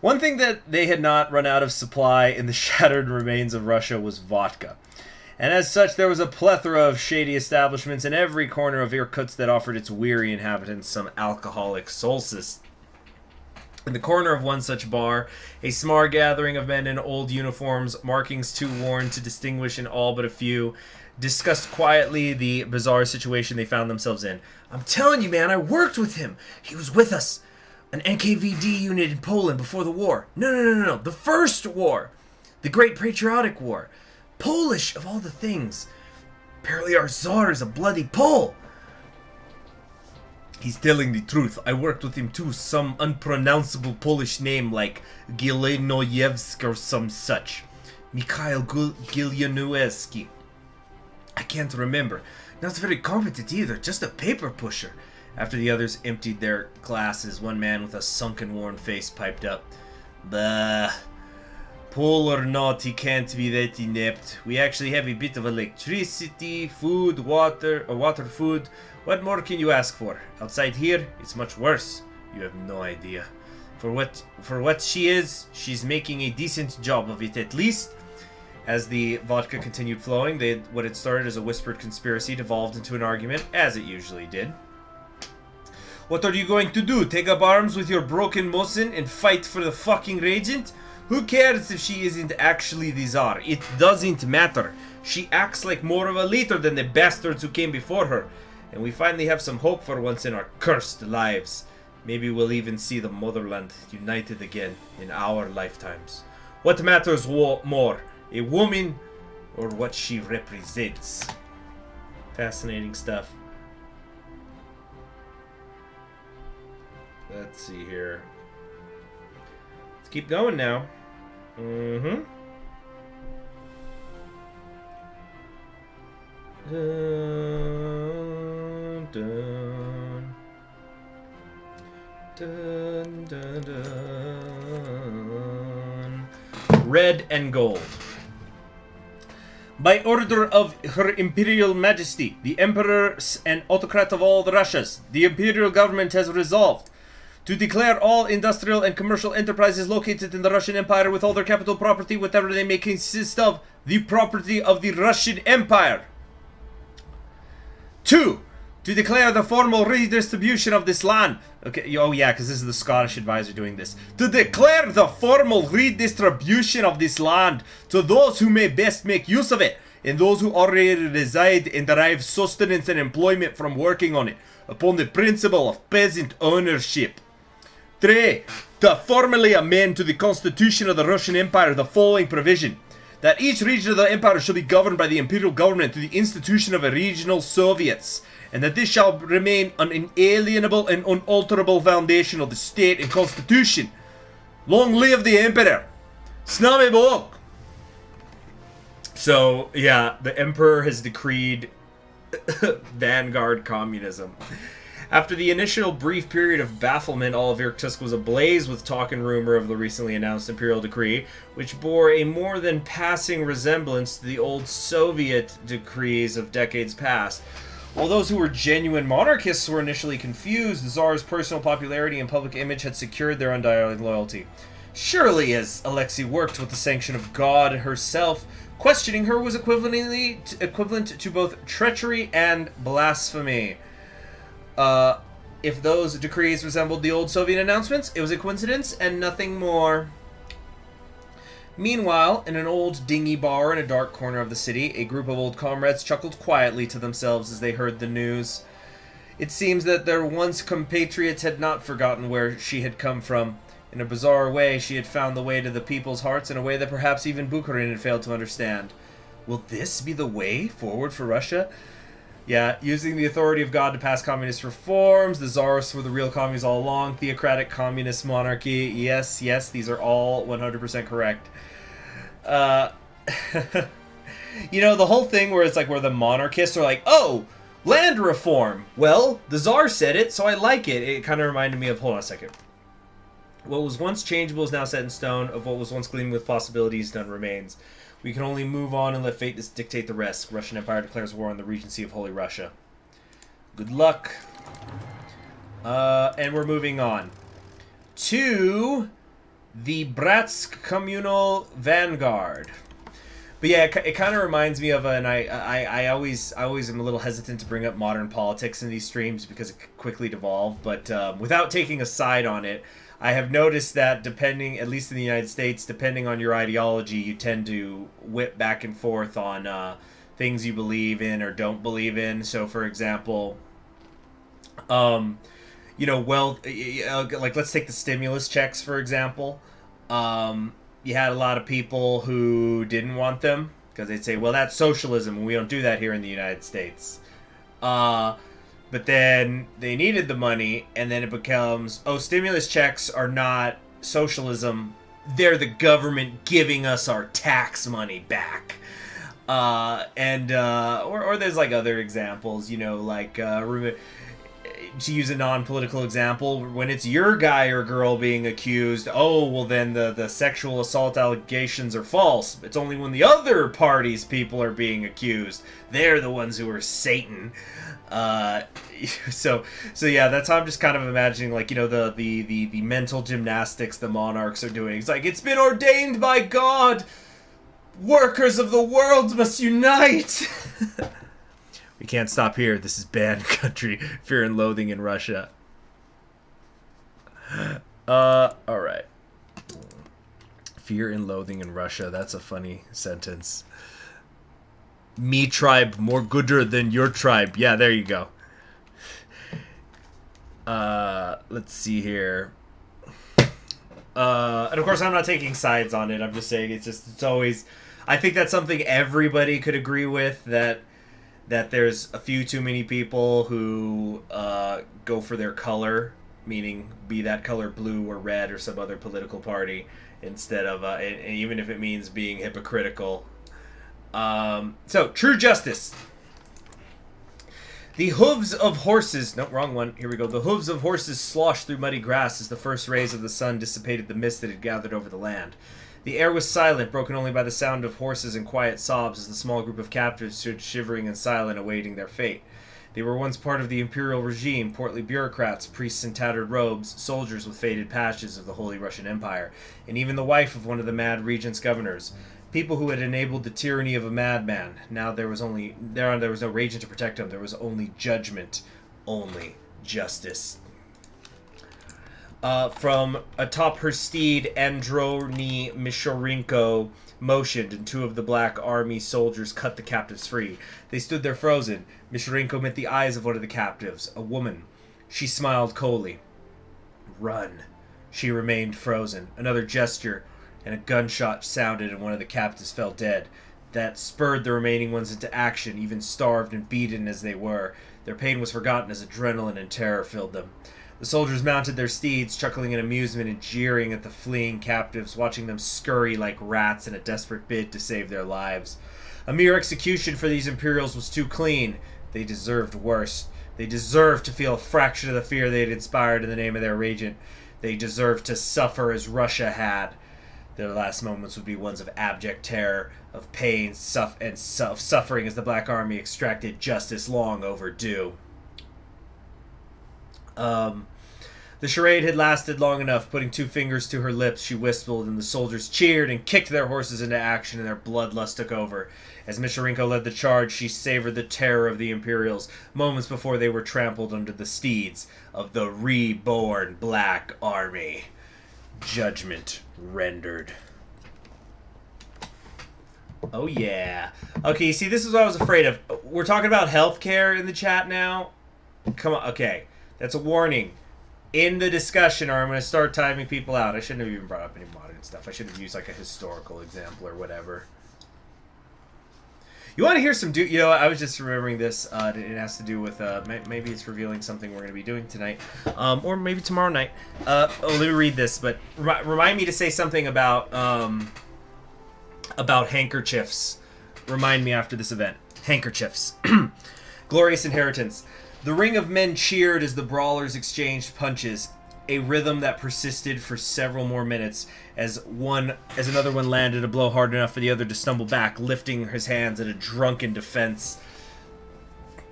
One thing that they had not run out of supply in the shattered remains of Russia was vodka. And as such, there was a plethora of shady establishments in every corner of Irkutsk that offered its weary inhabitants some alcoholic solstice. In the corner of one such bar, a small gathering of men in old uniforms, markings too worn to distinguish in all but a few, discussed quietly the bizarre situation they found themselves in. I'm telling you, man, I worked with him. He was with us. An NKVD unit in Poland before the war. No. The first war. The Great Patriotic War. Polish, of all the things. Apparently our Tsar is a bloody Pole. He's telling the truth. I worked with him too. Some unpronounceable Polish name like Gielenoyevsk or some such. Mikhail Gielenoyevsky. I can't remember. Not very competent either. Just a paper pusher. After the others emptied their glasses, one man with a sunken, worn face piped up. Bah. Pole or not, he can't be that inept. We actually have a bit of electricity, food, water, food. What more can you ask for? Outside here, it's much worse. You have no idea. For what she is, she's making a decent job of it at least. As the vodka continued flowing, what had started as a whispered conspiracy devolved into an argument, as it usually did. What are you going to do? Take up arms with your broken Mosin and fight for the fucking Regent? Who cares if she isn't actually the Tsar? It doesn't matter. She acts like more of a leader than the bastards who came before her. And we finally have some hope for once in our cursed lives. Maybe we'll even see the motherland united again in our lifetimes. What matters more? A woman or what she represents? Fascinating stuff. Let's see here. Let's keep going now. Dun, dun, dun. red and gold. By order of Her Imperial Majesty, the Emperor and Autocrat of all the Russias, the Imperial Government has resolved to declare all industrial and commercial enterprises located in the Russian Empire with all their capital property, whatever they may consist of, the property of the Russian Empire. 2. To declare the formal redistribution of this land. Okay, oh yeah, because this is the Scottish advisor doing this. To declare the formal redistribution of this land to those who may best make use of it, and those who already reside and derive sustenance and employment from working on it, upon the principle of peasant ownership. 3. To formally amend to the Constitution of the Russian Empire the following provision: that each region of the Empire shall be governed by the Imperial Government through the institution of a regional Soviets, and that this shall remain an inalienable and unalterable foundation of the state and Constitution. Long live the Emperor! Snami bok! So, yeah, the Emperor has decreed vanguard communism. After the initial brief period of bafflement, all of Irkutsk was ablaze with talk and rumor of the recently announced imperial decree, which bore a more than passing resemblance to the old Soviet decrees of decades past. While those who were genuine monarchists were initially confused, the Tsar's personal popularity and public image had secured their undying loyalty. Surely, as Alexei worked with the sanction of God herself, questioning her was equivalent to both treachery and blasphemy. If those decrees resembled the old Soviet announcements, it was a coincidence and nothing more. Meanwhile, in an old dingy bar in a dark corner of the city, a group of old comrades chuckled quietly to themselves as they heard the news. It seems that their once compatriots had not forgotten where she had come from. In a bizarre way, she had found the way to the people's hearts in a way that perhaps even Bukharin had failed to understand. Will this be the way forward for Russia? Yeah, using the authority of God to pass communist reforms, the Tsarists were the real communists all along, theocratic communist monarchy, yes, these are all 100% correct. You know, the whole thing where it's like where the monarchists are like, oh, land reform. Well, the Tsar said it, so I like it. It kind of reminded me of, hold on a second. What was once changeable is now set in stone. Of what was once gleaming with possibilities, none remains. We can only move on and let fate dictate the rest. Russian Empire declares war on the Regency of Holy Russia. Good luck. And we're moving on to the Bratsk Communal Vanguard. But yeah, it kind of reminds me of and I always am a little hesitant to bring up modern politics in these streams because it quickly devolve. But without taking a side on it, I have noticed that depending, at least in the United States, depending on your ideology, you tend to whip back and forth on things you believe in or don't believe in. So, for example, you know, well, like let's take the stimulus checks, for example. You had a lot of people who didn't want them because they'd say, well, that's socialism, and we don't do that here in the United States. But then they needed the money, and then it becomes, oh, stimulus checks are not socialism. They're the government giving us our tax money back. Or there's like other examples, you know, like, to use a non-political example, when it's your guy or girl being accused, oh, well then the sexual assault allegations are false. It's only when the other party's people are being accused. They're the ones who are Satan. So yeah, that's how I'm just kind of imagining, like, you know, the mental gymnastics the monarchs are doing. It's like, it's been ordained by God! Workers of the world must unite! We can't stop here. This is bad country. Fear and loathing in Russia. Alright. Fear and loathing in Russia. That's a funny sentence. Me tribe more gooder than your tribe. Yeah, there you go. Let's see here. And of course I'm not taking sides on it. I'm just saying it's always, I think that's something everybody could agree with, that there's a few too many people who go for their color, meaning be that color blue or red or some other political party, instead of and even if it means being hypocritical. So, true justice. The hooves of horses... No, wrong one. Here we go. The hooves of horses sloshed through muddy grass as the first rays of the sun dissipated the mist that had gathered over the land. The air was silent, broken only by the sound of horses and quiet sobs as the small group of captives stood shivering and silent, awaiting their fate. They were once part of the imperial regime, portly bureaucrats, priests in tattered robes, soldiers with faded patches of the Holy Russian Empire, and even the wife of one of the mad regent's governors. People who had enabled the tyranny of a madman. Now there was no regent to protect them. There was only judgment, only justice. From atop her steed, Androni Mishorenko motioned, and two of the Black Army soldiers cut the captives free. They stood there frozen. Mishorenko met the eyes of one of the captives, a woman. She smiled coldly. Run. She remained frozen. Another gesture, and a gunshot sounded, and one of the captives fell dead. That spurred the remaining ones into action, even starved and beaten as they were. Their pain was forgotten as adrenaline and terror filled them. The soldiers mounted their steeds, chuckling in amusement and jeering at the fleeing captives, watching them scurry like rats in a desperate bid to save their lives. A mere execution for these Imperials was too clean. They deserved worse. They deserved to feel a fraction of the fear they had inspired in the name of their regent. They deserved to suffer as Russia had. Their last moments would be ones of abject terror, of pain, and suffering as the Black Army extracted justice long overdue. The charade had lasted long enough. Putting two fingers to her lips, she whistled, and the soldiers cheered and kicked their horses into action, and their bloodlust took over. As Mishorenko led the charge, she savored the terror of the Imperials, moments before they were trampled under the steeds of the reborn Black Army. Judgment rendered. Oh yeah. Okay, see, this is what I was afraid of. We're talking about healthcare in the chat now. Come on, okay. That's a warning. In the discussion, or I'm going to start timing people out. I shouldn't have even brought up any modern stuff. I should have used like a historical example or whatever. You want to hear some I was just remembering this. It has to do with maybe it's revealing something we're going to be doing tonight, or maybe tomorrow night. Let me read this. But remind me to say something about handkerchiefs. Remind me after this event. Handkerchiefs. Glorious inheritance. The ring of men cheered as the brawlers exchanged punches, a rhythm that persisted for several more minutes as another one landed a blow hard enough for the other to stumble back, lifting his hands in a drunken defense.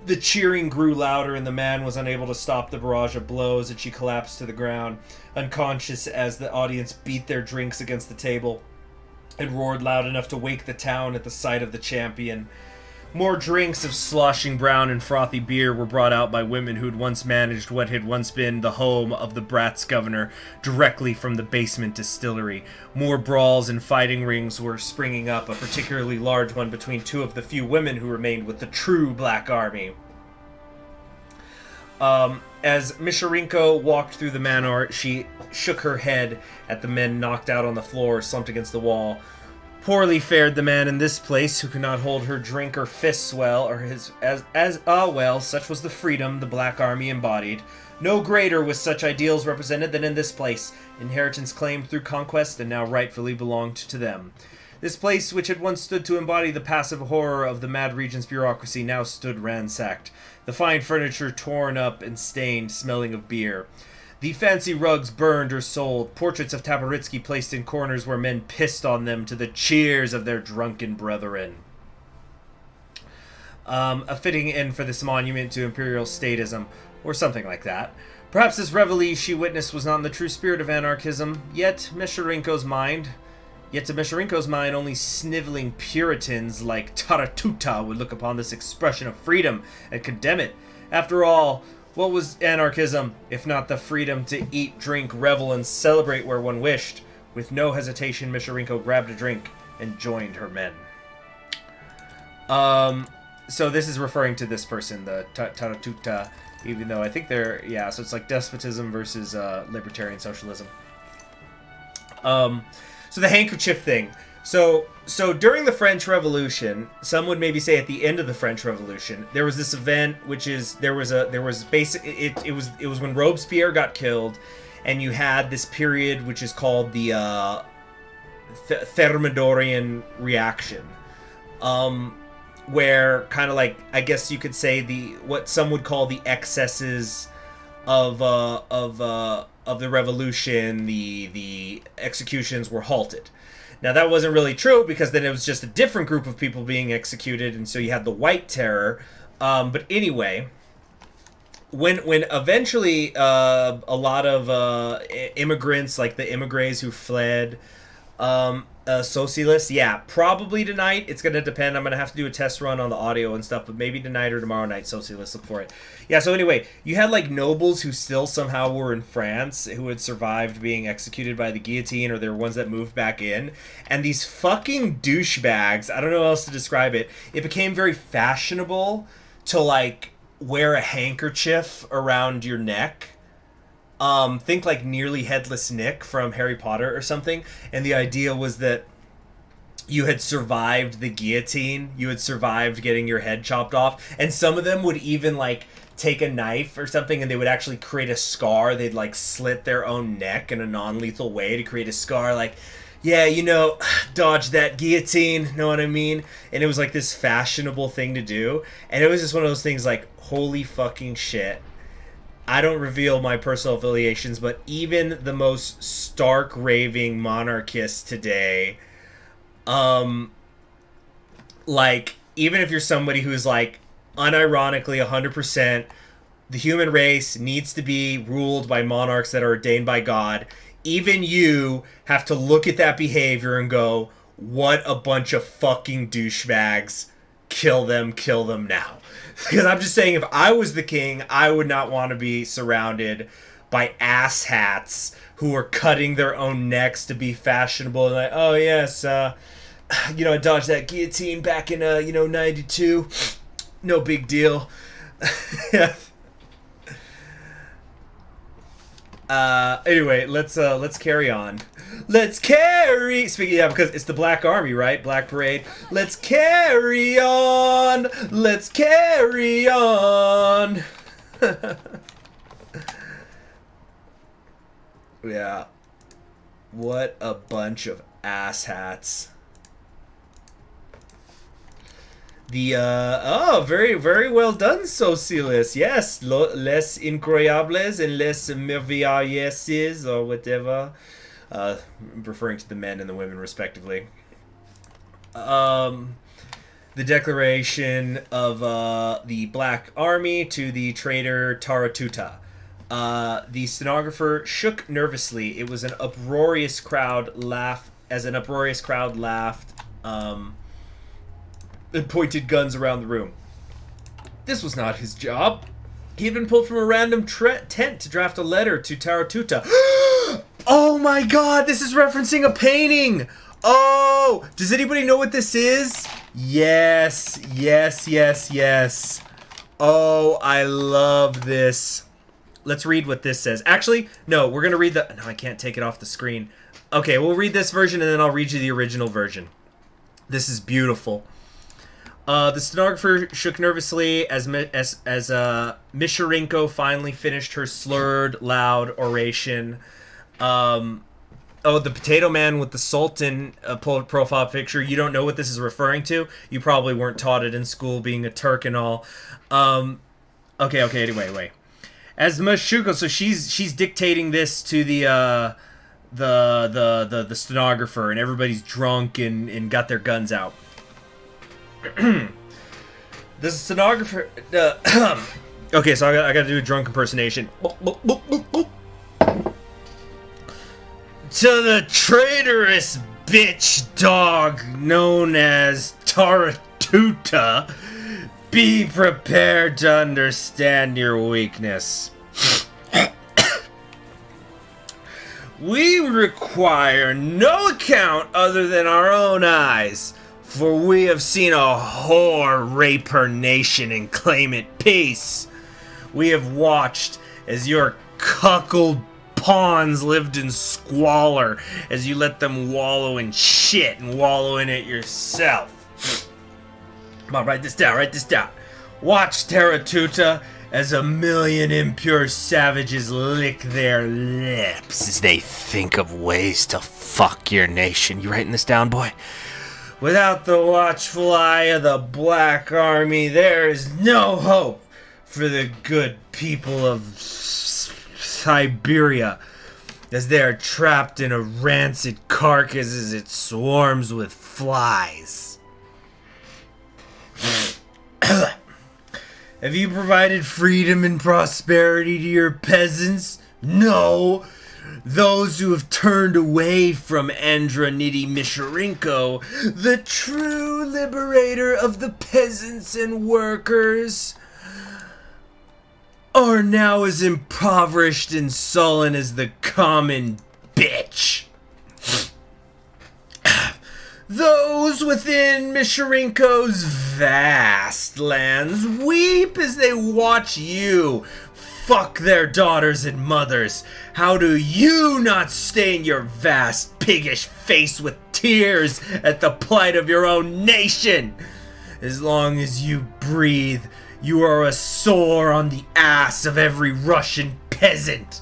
The cheering grew louder, and the man was unable to stop the barrage of blows as she collapsed to the ground, unconscious as the audience beat their drinks against the table and roared loud enough to wake the town at the sight of the champion. More drinks of sloshing brown and frothy beer were brought out by women who'd once managed what had once been the home of the Bratz governor, directly from the basement distillery. More brawls and fighting rings were springing up, a particularly large one between two of the few women who remained with the true Black Army. As Mishorenko walked through the manor, she shook her head at the men knocked out on the floor, slumped against the wall. Poorly fared the man in this place who could not hold her drink or fists well, or such was the freedom the Black Army embodied. No greater was such ideals represented than in this place, inheritance claimed through conquest and now rightfully belonged to them. This place, which had once stood to embody the passive horror of the Mad Regent's bureaucracy, now stood ransacked, the fine furniture torn up and stained, smelling of beer. The fancy rugs burned or sold, portraits of Taboritsky placed in corners where men pissed on them to the cheers of their drunken brethren. A fitting end for this monument to imperial statism, or something like that. Perhaps this reveille she witnessed was not in the true spirit of anarchism, yet to Mishorenko's mind, only sniveling Puritans like Taratuta would look upon this expression of freedom and condemn it. After all, what was anarchism, if not the freedom to eat, drink, revel, and celebrate where one wished? With no hesitation, Mishorenko grabbed a drink and joined her men. So this is referring to this person, the Taratuta, even though I think they're, so it's like despotism versus libertarian socialism. So the handkerchief thing. So during the French Revolution, some would maybe say at the end of the French Revolution, there was this event which is it was when Robespierre got killed, and you had this period which is called the Thermidorian reaction, where kind of like, I guess you could say, what some would call the excesses of the revolution, the executions were halted. Now, that wasn't really true, because then it was just a different group of people being executed, and so you had the White Terror. But anyway, when eventually a lot of immigrants, like the immigrants who fled, socialists, yeah, probably tonight. It's going to depend. I'm going to have to do a test run on the audio and stuff, but maybe tonight or tomorrow night, socialists, look for it. Yeah, so anyway, you had like nobles who still somehow were in France, who had survived being executed by the guillotine, or there were ones that moved back in. And these fucking douchebags, I don't know how else to describe it, it became very fashionable to like wear a handkerchief around your neck. Think like nearly headless Nick from Harry Potter or something. And the idea was that you had survived the guillotine. You had survived getting your head chopped off. And some of them would even like take a knife or something, and they would actually create a scar. They'd like slit their own neck in a non-lethal way to create a scar, like, yeah, you know, dodge that guillotine, know what I mean? And it was like this fashionable thing to do. And it was just one of those things like, holy fucking shit. I don't reveal my personal affiliations, but even the most stark raving monarchists today, like, even if you're somebody who's like unironically 100% the human race needs to be ruled by monarchs that are ordained by God, even you have to look at that behavior and go, what a bunch of fucking douchebags. Kill them now. Because I'm just saying, if I was the king, I would not want to be surrounded by asshats who are cutting their own necks to be fashionable. And like, oh yes, you know, I dodged that guillotine back in, 92. No big deal. Anyway, let's carry on. Let's carry... Speaking, yeah, because it's the Black Army, right? Black Parade. Let's carry on. Let's carry on. Yeah. What a bunch of asshats. The, very, very well done, Socialist. Yes, les incroyables and les merveilleses, or whatever. Referring to the men and the women, respectively. The declaration of the Black Army to the traitor Taratuta. The stenographer shook nervously. It was an uproarious crowd laughed, and pointed guns around the room. This was not his job. He had been pulled from a random tent to draft a letter to Taratuta. Oh my god, this is referencing a painting! Oh! Does anybody know what this is? Yes. Oh, I love this. Let's read what this says. Actually, no, we're gonna read the... No, I can't take it off the screen. Okay, we'll read this version and then I'll read you the original version. This is beautiful. The stenographer shook nervously as Misharenko finally finished her slurred, loud oration. The potato man with the Sultan profile picture. You don't know what this is referring to. You probably weren't taught it in school, being a Turk and all. Okay. Anyway. As Mashuko, so she's dictating this to the stenographer, and everybody's drunk and got their guns out. The stenographer. Okay, so I got to do a drunk impersonation. To the traitorous bitch dog known as Taratuta, be prepared to understand your weakness. We require no account other than our own eyes, for we have seen a whore rape her nation and claim it peace. We have watched as your cuckold pawns lived in squalor, as you let them wallow in shit and wallow in it yourself. Come on, write this down. Watch Taratuta as 1,000,000 impure savages lick their lips as they think of ways to fuck your nation. You writing this down, boy? Without the watchful eye of the Black Army, there is no hope for the good people of Siberia. as they are trapped in a rancid carcass as it swarms with flies. Have you provided freedom and prosperity to your peasants? No. Those who have turned away from Andronidi Misharenko, the true liberator of the peasants and workers, are now as impoverished and sullen as the common bitch. Those within Misharenko's vast lands weep as they watch you fuck their daughters and mothers. How do you not stain your vast piggish face with tears at the plight of your own nation? As long as you breathe, you are a sore on the ass of every Russian peasant.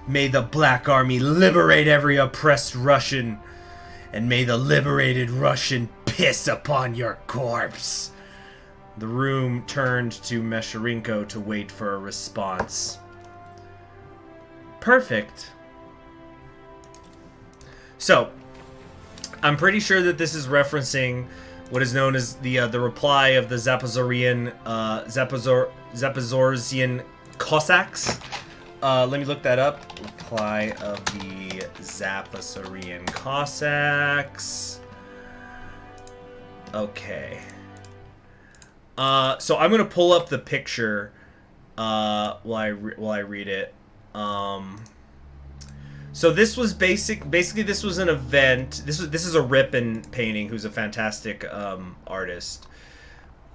May the Black Army liberate every oppressed Russian, and may the liberated Russian piss upon your corpse. The room turned to Mesherenko to wait for a response. Perfect. So, I'm pretty sure that this is referencing what is known as the reply of the Zapazorian Cossacks. Let me look that up. Reply of the Zapazorian Cossacks. Okay. So I'm gonna pull up the picture while I read it. So this was basically this was an event. This is a Ripon painting, who's a fantastic artist.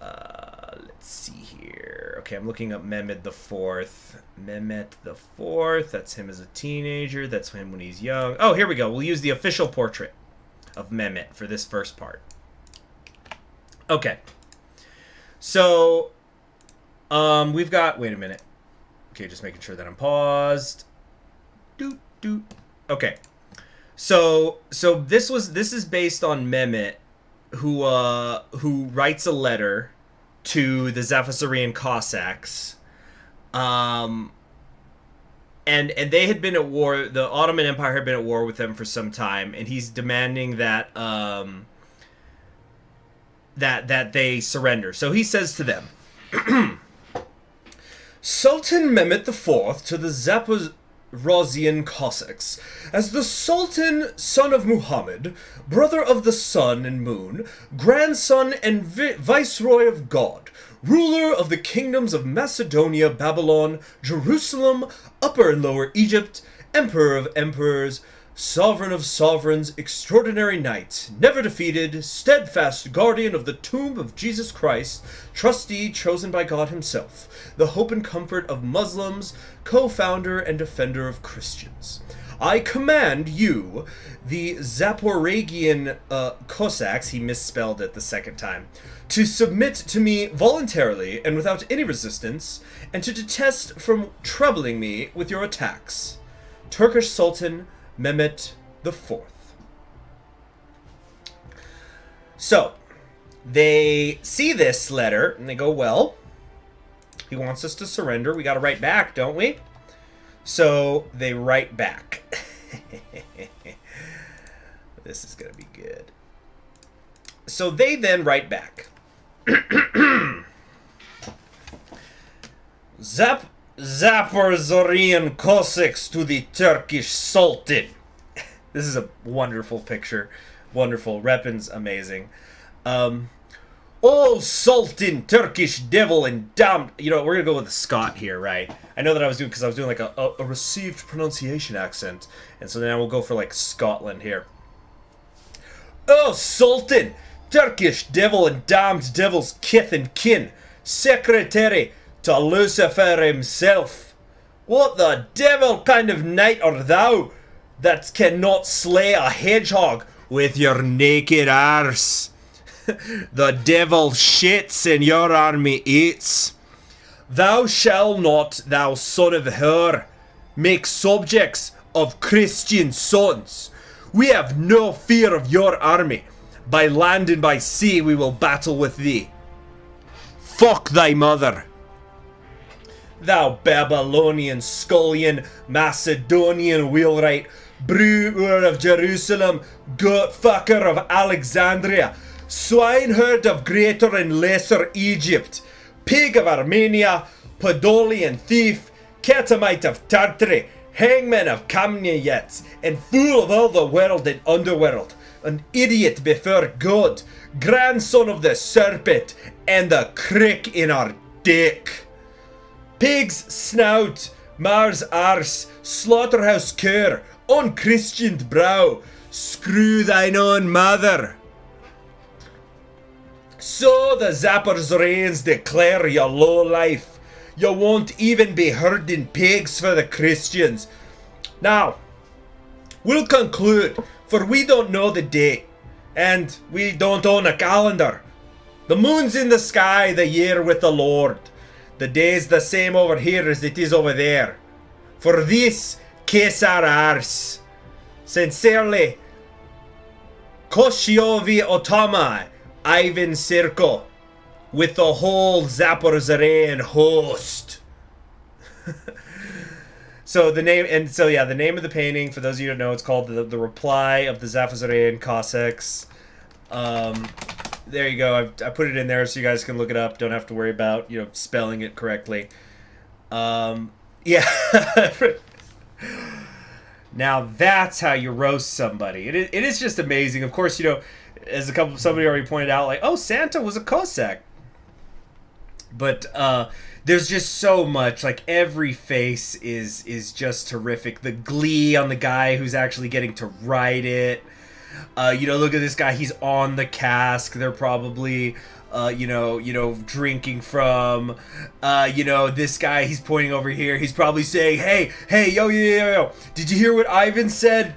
Let's see here. Okay, I'm looking up Mehmed the Fourth. Mehmet the Fourth. That's him as a teenager. That's him when he's young. Oh, here we go. We'll use the official portrait of Mehmet for this first part. Okay. So, we've got. Wait a minute. Okay, just making sure that I'm paused. Okay. So this is based on Mehmet, who writes a letter to the Zapazorian Cossacks, and they had been at war. The Ottoman Empire had been at war with them for some time, and he's demanding that that they surrender. So he says to them, Sultan Mehmet IV to the Zaporozhian Cossacks, as the Sultan, son of Muhammad, brother of the sun and moon, grandson and viceroy of God, ruler of the kingdoms of Macedonia, Babylon, Jerusalem, Upper and Lower Egypt, emperor of emperors, sovereign of sovereigns, extraordinary knight, never defeated, steadfast guardian of the tomb of Jesus Christ, trustee chosen by God himself, the hope and comfort of Muslims, co-founder and defender of Christians. I command you, the Zaporogian Cossacks, he misspelled it the second time, to submit to me voluntarily and without any resistance, and to detest from troubling me with your attacks. Turkish Sultan Mehmet IV. So, they see this letter, and they go, well, he wants us to surrender. We gotta write back, don't we? So, they write back. This is gonna be good. So, they then write back. Zaporizorian Cossacks to the Turkish Sultan. This is a wonderful picture. Wonderful. Repon's amazing. Oh, Sultan, Turkish devil and damned. You know, we're going to go with the Scot here, right? I know that I was doing, because I was doing like a received pronunciation accent. And so now we'll go for like Scotland here. Oh, Sultan, Turkish devil and damned devil's kith and kin. Secretary to Lucifer himself. What the devil kind of knight art thou, that cannot slay a hedgehog with your naked arse? The devil shits and your army eats. Thou shalt not, thou son of her, make subjects of Christian sons. We have no fear of your army. By land and by sea we will battle with thee. Fuck thy mother. thou Babylonian scullion, Macedonian wheelwright, brewer of Jerusalem, goat fucker of Alexandria, swineherd of Greater and Lesser Egypt, pig of Armenia, Podolian thief, catamite of Tartary, hangman of Kamniets, and fool of all the world and underworld, an idiot before God, grandson of the serpent, and the crick in our dick. Pig's snout, Mars arse, slaughterhouse cur, unchristianed brow, screw thine own mother. So the Zapor's reigns declare your low life. You won't even be herding pigs for the Christians. Now, we'll conclude, for we don't know the date, and we don't own a calendar. The moon's in the sky, the year with the Lord. The day's the same over here as it is over there. For this, Caesar Ars. Sincerely, Koshiovi Otama, Ivan Sirko, with the whole Zaporizhian host. So the name, and so yeah, the name of the painting, for those of you who don't know, it's called the Reply of the Zaporizhian Cossacks. There you go. I put it in there so you guys can look it up. Don't have to worry about, you know, spelling it correctly. Yeah. Now that's how you roast somebody. It is just amazing. Of course, you know, as somebody already pointed out, like, oh, Santa was a Cossack. But there's just so much. Like, every face is just terrific. The glee on the guy who's actually getting to write it. You know, look at this guy. He's on the cask. They're probably, you know, drinking from. You know, this guy, he's pointing over here. He's probably saying, hey, yo. Did you hear what Ivan said?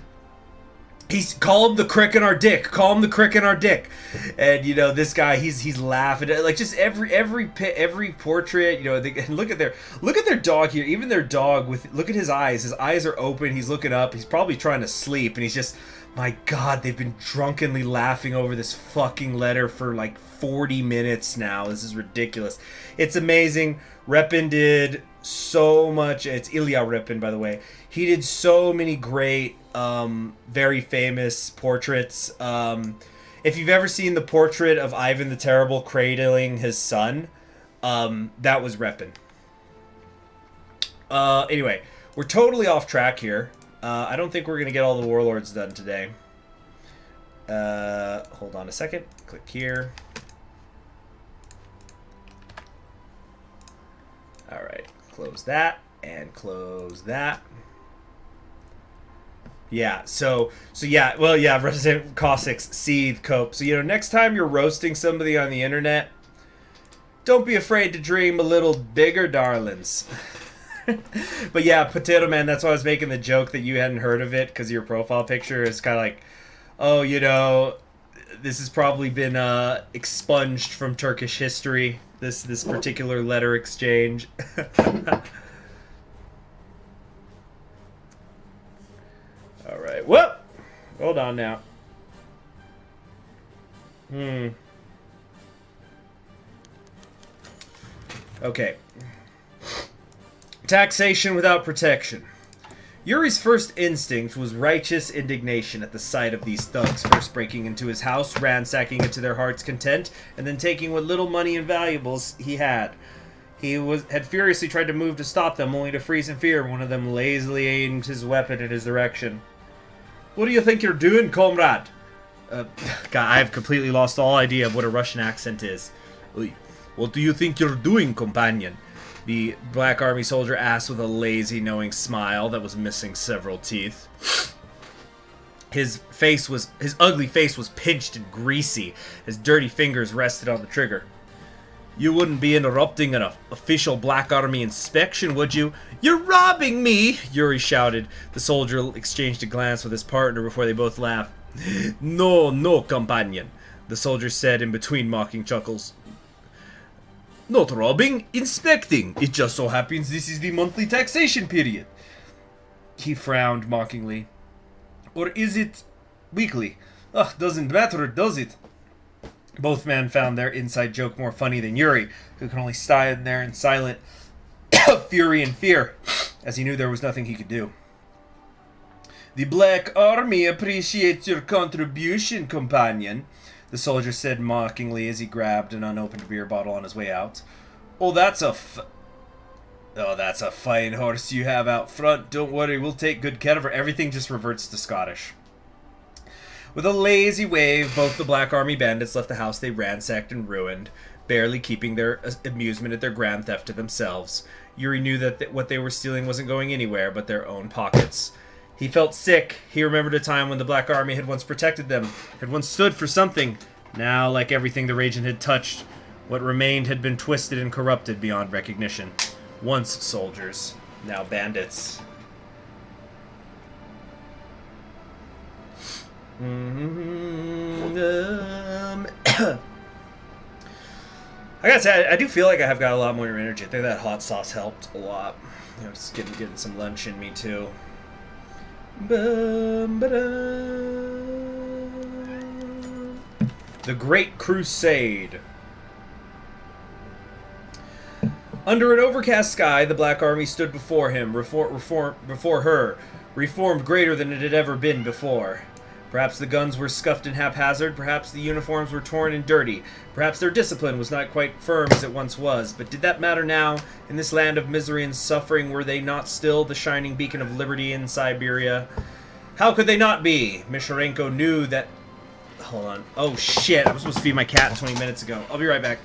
Call him the crick in our dick. Call him the crick in our dick. And, you know, this guy, he's laughing. Like, just every portrait, you know, look at their dog here. Even their dog, look at his eyes. His eyes are open. He's looking up. He's probably trying to sleep. And he's just, my God, they've been drunkenly laughing over this fucking letter for like 40 minutes now. This is ridiculous. It's amazing. Repin did so much. It's Ilya Repin, by the way. He did so many great, very famous portraits. If you've ever seen the portrait of Ivan the Terrible cradling his son, that was Repin. Anyway, we're totally off track here. I don't think we're going to get all the warlords done today. Hold on a second. Click here. All right. Close that and close that. Yeah, so yeah, well, yeah, Resident Cossacks, seethe, cope. So, you know, next time you're roasting somebody on the internet, don't be afraid to dream a little bigger, darlings. But yeah, Potato Man, that's why I was making the joke that you hadn't heard of it, because your profile picture is kind of like, oh, you know, this has probably been expunged from Turkish history, this particular letter exchange. All right. Whoop! Hold on now. Okay. Taxation without protection. Yuri's first instinct was righteous indignation at the sight of these thugs first breaking into his house, ransacking it to their heart's content, and then taking what little money and valuables he had. He had furiously tried to move to stop them, only to freeze in fear. One of them lazily aimed his weapon in his direction. What do you think you're doing, comrade? God, I've completely lost all idea of what a Russian accent is. What do you think you're doing, companion? The Black Army soldier asked with a lazy, knowing smile that was missing several teeth. His ugly face was pinched and greasy. His dirty fingers rested on the trigger. You wouldn't be interrupting an official Black Army inspection, would you? You're robbing me! Yuri shouted. The soldier exchanged a glance with his partner before they both laughed. No, companion, the soldier said in between mocking chuckles. Not robbing, inspecting. It just so happens this is the monthly taxation period. He frowned mockingly. Or is it weekly? Ugh, doesn't matter, does it? Both men found their inside joke more funny than Yuri, who could only stand there in silent fury and fear, as he knew there was nothing he could do. "The Black Army appreciates your contribution, companion," the soldier said mockingly as he grabbed an unopened beer bottle on his way out. "Oh, that's a fine horse you have out front. Don't worry, we'll take good care of her." Everything just reverts to Scottish. With a lazy wave, both the Black Army bandits left the house they ransacked and ruined, barely keeping their amusement at their grand theft to themselves. Yuri knew that what they were stealing wasn't going anywhere but their own pockets. He felt sick. He remembered a time when the Black Army had once protected them, had once stood for something. Now, like everything the Regent had touched, what remained had been twisted and corrupted beyond recognition. Once soldiers, now bandits. I gotta say, I do feel like I have got a lot more energy. I think that hot sauce helped a lot. You know, just getting some lunch in me too. The Great Crusade. Under an overcast sky, the Black Army stood before him, before her, reformed greater than it had ever been before. Perhaps the guns were scuffed and haphazard, perhaps the uniforms were torn and dirty, perhaps their discipline was not quite firm as it once was, but did that matter now? In this land of misery and suffering, were they not still the shining beacon of liberty in Siberia? How could they not be? Misharenko knew that... Hold on. Oh shit, I was supposed to feed my cat 20 minutes ago. I'll be right back.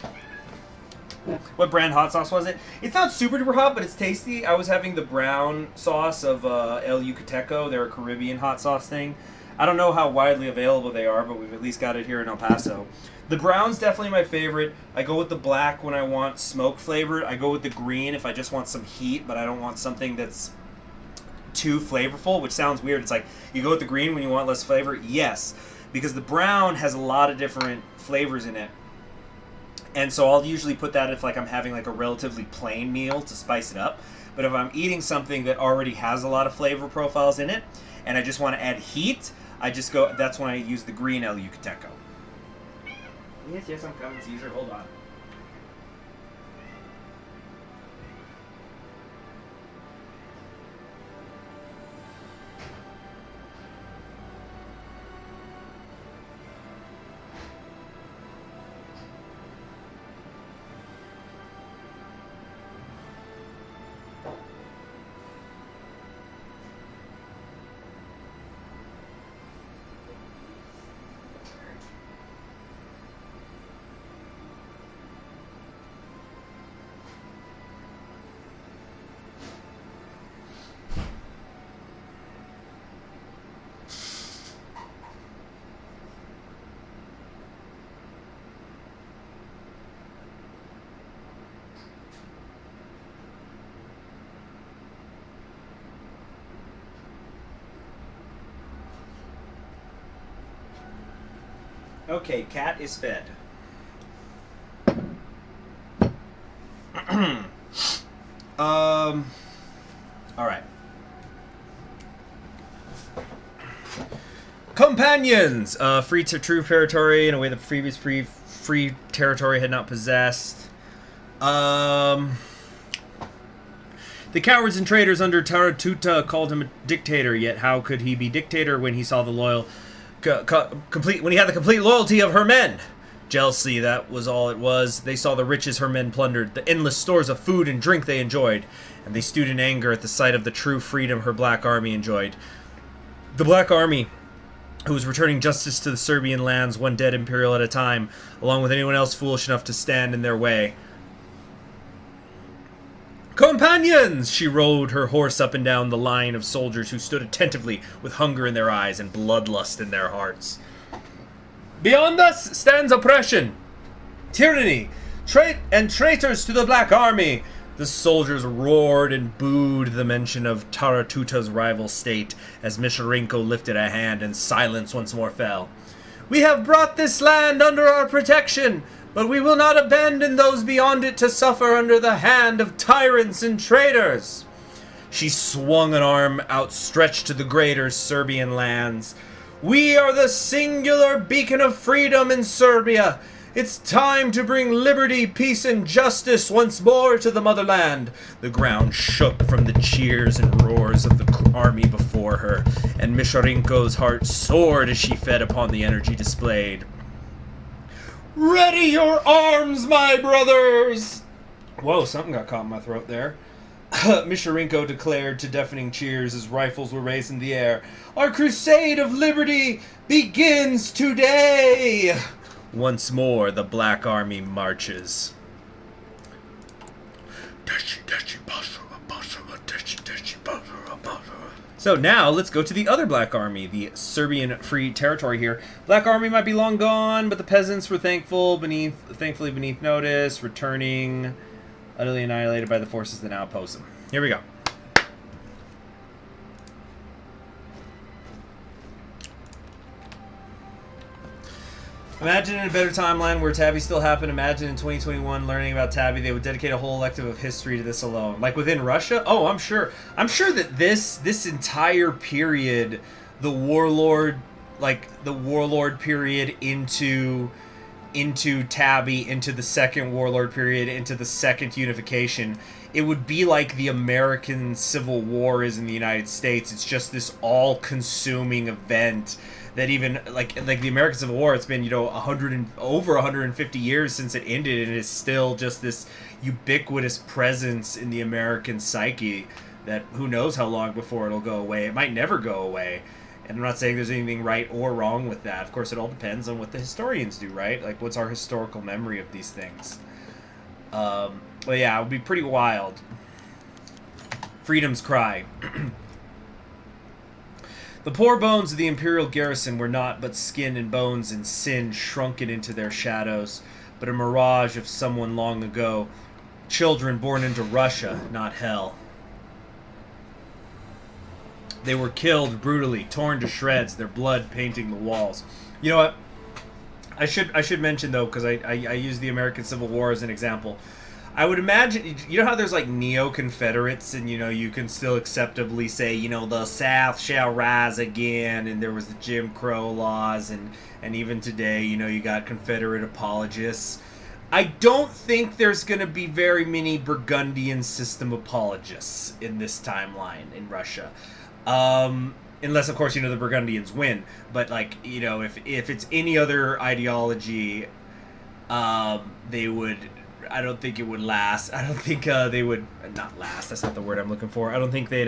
What brand hot sauce was it? It's not super duper hot, but it's tasty. I was having the brown sauce of El Yucateco. They're a Caribbean hot sauce thing. I don't know how widely available they are, but we've at least got it here in El Paso. The brown's definitely my favorite. I go with the black when I want smoke flavored. I go with the green if I just want some heat, but I don't want something that's too flavorful, which sounds weird. It's like, you go with the green when you want less flavor? Yes, because the brown has a lot of different flavors in it. And so I'll usually put that if like I'm having like a relatively plain meal to spice it up. But if I'm eating something that already has a lot of flavor profiles in it, and I just want to add heat, I just go, that's when I use the green El Yucateco. Yes, I'm coming, Caesar, hold on. Okay, cat is fed. Alright. Companions! Free to true territory in a way the previous free territory had not possessed. The cowards and traitors under Taratuta called him a dictator, yet how could he be dictator when he saw the loyal... when he had the complete loyalty of her men? Jealousy, that was all it was. They saw the riches her men plundered, the endless stores of food and drink they enjoyed, and they stewed in anger at the sight of the true freedom her Black Army enjoyed. The Black Army, who was returning justice to the Serbian lands, one dead imperial at a time, along with anyone else foolish enough to stand in their way. Companions! She rode her horse up and down the line of soldiers who stood attentively with hunger in their eyes and bloodlust in their hearts. Beyond us stands oppression, tyranny, and traitors to the Black Army. The soldiers roared and booed the mention of Taratuta's rival state as Misharenko lifted a hand and silence once more fell. We have brought this land under our protection, but we will not abandon those beyond it to suffer under the hand of tyrants and traitors. She swung an arm outstretched to the greater Serbian lands. We are the singular beacon of freedom in Serbia. It's time to bring liberty, peace, and justice once more to the motherland. The ground shook from the cheers and roars of the army before her, and Misharenko's heart soared as she fed upon the energy displayed. Ready your arms, my brothers! Whoa, something got caught in my throat there. Misharenko declared to deafening cheers as rifles were raised in the air. Our crusade of liberty begins today! Once more, the Black Army marches. So now, let's go to the other Black Army, the Serbian Free Territory here. Black Army might be long gone, but the peasants were thankfully beneath notice, returning, utterly annihilated by the forces that now oppose them. Here we go. Imagine in a better timeline where Tabby still happened. Imagine in 2021 learning about Tabby, they would dedicate a whole elective of history to this alone. Like within Russia? Oh, I'm sure. I'm sure that this entire period, the Warlord period into Tabby, into the second Warlord period, into the second unification, it would be like the American Civil War is in the United States. It's just this all-consuming event that even like the American Civil War, it's been, you know, over 150 years since it ended, and it's still just this ubiquitous presence in the American psyche that who knows how long before it'll go away. It might never go away. And I'm not saying there's anything right or wrong with that. Of course, it all depends on what the historians do, right? Like, what's our historical memory of these things? But yeah, it would be pretty wild. Freedom's cry. The poor bones of the imperial garrison were not but skin and bones and sin shrunken into their shadows, but a mirage of someone long ago. Children born into Russia, not hell. They were killed brutally, torn to shreds, their blood painting the walls. You know what? I should mention, though, because I use the American Civil War as an example. I would imagine, you know how there's like neo-Confederates, and you know you can still acceptably say, you know, the South shall rise again, and there was the Jim Crow laws, and even today, you know, you got Confederate apologists. I don't think there's going to be very many Burgundian system apologists in this timeline in Russia. Unless, of course, you know, the Burgundians win. But, like, you know, if it's any other ideology, they would... I don't think it would last. I don't think they would... Not last, that's not the word I'm looking for. I don't think they'd,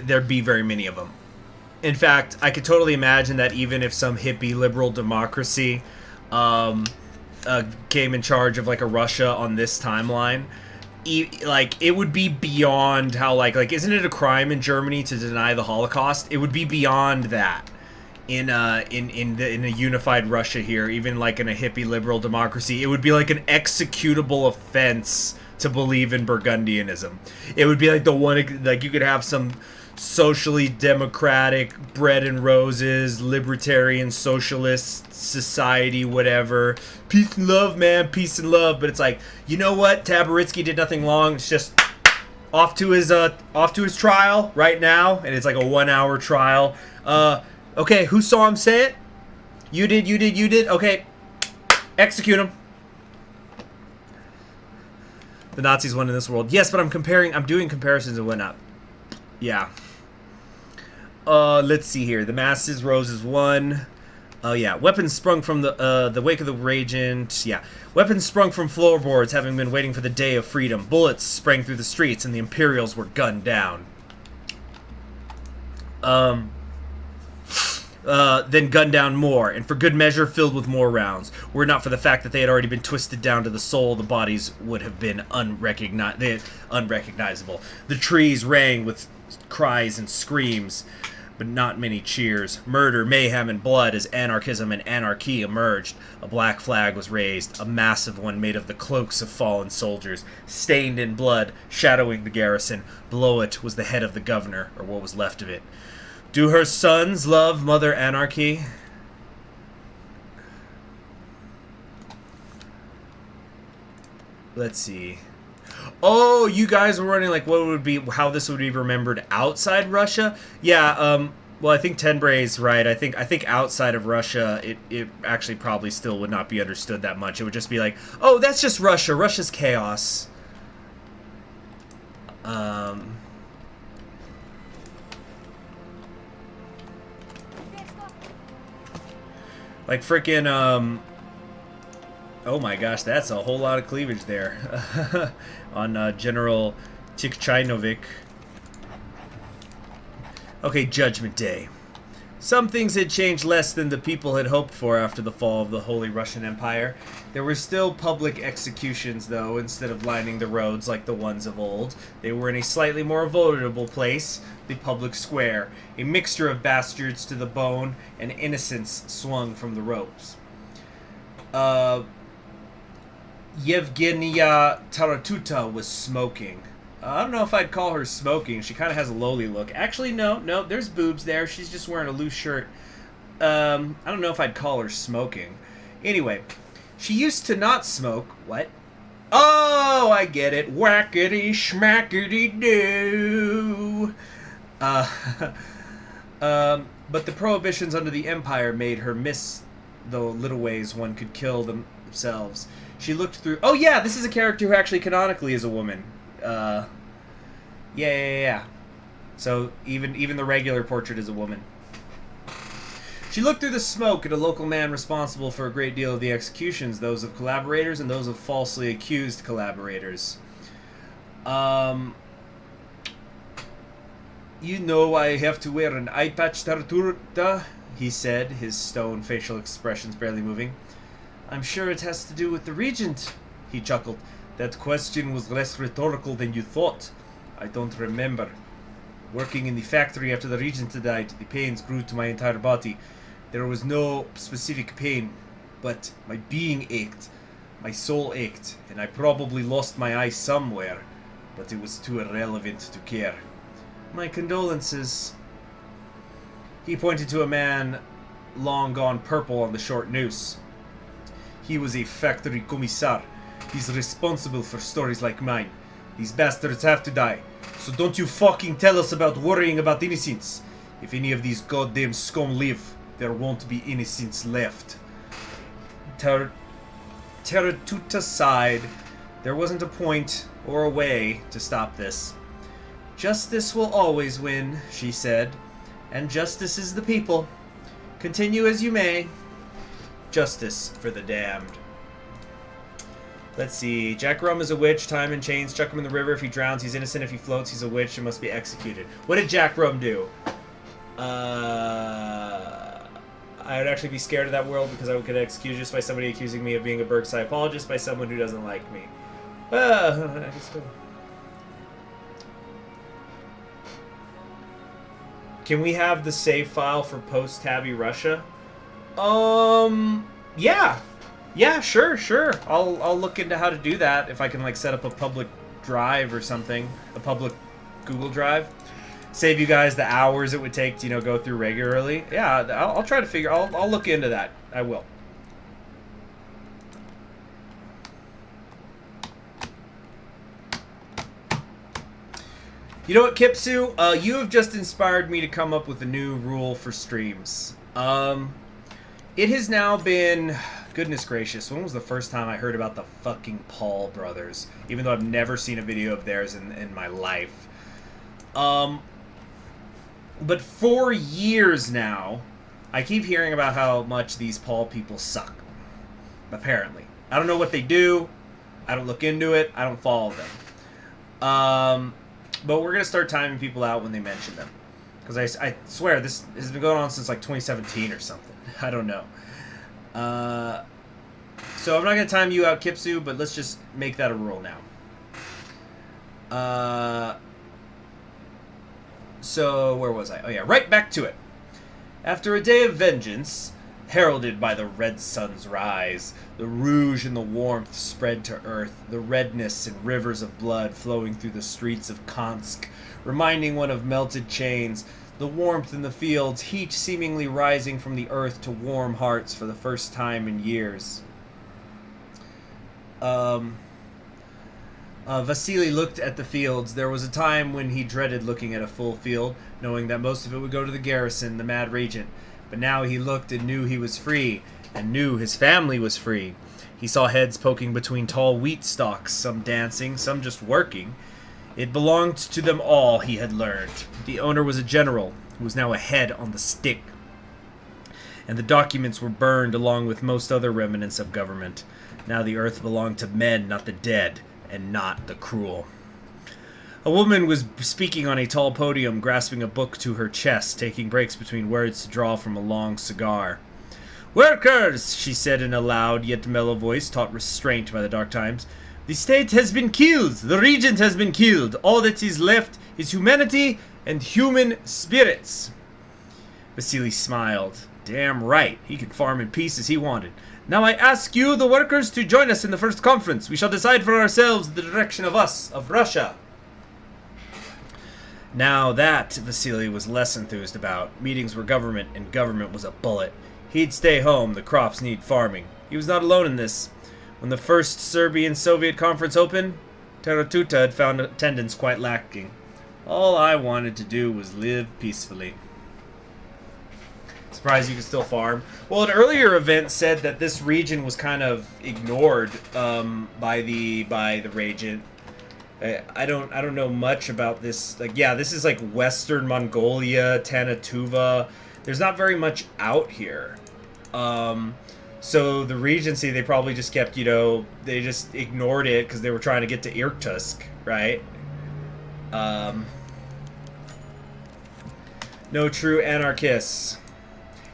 there'd be very many of them. In fact, I could totally imagine that even if some hippie liberal democracy came in charge of, like, a Russia on this timeline, like, it would be beyond how, like, isn't it a crime in Germany to deny the Holocaust? It would be beyond that. In a unified Russia here, even like in a hippie liberal democracy, it would be like an executable offense to believe in Burgundianism. It would be like the one, like you could have some socially democratic, bread and roses, libertarian, socialist society, whatever. Peace and love, man, peace and love. But it's like, you know what? Tabaritsky did nothing wrong. It's just off to his trial right now, and it's like a 1-hour trial. Okay, who saw him say it? You did. Okay, execute him. The Nazis won in this world. Yes, but I'm doing comparisons and whatnot. Yeah. Let's see here. The masses rose as one. Oh yeah, weapons sprung from the wake of the Regent. Yeah, weapons sprung from floorboards, having been waiting for the day of freedom. Bullets sprang through the streets, and the Imperials were gunned down. Then gunned down more, and for good measure filled with more rounds. Were it not for the fact that they had already been twisted down to the soul, the bodies would have been unrecognizable. The trees rang with cries and screams, but not many cheers. Murder, mayhem, and blood as anarchism and anarchy emerged. A black flag was raised, a massive one made of the cloaks of fallen soldiers, stained in blood, shadowing the garrison. Below it was the head of the governor, or what was left of it. Do her sons love Mother Anarchy? Let's see. Oh, you guys were wondering like what would be how this would be remembered outside Russia? Yeah, Well, I think Tenbray's right. I think outside of Russia, it actually probably still would not be understood that much. It would just be like, oh, that's just Russia. Russia's chaos. Like freaking oh my gosh, that's a whole lot of cleavage there on General Tikchainovic. Okay, Judgment Day. Some things had changed less than the people had hoped for after the fall of the Holy Russian Empire. There were still public executions, though, instead of lining the roads like the ones of old. They were in a slightly more vulnerable place, the public square, a mixture of bastards to the bone and innocents swung from the ropes. Yevgenia Taratuta was smoking. I don't know if I'd call her smoking. She kind of has a lowly look. Actually, no, there's boobs there. She's just wearing a loose shirt. I don't know if I'd call her smoking. Anyway, she used to not smoke. What? Oh, I get it. Whackity schmackity doo. But the prohibitions under the Empire made her miss the little ways one could kill themselves. She looked through... Oh, yeah, this is a character who actually canonically is a woman. Yeah. So even the regular portrait is a woman. She looked through the smoke at a local man responsible for a great deal of the executions, those of collaborators and those of falsely accused collaborators. You know I have to wear an eye patch, Tarturta, he said, his stone facial expressions barely moving. I'm sure it has to do with the Regent, he chuckled. That question was less rhetorical than you thought. I don't remember. Working in the factory after the Regent died, the pains grew to my entire body. There was no specific pain, but my being ached. My soul ached, and I probably lost my eye somewhere, but it was too irrelevant to care. My condolences. He pointed to a man long gone purple on the short noose. He was a factory commissar. He's responsible for stories like mine. These bastards have to die. So don't you fucking tell us about worrying about innocents. If any of these goddamn scum live, there won't be innocents left. Taratuta sighed. There wasn't a point or a way to stop this. Justice will always win, she said. And justice is the people. Continue as you may. Justice for the damned. Let's see. Jack Rum is a witch. Time and chains. Chuck him in the river. If he drowns, he's innocent. If he floats, he's a witch and must be executed. What did Jack Rum do? I would actually be scared of that world because I would get executed just by somebody accusing me of being a Berkside apologist by someone who doesn't like me. Can we have the save file for post-Tabby Russia? Yeah. Yeah, sure. I'll look into how to do that if I can like set up a public drive or something, a public Google Drive. Save you guys the hours it would take to, go through regularly. Yeah, I'll try to figure. I'll look into that. I will. You know what, Kipsu? You have just inspired me to come up with a new rule for streams. It has now been... Goodness gracious, when was the first time I heard about the fucking Paul brothers? Even though I've never seen a video of theirs in my life. But for years now, I keep hearing about how much these Paul people suck. Apparently. I don't know what they do. I don't look into it. I don't follow them. But we're going to start timing people out when they mention them. Because I swear, this has been going on since like 2017 or something. I don't know. So I'm not going to time you out, Kipsu, but let's just make that a rule now. So, where was I? Oh yeah, right back to it. After a day of vengeance, heralded by the red sun's rise, the rouge and the warmth spread to earth, the redness and rivers of blood flowing through the streets of Kansk, reminding one of melted chains, the warmth in the fields, heat seemingly rising from the earth to warm hearts for the first time in years. Vasily looked at the fields. There was a time when he dreaded looking at a full field, knowing that most of it would go to the garrison, the mad regent. But now he looked and knew he was free, and knew his family was free. He saw heads poking between tall wheat stalks, some dancing, some just working. It belonged to them all, he had learned. The owner was a general, who was now a head on the stick. And the documents were burned along with most other remnants of government. Now the earth belonged to men, not the dead, and not the cruel. A woman was speaking on a tall podium, grasping a book to her chest, taking breaks between words to draw from a long cigar. "Workers," she said in a loud yet mellow voice, taught restraint by the dark times. "The state has been killed. The regent has been killed. All that is left is humanity and human spirits." Vasily smiled. Damn right. He could farm in peace as he wanted. "Now I ask you, the workers, to join us in the first conference. We shall decide for ourselves the direction of us, of Russia." Now that Vasily was less enthused about. Meetings were government, and government was a bullet. He'd stay home. The crops need farming. He was not alone in this. When the first Serbian-Soviet conference opened, Teratuta had found attendance quite lacking. All I wanted to do was live peacefully. Surprised you could still farm. Well, an earlier event said that this region was kind of ignored by the regent. I don't know much about this. Like, yeah, this is like Western Mongolia, Tanatuva. There's not very much out here. So the regency, they probably just kept, they just ignored it because they were trying to get to Irkutsk, right? No true anarchists.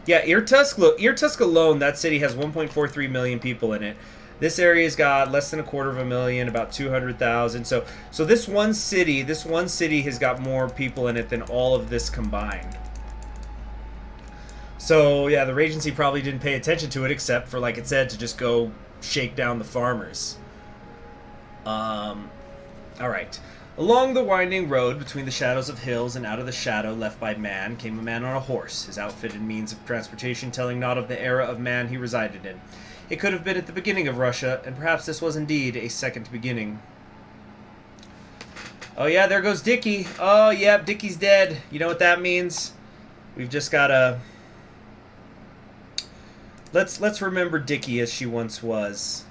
Yeah, Irkutsk alone, that city has 1.43 million people in it. This area's got less than 250,000, about 200,000. So this one city has got more people in it than all of this combined. So yeah, the Regency probably didn't pay attention to it except for, like it said, to just go shake down the farmers. All right. Along the winding road between the shadows of hills and out of the shadow left by man came a man on a horse, his outfit and means of transportation telling not of the era of man he resided in. It could have been at the beginning of Russia, and perhaps this was indeed a second beginning. Oh yeah, there goes Dickie. Oh yeah, Dickie's dead. You know what that means? We've just gotta... Let's remember Dickie as she once was,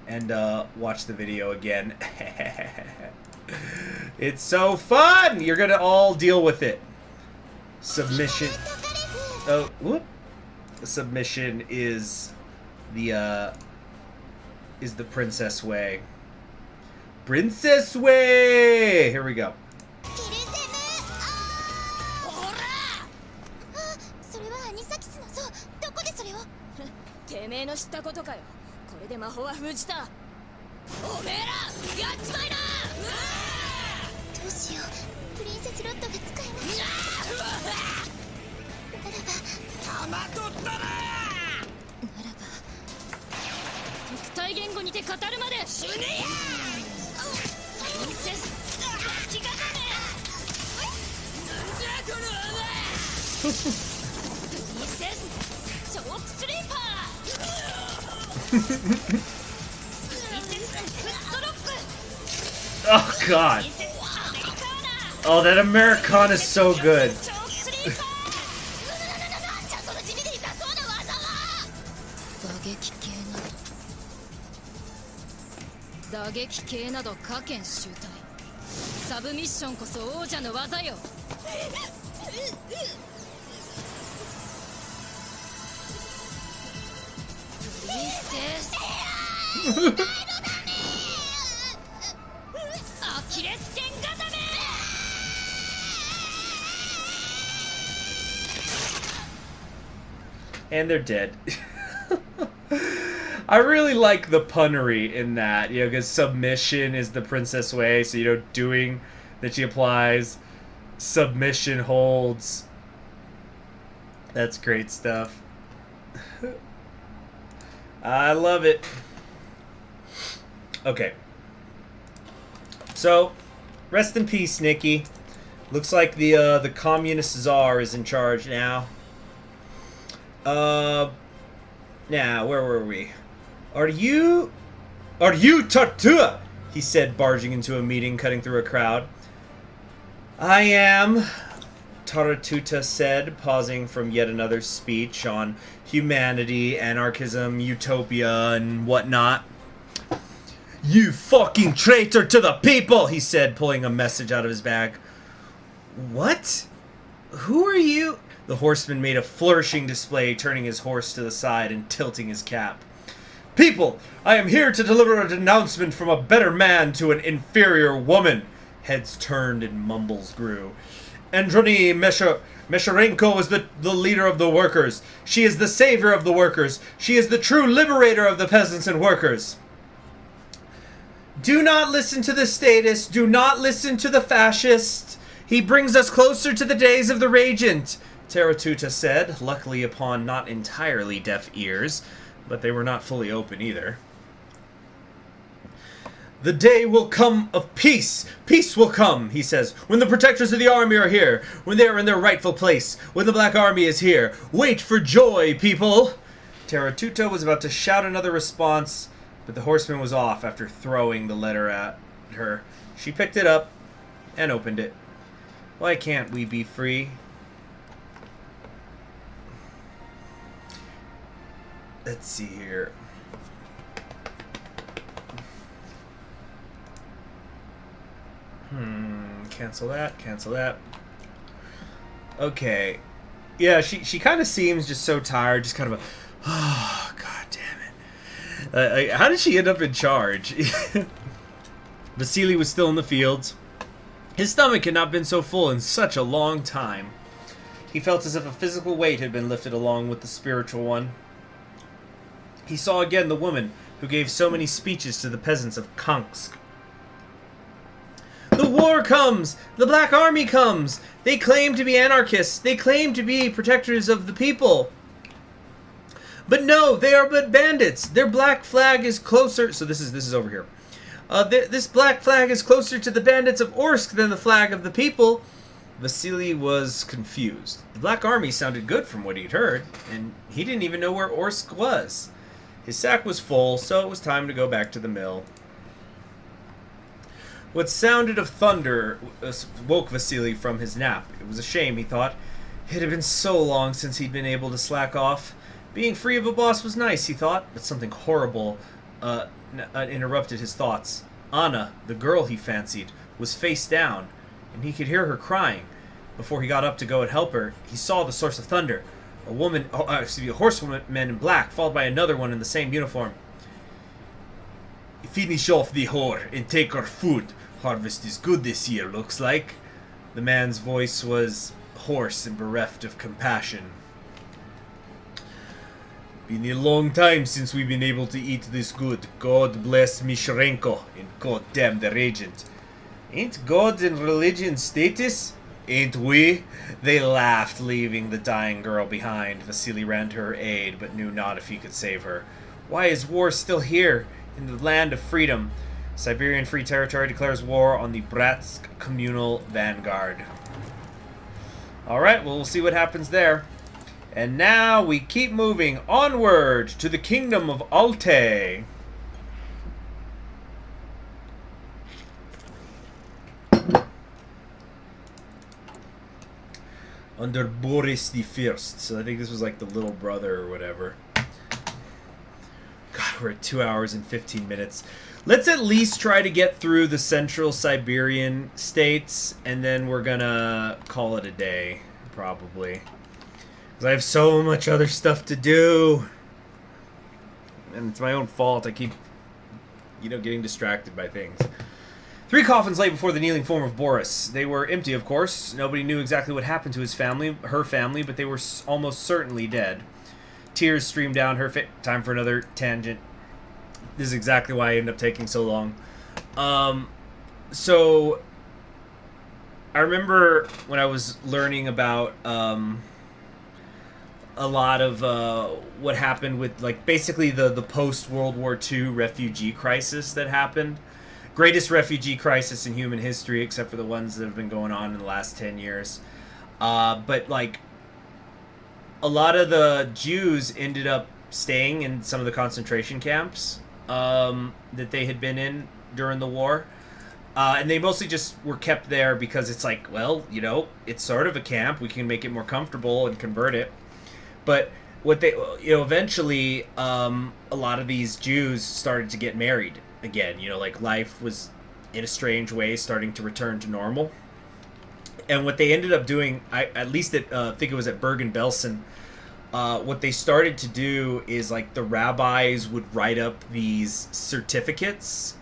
and watch the video again. It's so fun! You're gonna all deal with it. Submission. Oh, whoop. Submission is the princess way. Princess way! Here we go. てめえの知ったことかよ。これで魔法は封じた。おめえらやっちまいな。どうしよう。プリンセスロットが使えない。ならば。たまとったな。ならば。特体言語にて語るまで死ねや。プリンセス気がかね。なんじゃこのお前。プリンセスチョークスリーパー。Oh god. Oh, that Americana is so good. 打撃系など下剣集体。サブミッションこそ王者の技よ。プリンセス。アキレス腱固め。And they're dead. I really like the punnery in that, because submission is the princess way, so, doing that she applies, submission holds. That's great stuff. I love it. Okay. So, rest in peace, Nikki. Looks like the communist czar is in charge now. Now, where were we? Are you Tartua? he said, barging into a meeting, cutting through a crowd. I am, Taratuta said, pausing from yet another speech on humanity, anarchism, utopia, and whatnot. You fucking traitor to the people, he said, pulling a message out of his bag. What? Who are you? The horseman made a flourishing display, turning his horse to the side and tilting his cap. People, I am here to deliver a denouncement from a better man to an inferior woman. Heads turned and mumbles grew. Androni Mesharenko is the leader of the workers. She is the savior of the workers. She is the true liberator of the peasants and workers. Do not listen to the statist. Do not listen to the fascist. He brings us closer to the days of the Regent, Taratuta said, luckily upon not entirely deaf ears, but they were not fully open either. The day will come of peace. Peace will come, he says, when the protectors of the army are here, when they are in their rightful place, when the Black Army is here. Wait for joy, people. Taratuta was about to shout another response, but the horseman was off after throwing the letter at her. She picked it up and opened it. Why can't we be free? Let's see here. Cancel that, cancel that. Okay. Yeah, she kind of seems just so tired, just kind of a, oh, god damn it. How did she end up in charge? Vasily was still in the fields. His stomach had not been so full in such a long time. He felt as if a physical weight had been lifted along with the spiritual one. He saw again the woman who gave so many speeches to the peasants of Kansk. The war comes! The Black Army comes! They claim to be anarchists. They claim to be protectors of the people. But no, they are but bandits. Their black flag is closer... So this is over here. This black flag is closer to the bandits of Orsk than the flag of the people. Vasily was confused. The Black Army sounded good from what he'd heard, and he didn't even know where Orsk was. His sack was full, so it was time to go back to the mill. What sounded of thunder woke Vasily from his nap. It was a shame, he thought. It had been so long since he'd been able to slack off. Being free of a boss was nice, he thought, but something horrible interrupted his thoughts. Anna, the girl he fancied, was face down, and he could hear her crying. Before he got up to go and help her, he saw the source of thunder. A horsewoman in black, followed by another one in the same uniform. Finish off the whore and take her food. Harvest is good this year, looks like. The man's voice was hoarse and bereft of compassion. Been a long time since we've been able to eat this good. God bless Misharenko and God damn the Regent. Ain't God and religion status? Ain't we? They laughed, leaving the dying girl behind. Vasily ran to her aid, but knew not if he could save her. Why is war still here, in the land of freedom? Siberian Free Territory declares war on the Bratsk Communal Vanguard. Alright, well, we'll see what happens there. And now we keep moving onward to the Kingdom of Altai. Under Boris the First. So I think this was like the little brother or whatever. God, we're at 2 hours and 15 minutes. Let's at least try to get through the central Siberian states, and then we're gonna call it a day, probably. Because I have so much other stuff to do. And it's my own fault. I keep, getting distracted by things. 3 coffins lay before the kneeling form of Boris. They were empty, of course. Nobody knew exactly what happened to his family, her family, but they were almost certainly dead. Tears streamed down her face. Time for another tangent. This is exactly why I ended up taking so long. So I remember when I was learning about a lot of what happened with, like, basically the post-World War II refugee crisis that happened. Greatest refugee crisis in human history, except for the ones that have been going on in the last 10 years. But, like, a lot of the Jews ended up staying in some of the concentration camps that they had been in during the war. And they mostly just were kept there because it's like, well, you know, it's sort of a camp. We can make it more comfortable and convert it. But what they, you know, eventually, a lot of these Jews started to get married again. You know, like life was, in a strange way, starting to return to normal. And what they ended up doing, at least at, I think it was at Bergen-Belsen, what they started to do is, like, the rabbis would write up these certificates.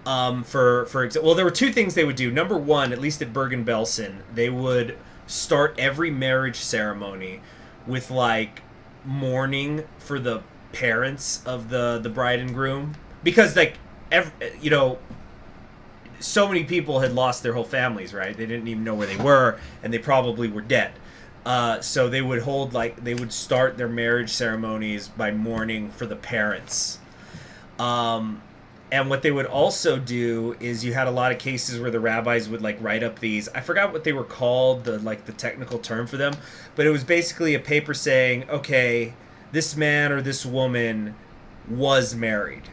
For example, well, there were two things they would do. Number one, at least at Bergen-Belsen, they would start every marriage ceremony with, like, mourning for the parents of the bride and groom, because, like, you know, so many people had lost their whole families, right? They didn't even know where they were, and they probably were dead. So they would hold, like, they would start their marriage ceremonies by mourning for the parents. And what they would also do is you had a lot of cases where the rabbis would, like, write up these, I forgot what they were called, the technical term for them, but it was basically a paper saying, okay, this man or this woman was married,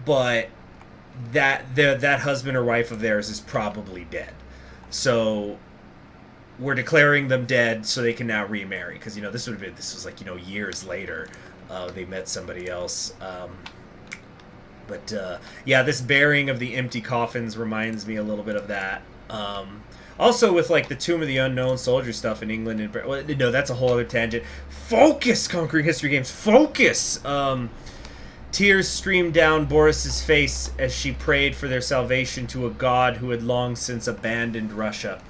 but that husband or wife of theirs is probably dead. So we're declaring them dead so they can now remarry. Because, you know, this was like, you know, years later, they met somebody else. But yeah, this burying of the empty coffins reminds me a little bit of that. Also with, like, the Tomb of the Unknown Soldier stuff in England. And no, that's a whole other tangent. Focus, Conquering History Games. Focus! Tears streamed down Boris's face as she prayed for their salvation to a god who had long since abandoned Russia.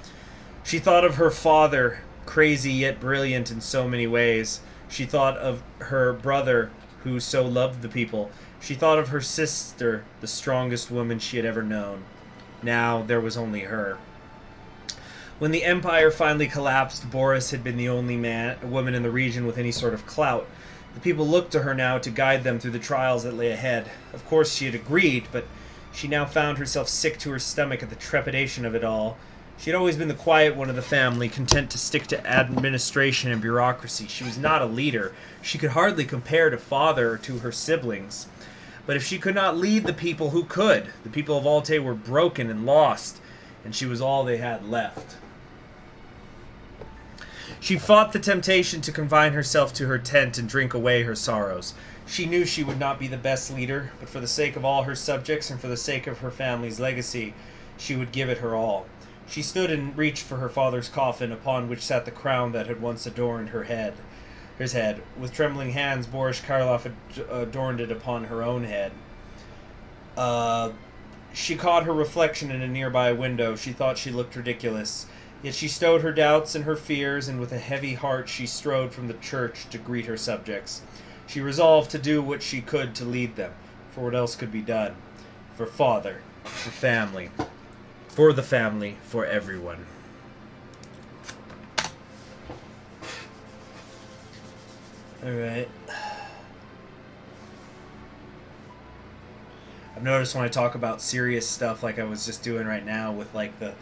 She thought of her father, crazy yet brilliant in so many ways. She thought of her brother, who so loved the people. She thought of her sister, the strongest woman she had ever known. Now there was only her. When the empire finally collapsed, Boris had been the only woman in the region with any sort of clout. The people looked to her now to guide them through the trials that lay ahead. Of course she had agreed, but she now found herself sick to her stomach at the trepidation of it all. She had always been the quiet one of the family, content to stick to administration and bureaucracy. She was not a leader. She could hardly compare to father or to her siblings. But if she could not lead the people, who could? The people of Alte were broken and lost, and she was all they had left. She fought the temptation to confine herself to her tent and drink away her sorrows. She knew she would not be the best leader, but for the sake of all her subjects and for the sake of her family's legacy, she would give it her all. She stood and reached for her father's coffin, upon which sat the crown that had once adorned his head. With trembling hands, Boris Karloff had adorned it upon her own head. She caught her reflection in a nearby window. She thought she looked ridiculous. Yet she stowed her doubts and her fears, and with a heavy heart she strode from the church to greet her subjects. She resolved to do what she could to lead them, for what else could be done? For father, for family, for the family, for everyone. Alright. I've noticed when I talk about serious stuff like I was just doing right now with, like, the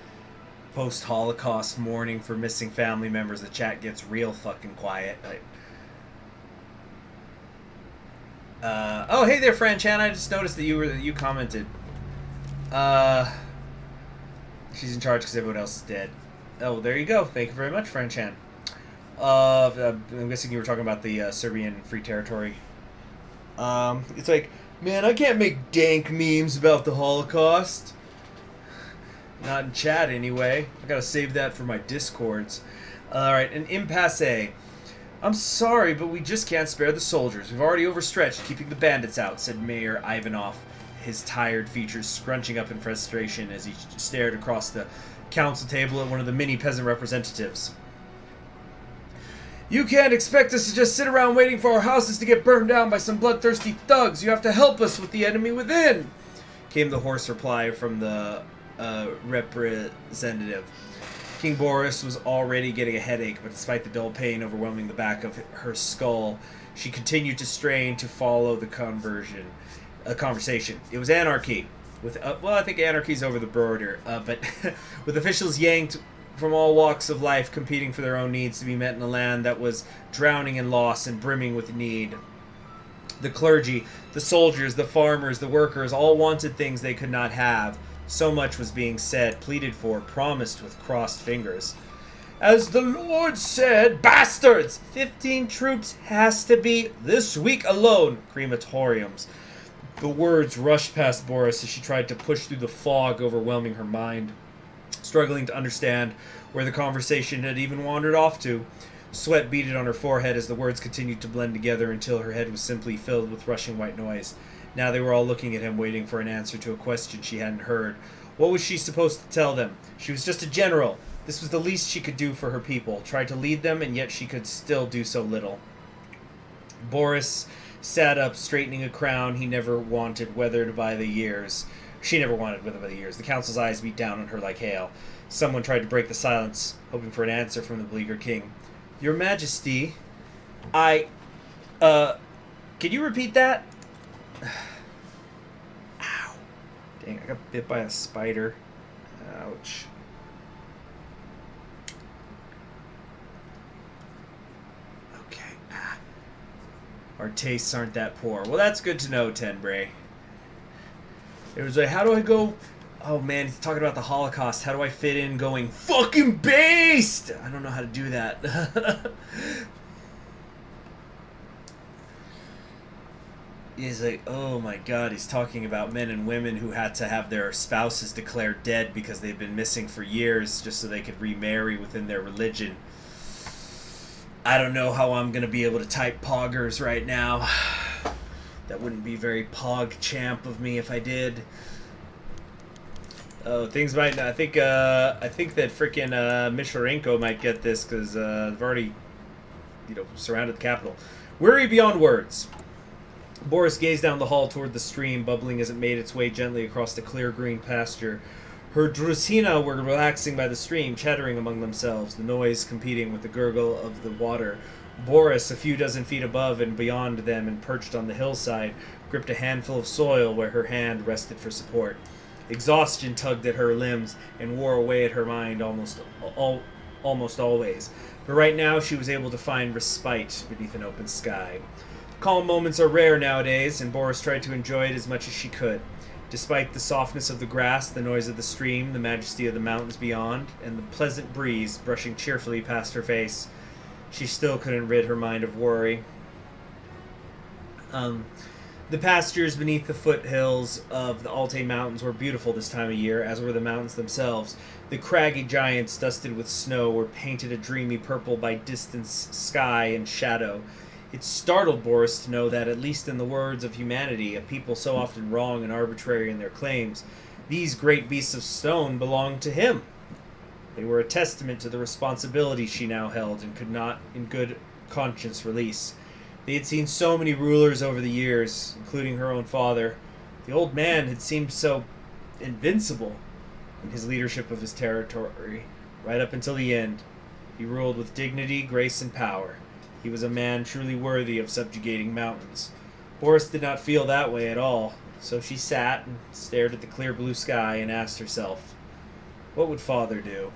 post-Holocaust mourning for missing family members, the chat gets real fucking quiet. Oh, hey there, Fran-chan. I just noticed that you commented. She's in charge because everyone else is dead. Oh, there you go. Thank you very much, Fran-chan. I'm guessing you were talking about the Serbian Free Territory. It's like, man, I can't make dank memes about the Holocaust. Not in chat, anyway. I gotta save that for my Discords. Alright, an impasse. I'm sorry, but we just can't spare the soldiers. We've already overstretched keeping the bandits out, said Mayor Ivanov, his tired features scrunching up in frustration as he stared across the council table at one of the many peasant representatives. You can't expect us to just sit around waiting for our houses to get burned down by some bloodthirsty thugs. You have to help us with the enemy within, came the hoarse reply from the representative. King Boris was already getting a headache, but despite the dull pain overwhelming the back of her skull, she continued to strain to follow the conversation. It was anarchy. Well, I think anarchy's over the border, but with officials yanked from all walks of life competing for their own needs to be met in a land that was drowning in loss and brimming with need. The clergy, the soldiers, the farmers, the workers all wanted things they could not have. So much was being said, pleaded for, promised with crossed fingers. As the Lord said, bastards! 15 troops has to be, this week alone, crematoriums. The words rushed past Boris as she tried to push through the fog overwhelming her mind, struggling to understand where the conversation had even wandered off to. Sweat beaded on her forehead as the words continued to blend together until her head was simply filled with rushing white noise. Now they were all looking at him, waiting for an answer to a question she hadn't heard. What was she supposed to tell them? She was just a general. This was the least she could do for her people, try to lead them, and yet she could still do so little. Boris sat up, straightening a crown he never wanted weathered by the years. She never wanted weathered by the years. The council's eyes beat down on her like hail. Someone tried to break the silence, hoping for an answer from the beleaguered king. Your Majesty, can you repeat that? Ow. Dang, I got bit by a spider. Ouch. Okay. Our tastes aren't that poor. Well, that's good to know, Tenbray. It was like, how do I go... Oh man, he's talking about the Holocaust. How do I fit in going fucking based? I don't know how to do that. He's like, oh my god, he's talking about men and women who had to have their spouses declared dead because they've been missing for years just so they could remarry within their religion. I don't know how I'm going to be able to type poggers right now. That wouldn't be very pog champ of me if I did. Oh, things might. I think that freaking Misharenko might get this because they've already, surrounded the capital. Weary beyond words. Boris gazed down the hall toward the stream, bubbling as it made its way gently across the clear green pasture. Her drusina were relaxing by the stream, chattering among themselves, the noise competing with the gurgle of the water. Boris, a few dozen feet above and beyond them and perched on the hillside, gripped a handful of soil where her hand rested for support. Exhaustion tugged at her limbs and wore away at her mind almost always. But right now she was able to find respite beneath an open sky. Calm moments are rare nowadays, and Boris tried to enjoy it as much as she could. Despite the softness of the grass, the noise of the stream, the majesty of the mountains beyond, and the pleasant breeze brushing cheerfully past her face, she still couldn't rid her mind of worry. The pastures beneath the foothills of the Altai Mountains were beautiful this time of year, as were the mountains themselves. The craggy giants, dusted with snow, were painted a dreamy purple by distance, sky, and shadow. It startled Boris to know that, at least in the words of humanity, a people so often wrong and arbitrary in their claims, these great beasts of stone belonged to him. They were a testament to the responsibility she now held and could not, in good conscience, release. They had seen so many rulers over the years, including her own father. The old man had seemed so invincible in his leadership of his territory, right up until the end. He ruled with dignity, grace, and power. He was a man truly worthy of subjugating mountains. Boris did not feel that way at all, so she sat and stared at the clear blue sky and asked herself, what would father do?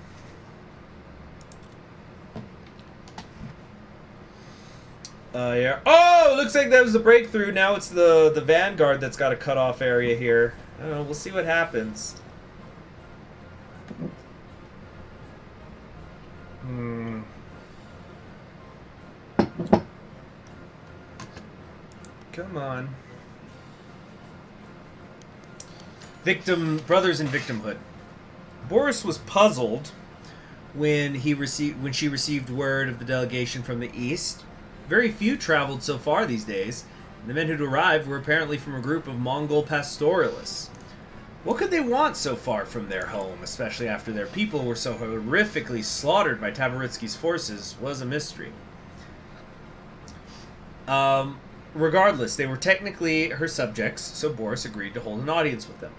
Yeah. Oh, looks like that was the breakthrough. Now it's the Vanguard that's got a cutoff area here. I don't know, we'll see what happens. Come on. Brothers in victimhood. Boris was puzzled when she received word of the delegation from the east. Very few traveled so far these days. The men who'd arrived were apparently from a group of Mongol pastoralists. What could they want so far from their home, especially after their people were so horrifically slaughtered by Tabaritsky's forces, was a mystery. Regardless, they were technically her subjects, so Boris agreed to hold an audience with them.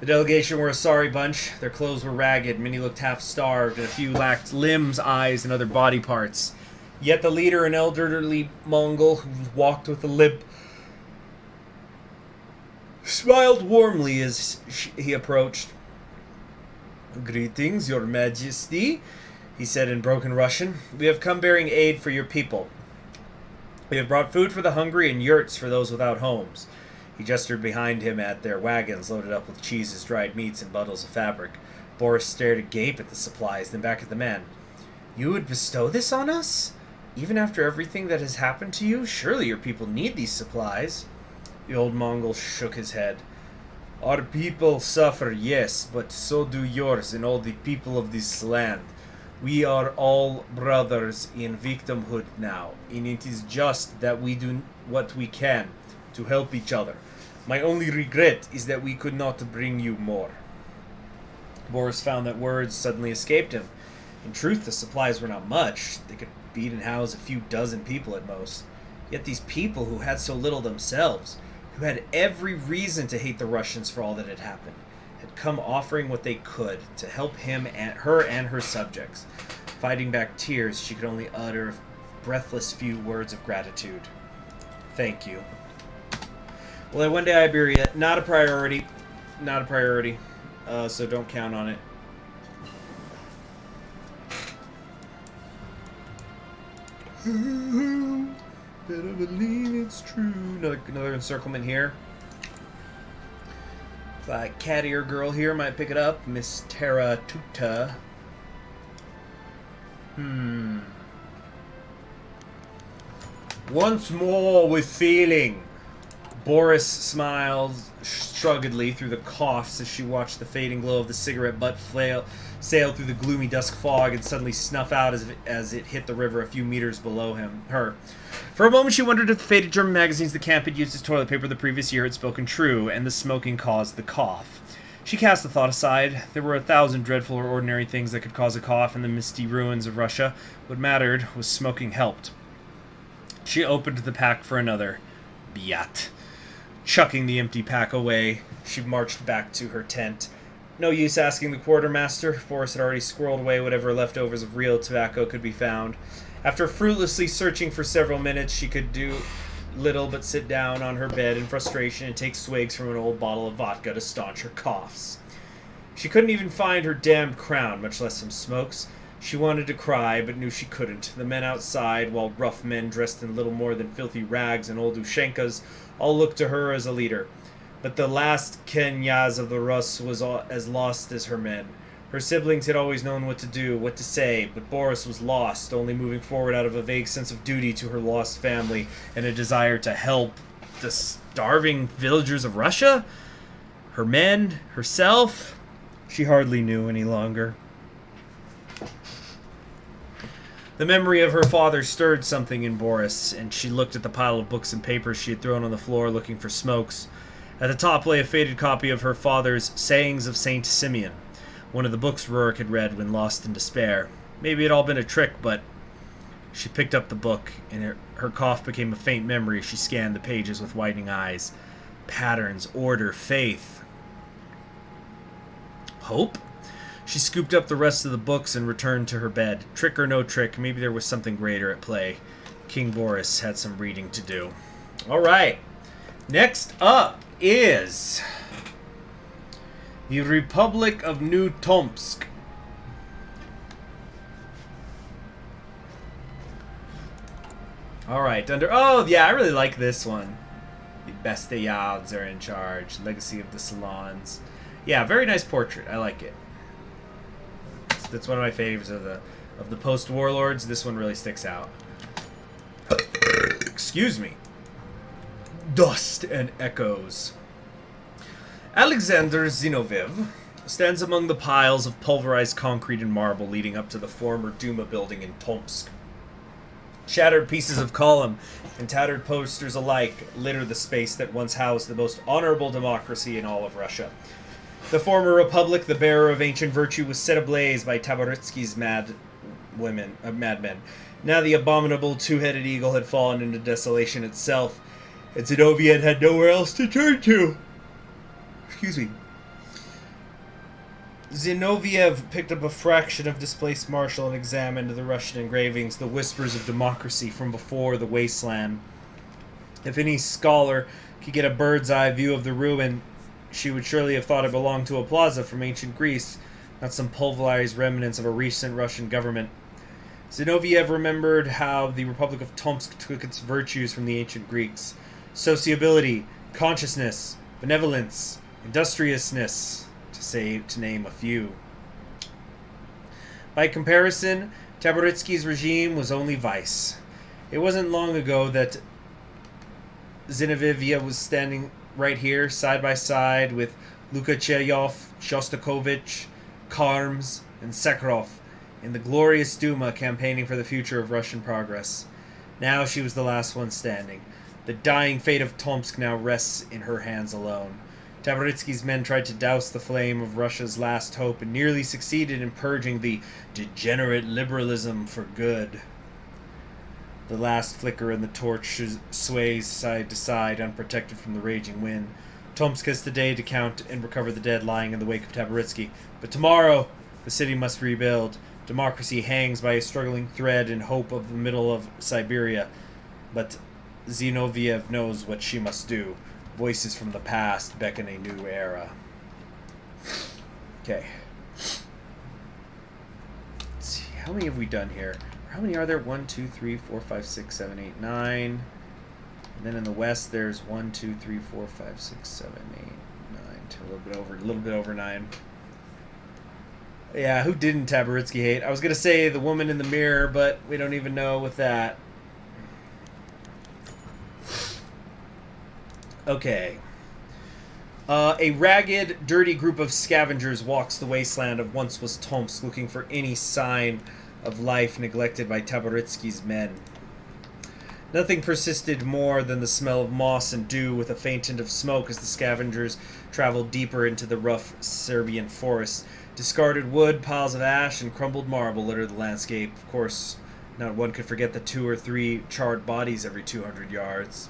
The delegation were a sorry bunch. Their clothes were ragged, many looked half-starved, and a few lacked limbs, eyes, and other body parts. Yet the leader, an elderly Mongol who walked with a limp, smiled warmly as he approached. "Greetings, your majesty," he said in broken Russian. "We have come bearing aid for your people. We have brought food for the hungry and yurts for those without homes. He gestured behind him at their wagons loaded up with cheeses, dried meats, and bundles of fabric. Boris stared agape at the supplies, then back at the man. You would bestow this on us? Even after everything that has happened to you? Surely your people need these supplies. The old Mongol shook his head. Our people suffer, yes, but so do yours and all the people of this land. We are all brothers in victimhood now, and it is just that we do what we can to help each other. My only regret is that we could not bring you more. Boris found that words suddenly escaped him. In truth, the supplies were not much. They could feed and house a few dozen people at most. Yet these people who had so little themselves, who had every reason to hate the Russians for all that had happened, had come offering what they could to help him and her subjects. Fighting back tears, she could only utter breathless few words of gratitude. Thank you. Well, one day Iberia, not a priority. Not a priority. So don't count on it. Better believe it's true. Another encirclement here. Cat ear girl here might pick it up. Miss Terra Tuta. Once more with feeling. Boris smiled shruggedly through the coughs as she watched the fading glow of the cigarette butt sail through the gloomy dusk fog and suddenly snuff out as it hit the river a few meters below her. For a moment she wondered if the faded German magazines the camp had used as toilet paper the previous year had spoken true, and the smoking caused the cough. She cast the thought aside. There were 1,000 dreadful or ordinary things that could cause a cough in the misty ruins of Russia. What mattered was smoking helped. She opened the pack for another. Biat. Chucking the empty pack away, she marched back to her tent. No use asking the quartermaster. Boris had already squirreled away whatever leftovers of real tobacco could be found. After fruitlessly searching for several minutes, she could do little but sit down on her bed in frustration and take swigs from an old bottle of vodka to staunch her coughs. She couldn't even find her damned crown, much less some smokes. She wanted to cry, but knew she couldn't. The men outside, while rough men dressed in little more than filthy rags and old Ushenkas, all looked to her as a leader. But the last Kenyaz of the Rus was as lost as her men. Her siblings had always known what to do, what to say, but Boris was lost, only moving forward out of a vague sense of duty to her lost family and a desire to help the starving villagers of Russia? Her men? Herself? She hardly knew any longer. The memory of her father stirred something in Boris, and she looked at the pile of books and papers she had thrown on the floor looking for smokes. At the top lay a faded copy of her father's Sayings of Saint Simeon, one of the books Rurik had read when lost in despair. Maybe it had all been a trick, but she picked up the book, and her cough became a faint memory as she scanned the pages with widening eyes. Patterns, order, faith. Hope? She scooped up the rest of the books and returned to her bed. Trick or no trick, maybe there was something greater at play. King Boris had some reading to do. All right. Next up is the Republic of New Tomsk. All right. Oh, yeah, I really like this one. The Basteyards are in charge. Legacy of the Salons. Yeah, very nice portrait. I like it. That's one of my favorites of the post Warlords. This one really sticks out. Excuse me. Dust and echoes. Alexander Zinoviev stands among the piles of pulverized concrete and marble leading up to the former Duma building in Tomsk. Shattered pieces of column and tattered posters alike litter the space that once housed the most honorable democracy in all of Russia. The former republic, the bearer of ancient virtue, was set ablaze by Taboritsky's madmen. Now the abominable two-headed eagle had fallen into desolation itself, and Zinoviev had nowhere else to turn to. Excuse me. Zinoviev picked up a fraction of displaced Marshal and examined the Russian engravings, the whispers of democracy from before the wasteland. If any scholar could get a bird's-eye view of the ruin, she would surely have thought it belonged to a plaza from ancient Greece, not some pulverized remnants of a recent Russian government. Zinoviev remembered how the Republic of Tomsk took its virtues from the ancient Greeks: sociability, consciousness, benevolence, industriousness, to name a few. By comparison, Taboritsky's regime was only vice. It wasn't long ago that Zinoviev was standing right here, side by side with Lukashevov, Shostakovich, Karms, and Sakharov in the glorious Duma campaigning for the future of Russian progress. Now she was the last one standing. The dying fate of Tomsk now rests in her hands alone. Taboritsky's men tried to douse the flame of Russia's last hope and nearly succeeded in purging the degenerate liberalism for good. The last flicker in the torch sways side to side, unprotected from the raging wind. Tomsk has today to count and recover the dead lying in the wake of Taboritsky. But tomorrow, the city must rebuild. Democracy hangs by a struggling thread in hope of the middle of Siberia. But Zinoviev knows what she must do. Voices from the past beckon a new era. Okay. Let's see. How many have we done here? How many are there? 1, 2, 3, 4, 5, 6, 7, 8, 9. And then in the west, there's 1, 2, 3, 4, 5, 6, 7, 8, 9. A little bit over 9. Yeah, who didn't Taboritsky hate? I was gonna say the woman in the mirror, but we don't even know with that. Okay. A ragged, dirty group of scavengers walks the wasteland of once was Tomsk, looking for any sign of life neglected by Taboritsky's men. Nothing persisted more than the smell of moss and dew, with a faint hint of smoke as the scavengers traveled deeper into the rough Serbian forest. Discarded wood, piles of ash, and crumbled marble littered the landscape. Of course, not one could forget the 2 or 3 charred bodies every 200 yards.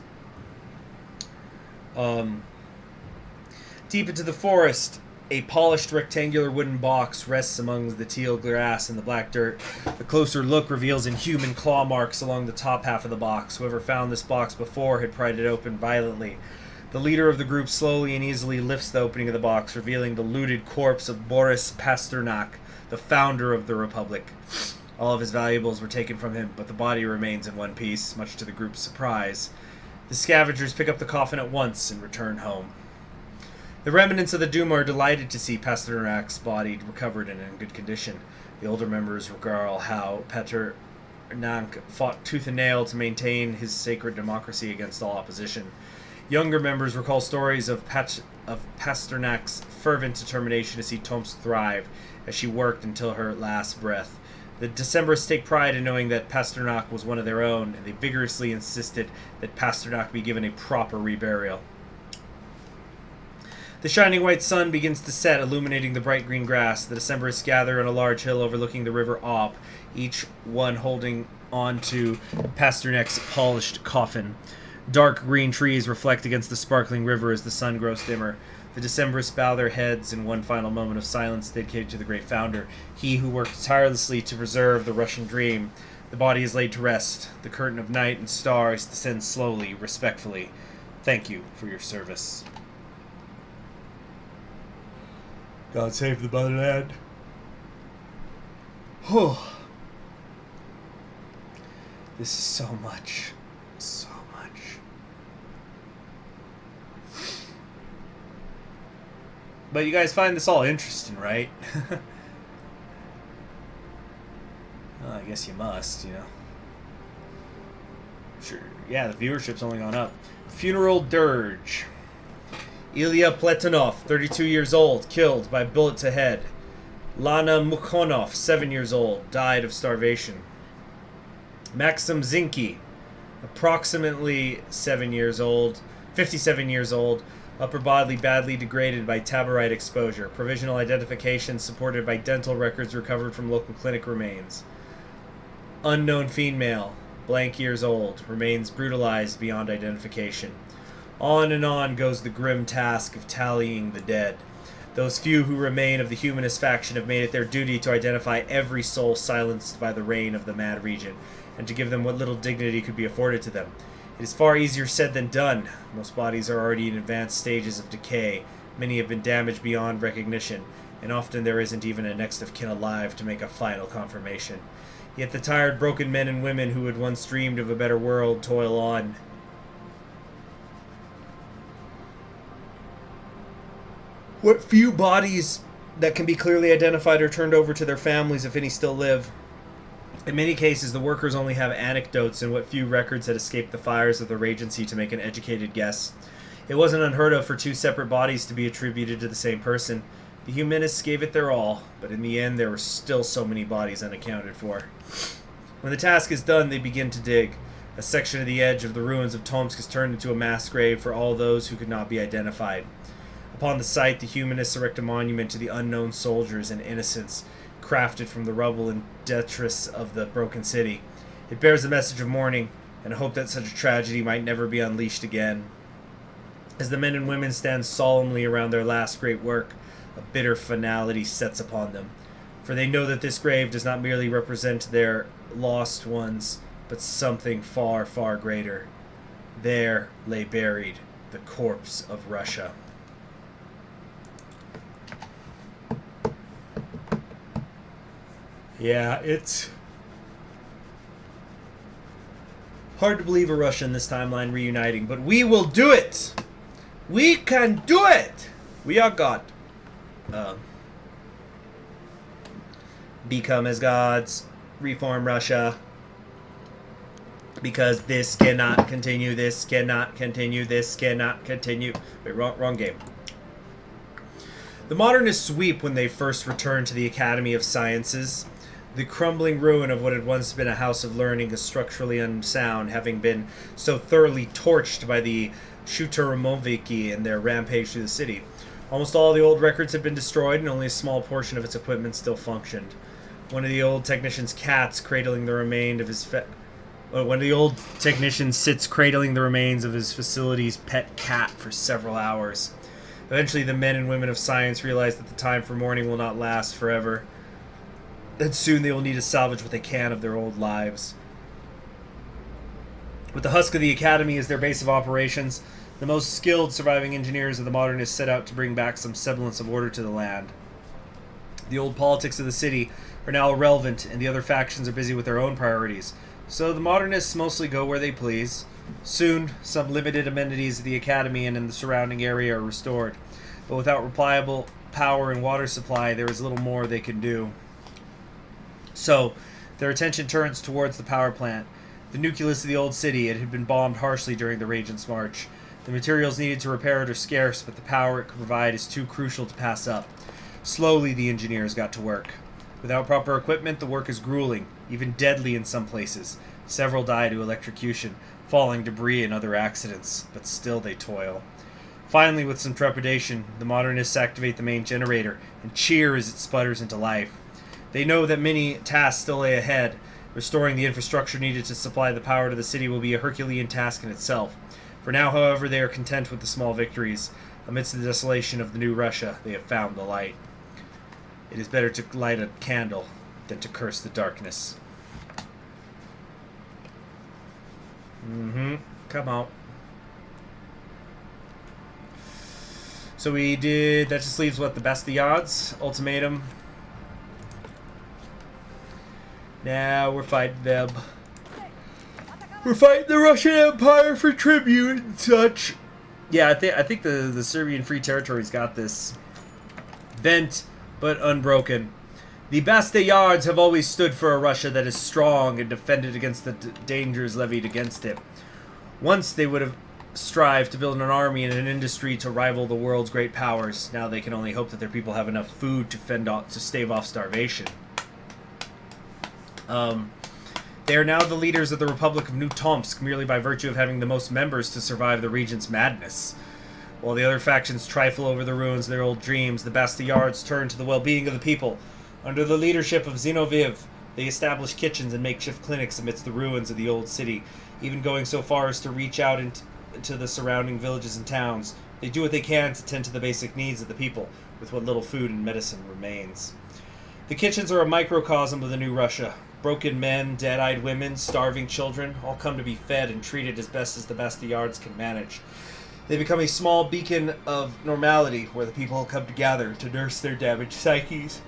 Deep into the forest, a polished rectangular wooden box rests among the teal grass and the black dirt. A closer look reveals inhuman claw marks along the top half of the box. Whoever found this box before had pried it open violently. The leader of the group slowly and easily lifts the opening of the box, revealing the looted corpse of Boris Pasternak, the founder of the Republic. All of his valuables were taken from him, but the body remains in one piece, much to the group's surprise. The scavengers pick up the coffin at once and return home. The remnants of the Duma are delighted to see Pasternak's body recovered and in good condition. The older members recall how Pasternak fought tooth and nail to maintain his sacred democracy against all opposition. Younger members recall stories of Pasternak's fervent determination to see Tomsk thrive as she worked until her last breath. The Decembrists take pride in knowing that Pasternak was one of their own, and they vigorously insisted that Pasternak be given a proper reburial. The shining white sun begins to set, illuminating the bright green grass. The Decembrists gather on a large hill overlooking the river Ob, each one holding on to Pasternak's polished coffin. Dark green trees reflect against the sparkling river as the sun grows dimmer. The Decembrists bow their heads in one final moment of silence dedicated to the great founder, he who worked tirelessly to preserve the Russian dream. The body is laid to rest. The curtain of night and stars descends slowly, respectfully. Thank you for your service. God save the motherland. Oh. This is so much. So much. But you guys find this all interesting, right? Well, I guess you must, you know. Sure. Yeah, the viewership's only gone up. Funeral dirge. Ilya Pletanov, 32 years old, killed by bullet to head. Lana Mukhonov, 7 years old, died of starvation. Maxim Zinky, approximately 57 years old, upper body badly degraded by taborite exposure. Provisional identification supported by dental records recovered from local clinic remains. Unknown female, blank years old, remains brutalized beyond identification. On and on goes the grim task of tallying the dead. Those few who remain of the humanist faction have made it their duty to identify every soul silenced by the reign of the Mad Regent, and to give them what little dignity could be afforded to them. It is far easier said than done. Most bodies are already in advanced stages of decay. Many have been damaged beyond recognition, and often there isn't even a next of kin alive to make a final confirmation. Yet the tired, broken men and women who had once dreamed of a better world toil on. What few bodies that can be clearly identified are turned over to their families, if any still live. In many cases, the workers only have anecdotes and what few records had escaped the fires of the Regency to make an educated guess. It wasn't unheard of for two separate bodies to be attributed to the same person. The humanists gave it their all, but in the end there were still so many bodies unaccounted for. When the task is done, they begin to dig. A section of the edge of the ruins of Tomsk is turned into a mass grave for all those who could not be identified. Upon the site, the humanists erect a monument to the unknown soldiers and innocents, crafted from the rubble and detritus of the broken city. It bears the message of mourning, and a hope that such a tragedy might never be unleashed again. As the men and women stand solemnly around their last great work, a bitter finality sets upon them, for they know that this grave does not merely represent their lost ones, but something far, far greater. There lay buried the corpse of Russia. Yeah, it's hard to believe a Russia in this timeline reuniting, but we will do it! We can do it! We are God. Become as gods. Reform Russia. Because this cannot continue, this cannot continue, this cannot continue. Wait, wrong game. The modernists weep when they first return to the Academy of Sciences. The crumbling ruin of what had once been a house of learning is structurally unsound, having been so thoroughly torched by the Shuturamoviki in their rampage through the city. Almost all the old records had been destroyed, and only a small portion of its equipment still functioned. One of the old technician's cats cradling the remains of his one of the old technicians sits cradling the remains of his facility's pet cat for several hours. Eventually, the men and women of science realize that the time for mourning will not last forever. And soon they will need to salvage what they can of their old lives. With the husk of the Academy as their base of operations, the most skilled surviving engineers of the modernists set out to bring back some semblance of order to the land. The old politics of the city are now irrelevant, and the other factions are busy with their own priorities. So the modernists mostly go where they please. Soon, some limited amenities of the Academy and in the surrounding area are restored. But without reliable power and water supply, there is little more they can do. So, their attention turns towards the power plant. The nucleus of the old city, it had been bombed harshly during the Regent's march. The materials needed to repair it are scarce, but the power it could provide is too crucial to pass up. Slowly, the engineers got to work. Without proper equipment, the work is grueling, even deadly in some places. Several die to electrocution, falling debris and other accidents, but still they toil. Finally, with some trepidation, the modernists activate the main generator and cheer as it sputters into life. They know that many tasks still lay ahead. Restoring the infrastructure needed to supply the power to the city will be a Herculean task in itself. For now, however, they are content with the small victories. Amidst the desolation of the new Russia, they have found the light. It is better to light a candle than to curse the darkness. Come out. So we did... That just leaves, what, the best of the odds? Ultimatum. Now we're fighting them. We're fighting the Russian Empire for tribute and such. Yeah, I think the Serbian Free Territories got this. Bent, but unbroken. The Bastards have always stood for a Russia that is strong and defended against the dangers levied against it. Once they would have strived to build an army and an industry to rival the world's great powers. Now they can only hope that their people have enough food to stave off starvation. They are now the leaders of the Republic of New Tomsk merely by virtue of having the most members to survive the Regent's madness. While the other factions trifle over the ruins of their old dreams, the Bastards turn to the well-being of the people. Under the leadership of Zinoviev, they establish kitchens and makeshift clinics amidst the ruins of the old city, even going so far as to reach out into the surrounding villages and towns. They do what they can to tend to the basic needs of the people, with what little food and medicine remains. The kitchens are a microcosm of the new Russia. Broken men, dead-eyed women, starving children, all come to be fed and treated as best as the Bastards can manage. They become a small beacon of normality where the people come together to nurse their damaged psyches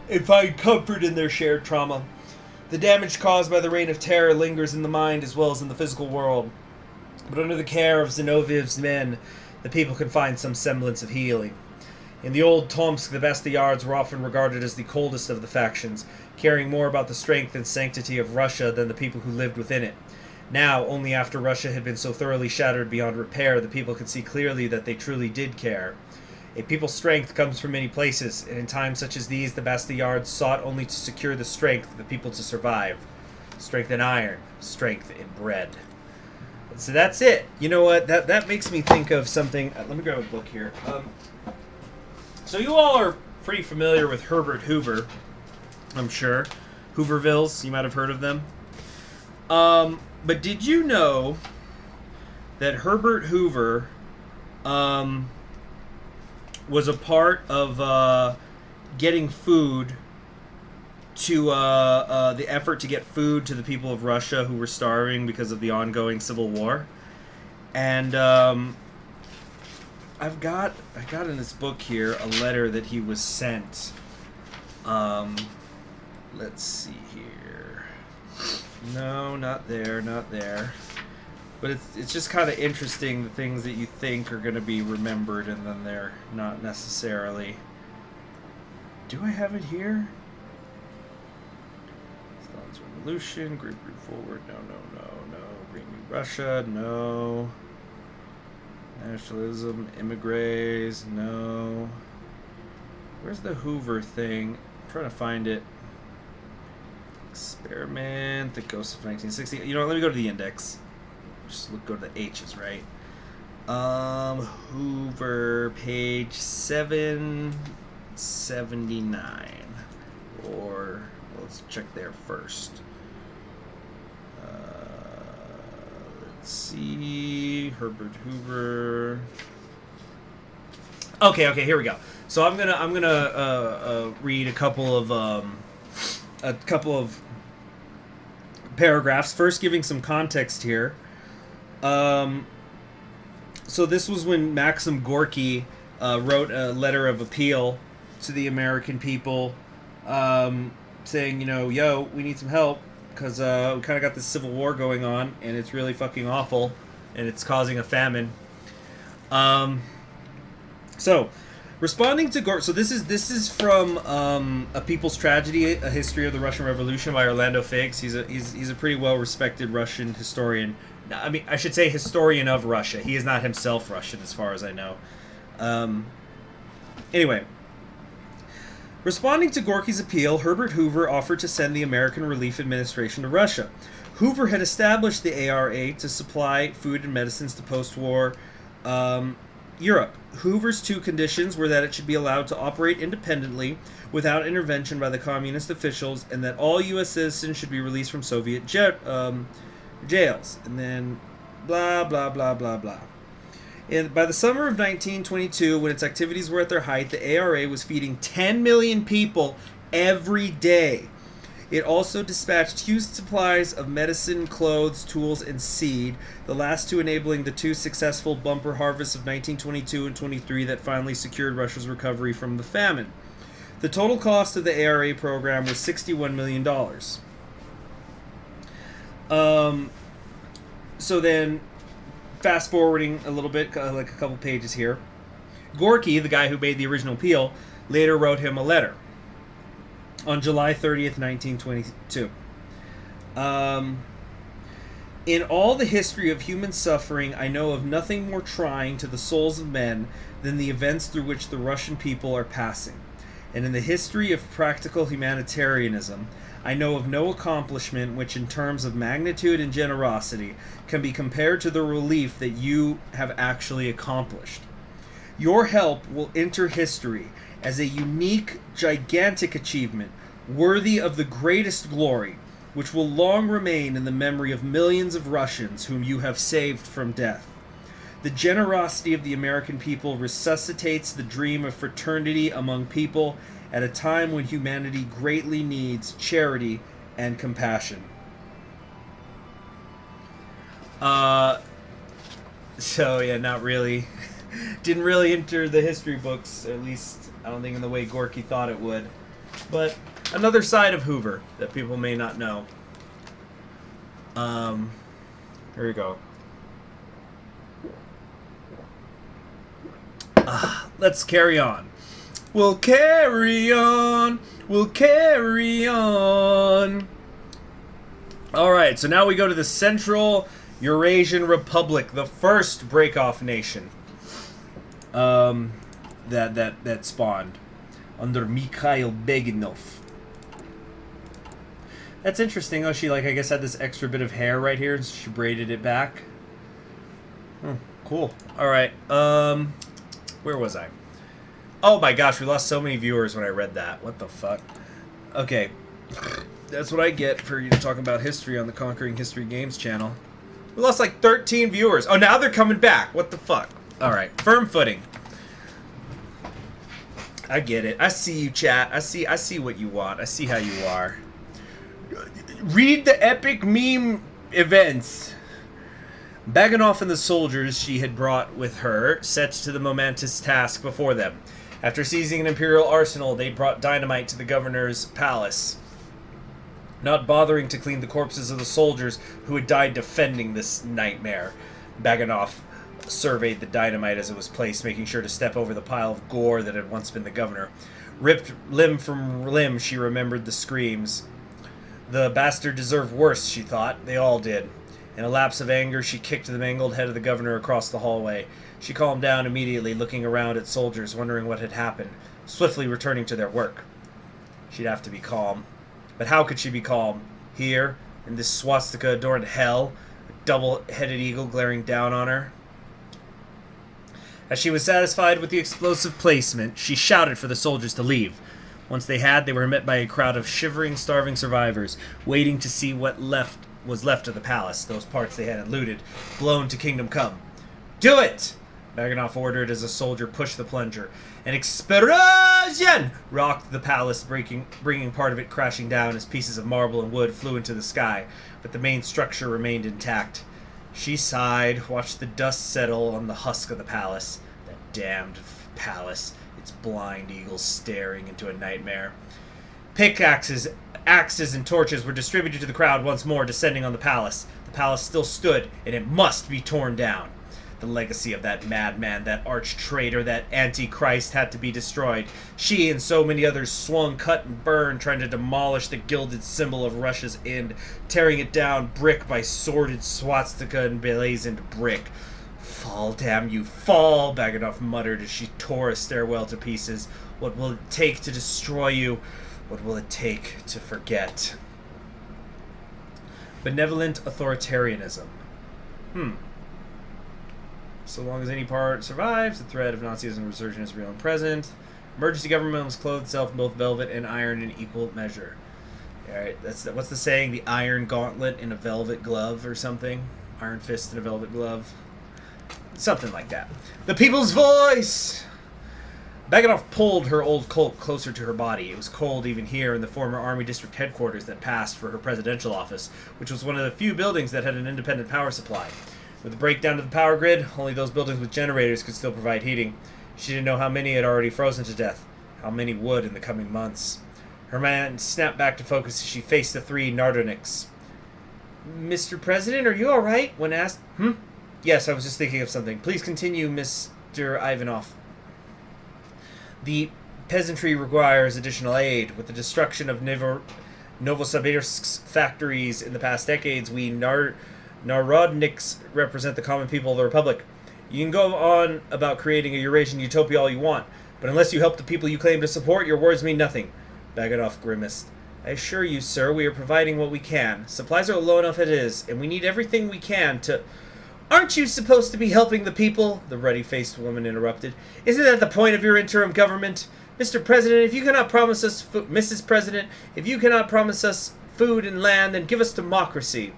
and find comfort in their shared trauma. The damage caused by the Reign of Terror lingers in the mind as well as in the physical world. But under the care of Zinoviev's men, the people can find some semblance of healing. In the old Tomsk, the Bastards were often regarded as the coldest of the factions, caring more about the strength and sanctity of Russia than the people who lived within it. Now, only after Russia had been so thoroughly shattered beyond repair, the people could see clearly that they truly did care. A people's strength comes from many places, and in times such as these, the Bastards sought only to secure the strength of the people to survive. Strength in iron, strength in bread. So that's it. You know what? That makes me think of something. Let me grab a book here. So you all are pretty familiar with Herbert Hoover, I'm sure. Hoovervilles, you might have heard of them. But did you know that Herbert Hoover was a part of getting food to the effort to get food to the people of Russia who were starving because of the ongoing civil war? And I got in this book here a letter that he was sent. Let's see here. No, not there, not there. But it's just kind of interesting, the things that you think are going to be remembered and then they're not necessarily. Do I have it here? Stalin's Revolution, Great Group Forward, no. Great New Russia, no. Nationalism, Immigrants, no. Where's the Hoover thing? I'm trying to find it. Experiment, the Ghost of 1960. You know what, let me go to the index. Just go to the H's, right? Hoover, page 779. Or, let's check there first. Let's see. Herbert Hoover. Okay, here we go. So I'm gonna read a couple of paragraphs. First, giving some context here. So this was when Maxim Gorky wrote a letter of appeal to the American people, saying, yo, we need some help because we kind of got this civil war going on, and it's really fucking awful, and it's causing a famine. So, responding to Gorky, so this is from A People's Tragedy: A History of the Russian Revolution by Orlando Figes. He's a pretty well respected Russian historian. I mean, I should say historian of Russia. He is not himself Russian, as far as I know. Anyway, responding to Gorky's appeal, Herbert Hoover offered to send the American Relief Administration to Russia. Hoover had established the ARA to supply food and medicines to post-war Europe. Hoover's two conditions were that it should be allowed to operate independently without intervention by the communist officials, and that all U.S. citizens should be released from Soviet jails. And then blah, blah, blah, blah, blah. And by the summer of 1922, when its activities were at their height, the ARA was feeding 10 million people every day. It also dispatched huge supplies of medicine, clothes, tools, and seed, the last two enabling the two successful bumper harvests of 1922 and 23 that finally secured Russia's recovery from the famine. The total cost of the ARA program was $61 million. So then, fast forwarding a little bit, like a couple pages here, Gorky, the guy who made the original appeal, later wrote him a letter on July 30th, 1922. In all the history of human suffering, I know of nothing more trying to the souls of men than the events through which the Russian people are passing. And in the history of practical humanitarianism, I know of no accomplishment which, in terms of magnitude and generosity, can be compared to the relief that you have actually accomplished. Your help will enter history as a unique, gigantic achievement, worthy of the greatest glory, which will long remain in the memory of millions of Russians whom you have saved from death. The generosity of the American people resuscitates the dream of fraternity among people at a time when humanity greatly needs charity and compassion. So yeah, not really. Didn't really enter the history books, at least I don't think in the way Gorky thought it would. But Another side of Hoover that people may not know. Here we go. Let's carry on. We'll carry on. We'll carry on. Alright, so now we go to the Central Eurasian Republic, the first break-off nation that spawned under Mikhail Beginov. That's interesting. Oh, she, like, I guess had this extra bit of hair right here, and she braided it back. Cool. Alright, where was I? Oh my gosh, we lost so many viewers when I read that. What the fuck? Okay. That's what I get for talking about history on the Conquering History Games channel. We lost like 13 viewers. Oh, now they're coming back. What the fuck? Alright, firm footing. I get it. I see you, chat. I see what you want. I see how you are. Read the epic meme events. Baganov and the soldiers she had brought with her set to the momentous task before them. After seizing an imperial arsenal, they brought dynamite to the governor's palace. Not bothering to clean the corpses of the soldiers who had died defending this nightmare, Baganov surveyed the dynamite as it was placed, making sure to step over the pile of gore that had once been the governor. Ripped limb from limb, she remembered the screams. The bastard deserved worse, she thought. They all did. In a lapse of anger, she kicked the mangled head of the governor across the hallway. She calmed down immediately, looking around at soldiers, wondering what had happened, swiftly returning to their work. She'd have to be calm. But how could she be calm? Here, in this swastika-adorned hell, a double-headed eagle glaring down on her. As she was satisfied with the explosive placement, she shouted for the soldiers to leave. Once they had, they were met by a crowd of shivering, starving survivors, waiting to see what was left of the palace, those parts they hadn't looted, blown to kingdom come. Do it! Magadan ordered as a soldier pushed the plunger. An explosion rocked the palace, bringing part of it crashing down as pieces of marble and wood flew into the sky, but the main structure remained intact. She sighed, watched the dust settle on the husk of the palace. That damned palace, its blind eagles staring into a nightmare. Pickaxes, axes, and torches were distributed to the crowd once more, descending on the palace. The palace still stood, and it must be torn down. The legacy of that madman, that arch-traitor, that antichrist had to be destroyed. She and so many others swung, cut, and burned, trying to demolish the gilded symbol of Russia's end, tearing it down brick by sordid swastika and blazoned brick. Fall, damn you, fall, Baganov muttered as she tore a stairwell to pieces. What will it take to destroy you? What will it take to forget? Benevolent authoritarianism. So long as any part survives, the threat of Nazism resurgence is real and present. Emergency government must clothe itself in both velvet and iron in equal measure. Alright, what's the saying? The iron gauntlet in a velvet glove or something? Iron fist in a velvet glove? Something like that. The people's voice! Baganov pulled her old Colt closer to her body. It was cold even here in the former Army District headquarters that passed for her presidential office, which was one of the few buildings that had an independent power supply. With the breakdown of the power grid, only those buildings with generators could still provide heating. She didn't know how many had already frozen to death, how many would in the coming months. Her mind snapped back to focus as she faced the three Nardoniks. Mr. President, are you alright? When asked, Yes, I was just thinking of something. Please continue, Mr. Ivanov. The peasantry requires additional aid. With the destruction of Novosibirsk's factories in the past decades, we Narodniks represent the common people of the Republic. You can go on about creating a Eurasian utopia all you want, but unless you help the people you claim to support, your words mean nothing. Baganov grimaced. I assure you, sir, we are providing what we can. Supplies are low enough as it is, and we need everything we can to... Aren't you supposed to be helping the people? The ruddy-faced woman interrupted. Isn't that the point of your interim government? Mr. President, if you cannot promise us... Mrs. President, if you cannot promise us food and land, then give us democracy.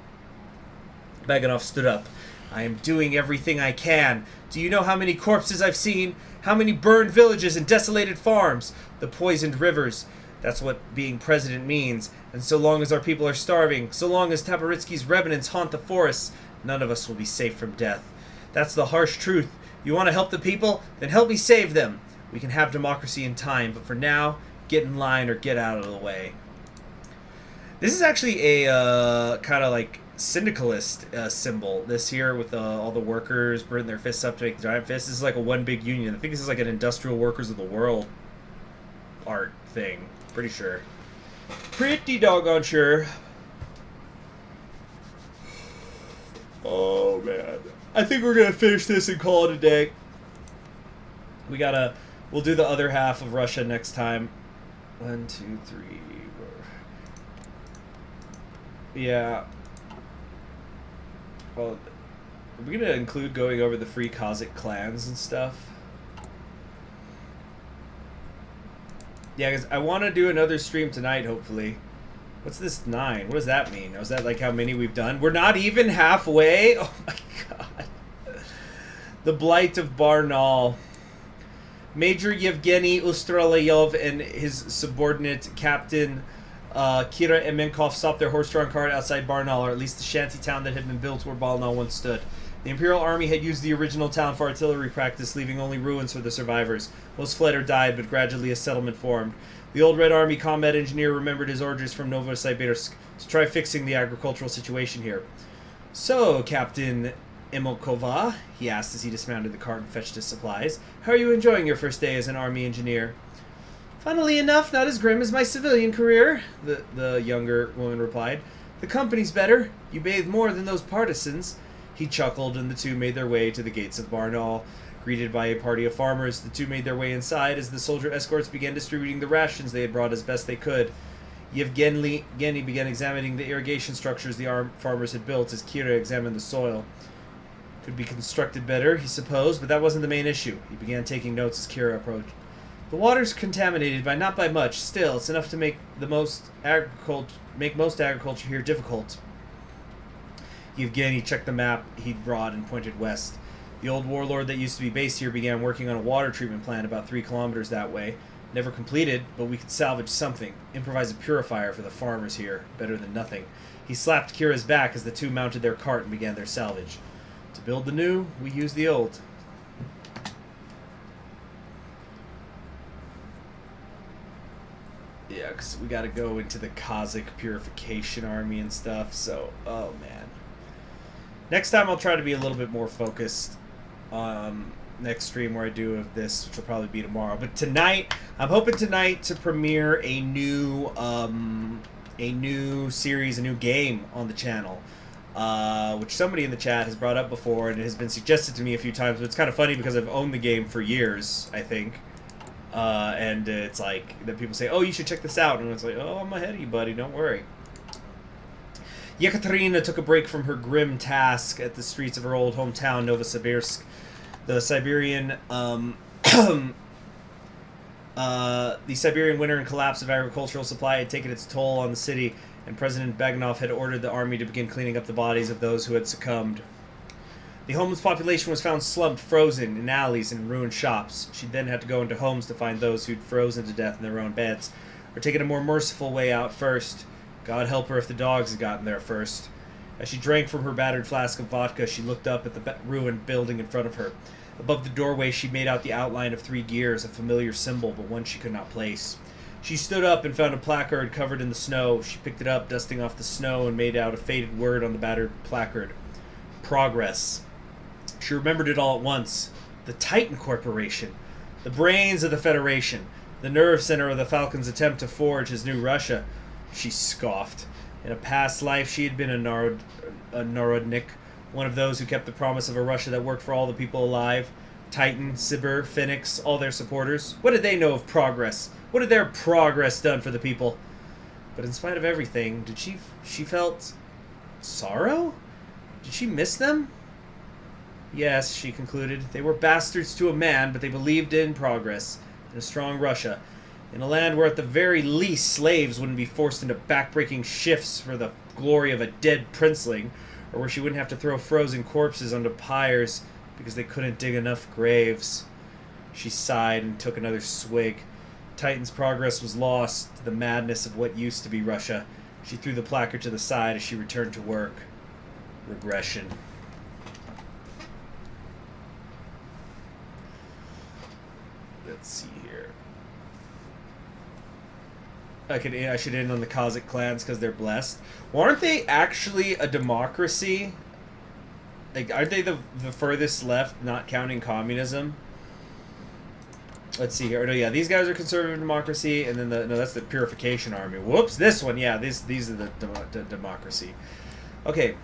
Baganov stood up. I am doing everything I can. Do you know how many corpses I've seen? How many burned villages and desolated farms? The poisoned rivers. That's what being president means. And so long as our people are starving, so long as Tabaritsky's remnants haunt the forests, none of us will be safe from death. That's the harsh truth. You want to help the people? Then help me save them. We can have democracy in time, but for now, get in line or get out of the way. This is actually a kind of like syndicalist symbol this here with all the workers putting their fists up to make the giant fist. This is like a one big union. I think this is like an industrial workers of the world art thing. Pretty sure. Pretty doggone sure. Oh man. I think we're gonna finish this and call it a day. We'll do the other half of Russia next time. 1, 2, 3, 4. Yeah. Well, are we gonna include going over the free Cossack clans and stuff? Yeah, because I want to do another stream tonight, hopefully. What's this 9? What does that mean? Is that like how many we've done? We're not even halfway? Oh my god. The Blight of Barnaul. Major Yevgeny Ustralayov and his subordinate Captain Kira Emenkov stopped their horse-drawn cart outside Barnaul, or at least the shanty town that had been built where Barnaul once stood. The Imperial Army had used the original town for artillery practice, leaving only ruins for the survivors. Most fled or died, but gradually a settlement formed. The old Red Army combat engineer remembered his orders from Novosibirsk to try fixing the agricultural situation here. "So, Captain Emokova," he asked as he dismounted the cart and fetched his supplies, "how are you enjoying your first day as an army engineer?" "Funnily enough, not as grim as my civilian career," the younger woman replied. "The company's better. You bathe more than those partisans." He chuckled, and the two made their way to the gates of Barnaul. Greeted by a party of farmers, the two made their way inside as the soldier escorts began distributing the rations they had brought as best they could. Yevgeny began examining the irrigation structures the farmers had built as Kira examined the soil. Could be constructed better, he supposed, but that wasn't the main issue. He began taking notes as Kira approached. "The water's contaminated, but not by much. Still, it's enough to make most agriculture here difficult." Yevgeny checked the map he'd brought and pointed west. The old warlord that used to be based here began working on a water treatment plant about 3 kilometers that way. Never completed, but we could salvage something. Improvise a purifier for the farmers here. Better than nothing. He slapped Kira's back as the two mounted their cart and began their salvage. To build the new, we use the old. Yeah, because we got to go into the Cossack purification army and stuff, so, oh man. Next time I'll try to be a little bit more focused. Next stream where I do of this, which will probably be tomorrow. But tonight, I'm hoping tonight to premiere a new series, a new game on the channel, which somebody in the chat has brought up before, and it has been suggested to me a few times. But it's kind of funny because I've owned the game for years, I think, and it's like that people say, "Oh, you should check this out," and it's like, "Oh, I'm ahead of you, buddy. Don't worry." Yekaterina took a break from her grim task at the streets of her old hometown, Novosibirsk. The Siberian winter and collapse of agricultural supply had taken its toll on the city, and President Baganov had ordered the army to begin cleaning up the bodies of those who had succumbed. The homeless population was found slumped, frozen, in alleys and ruined shops. She then had to go into homes to find those who'd frozen to death in their own beds, or taken a more merciful way out first. God help her if the dogs had gotten there first. As she drank from her battered flask of vodka, she looked up at the ruined building in front of her. Above the doorway, she made out the outline of 3 gears, a familiar symbol, but one she could not place. She stood up and found a placard covered in the snow. She picked it up, dusting off the snow, and made out a faded word on the battered placard. Progress. She remembered it all at once. The Titan Corporation. The brains of the Federation. The nerve center of the Falcon's attempt to forge his new Russia. She scoffed. In a past life, she had been a Narodnik, one of those who kept the promise of a Russia that worked for all the people alive. Titan, Sibir, Phoenix, all their supporters. What did they know of progress? What had their progress done for the people? But in spite of everything, she felt sorrow? Did she miss them? Yes, she concluded. They were bastards to a man, but they believed in progress, in a strong Russia. In a land where at the very least slaves wouldn't be forced into backbreaking shifts for the glory of a dead princeling, or where she wouldn't have to throw frozen corpses onto pyres because they couldn't dig enough graves. She sighed and took another swig. Titan's progress was lost to the madness of what used to be Russia. She threw the placard to the side as she returned to work. Regression. Let's see here. I should end on the Cossack clans because they're blessed. Well, aren't they actually a democracy? Like, aren't they the furthest left, not counting communism? Let's see here. Oh, no, yeah, these guys are conservative democracy, and then no, that's the Purification Army. Whoops, this one, yeah, these are the democracy. Okay.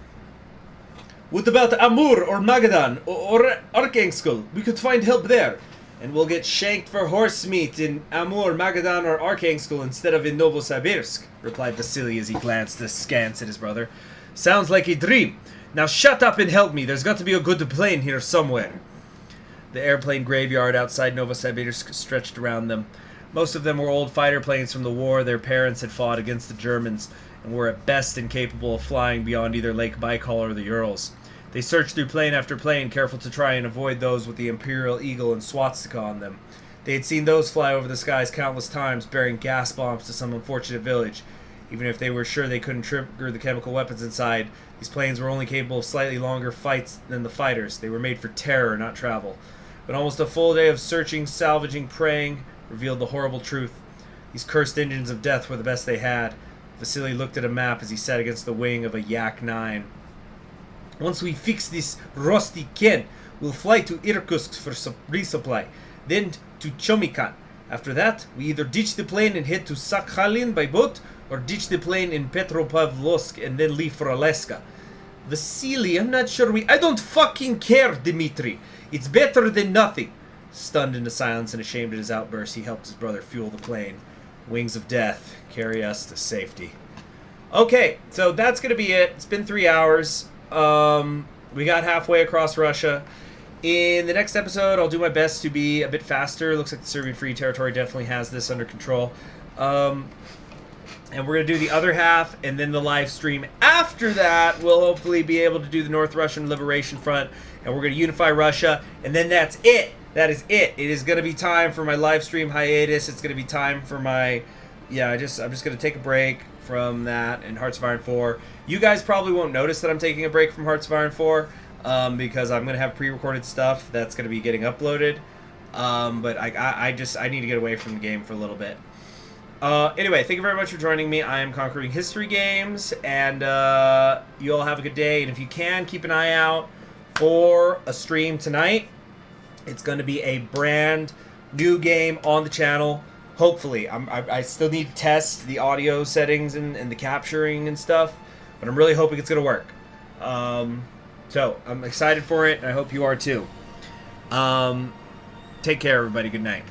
What about Amur or Magadan or Archangel? We could find help there. And we'll get shanked for horse meat in Amur, Magadan, or Archangel instead of in Novosibirsk, replied Vasily as he glanced askance at his brother. Sounds like a dream. Now shut up and help me. There's got to be a good plane here somewhere. The airplane graveyard outside Novosibirsk stretched around them. Most of them were old fighter planes from the war their parents had fought against the Germans, and were at best incapable of flying beyond either Lake Baikal or the Urals. They searched through plane after plane, careful to try and avoid those with the Imperial Eagle and swastika on them. They had seen those fly over the skies countless times, bearing gas bombs to some unfortunate village. Even if they were sure they couldn't trigger the chemical weapons inside, these planes were only capable of slightly longer fights than the fighters. They were made for terror, not travel. But almost a full day of searching, salvaging, praying revealed the horrible truth. These cursed engines of death were the best they had. Vasily looked at a map as he sat against the wing of a Yak-9. Once we fix this rusty Ken, we'll fly to Irkutsk for resupply, then to Chomikan. After that, we either ditch the plane and head to Sakhalin by boat, or ditch the plane in Petropavlovsk and then leave for Alaska. Vasily, I'm not sure I don't fucking care, Dmitri. It's better than nothing. Stunned into silence and ashamed at his outburst, he helped his brother fuel the plane. Wings of death, carry us to safety. Okay, so that's going to be it. It's been 3 hours. We got halfway across Russia. In the next episode, I'll do my best to be a bit faster. Looks like the Serbian Free Territory definitely has this under control. And we're going to do the other half, and then the live stream. After that, we'll hopefully be able to do the North Russian Liberation Front, and we're going to unify Russia, and then that's it. That is it. It is going to be time for my live stream hiatus. It's going to be time for my... Yeah, I'm just going to take a break from that and Hearts of Iron 4. You guys probably won't notice that I'm taking a break from Hearts of Iron 4 because I'm going to have pre-recorded stuff that's going to be getting uploaded. But I need to get away from the game for a little bit. Anyway, thank you very much for joining me. I am Conquering History Games, and you all have a good day. And if you can, keep an eye out for a stream tonight. It's going to be a brand new game on the channel. Hopefully. I still need to test the audio settings and the capturing and stuff, but I'm really hoping it's going to work. So, I'm excited for it, and I hope you are too. Take care, everybody. Good night.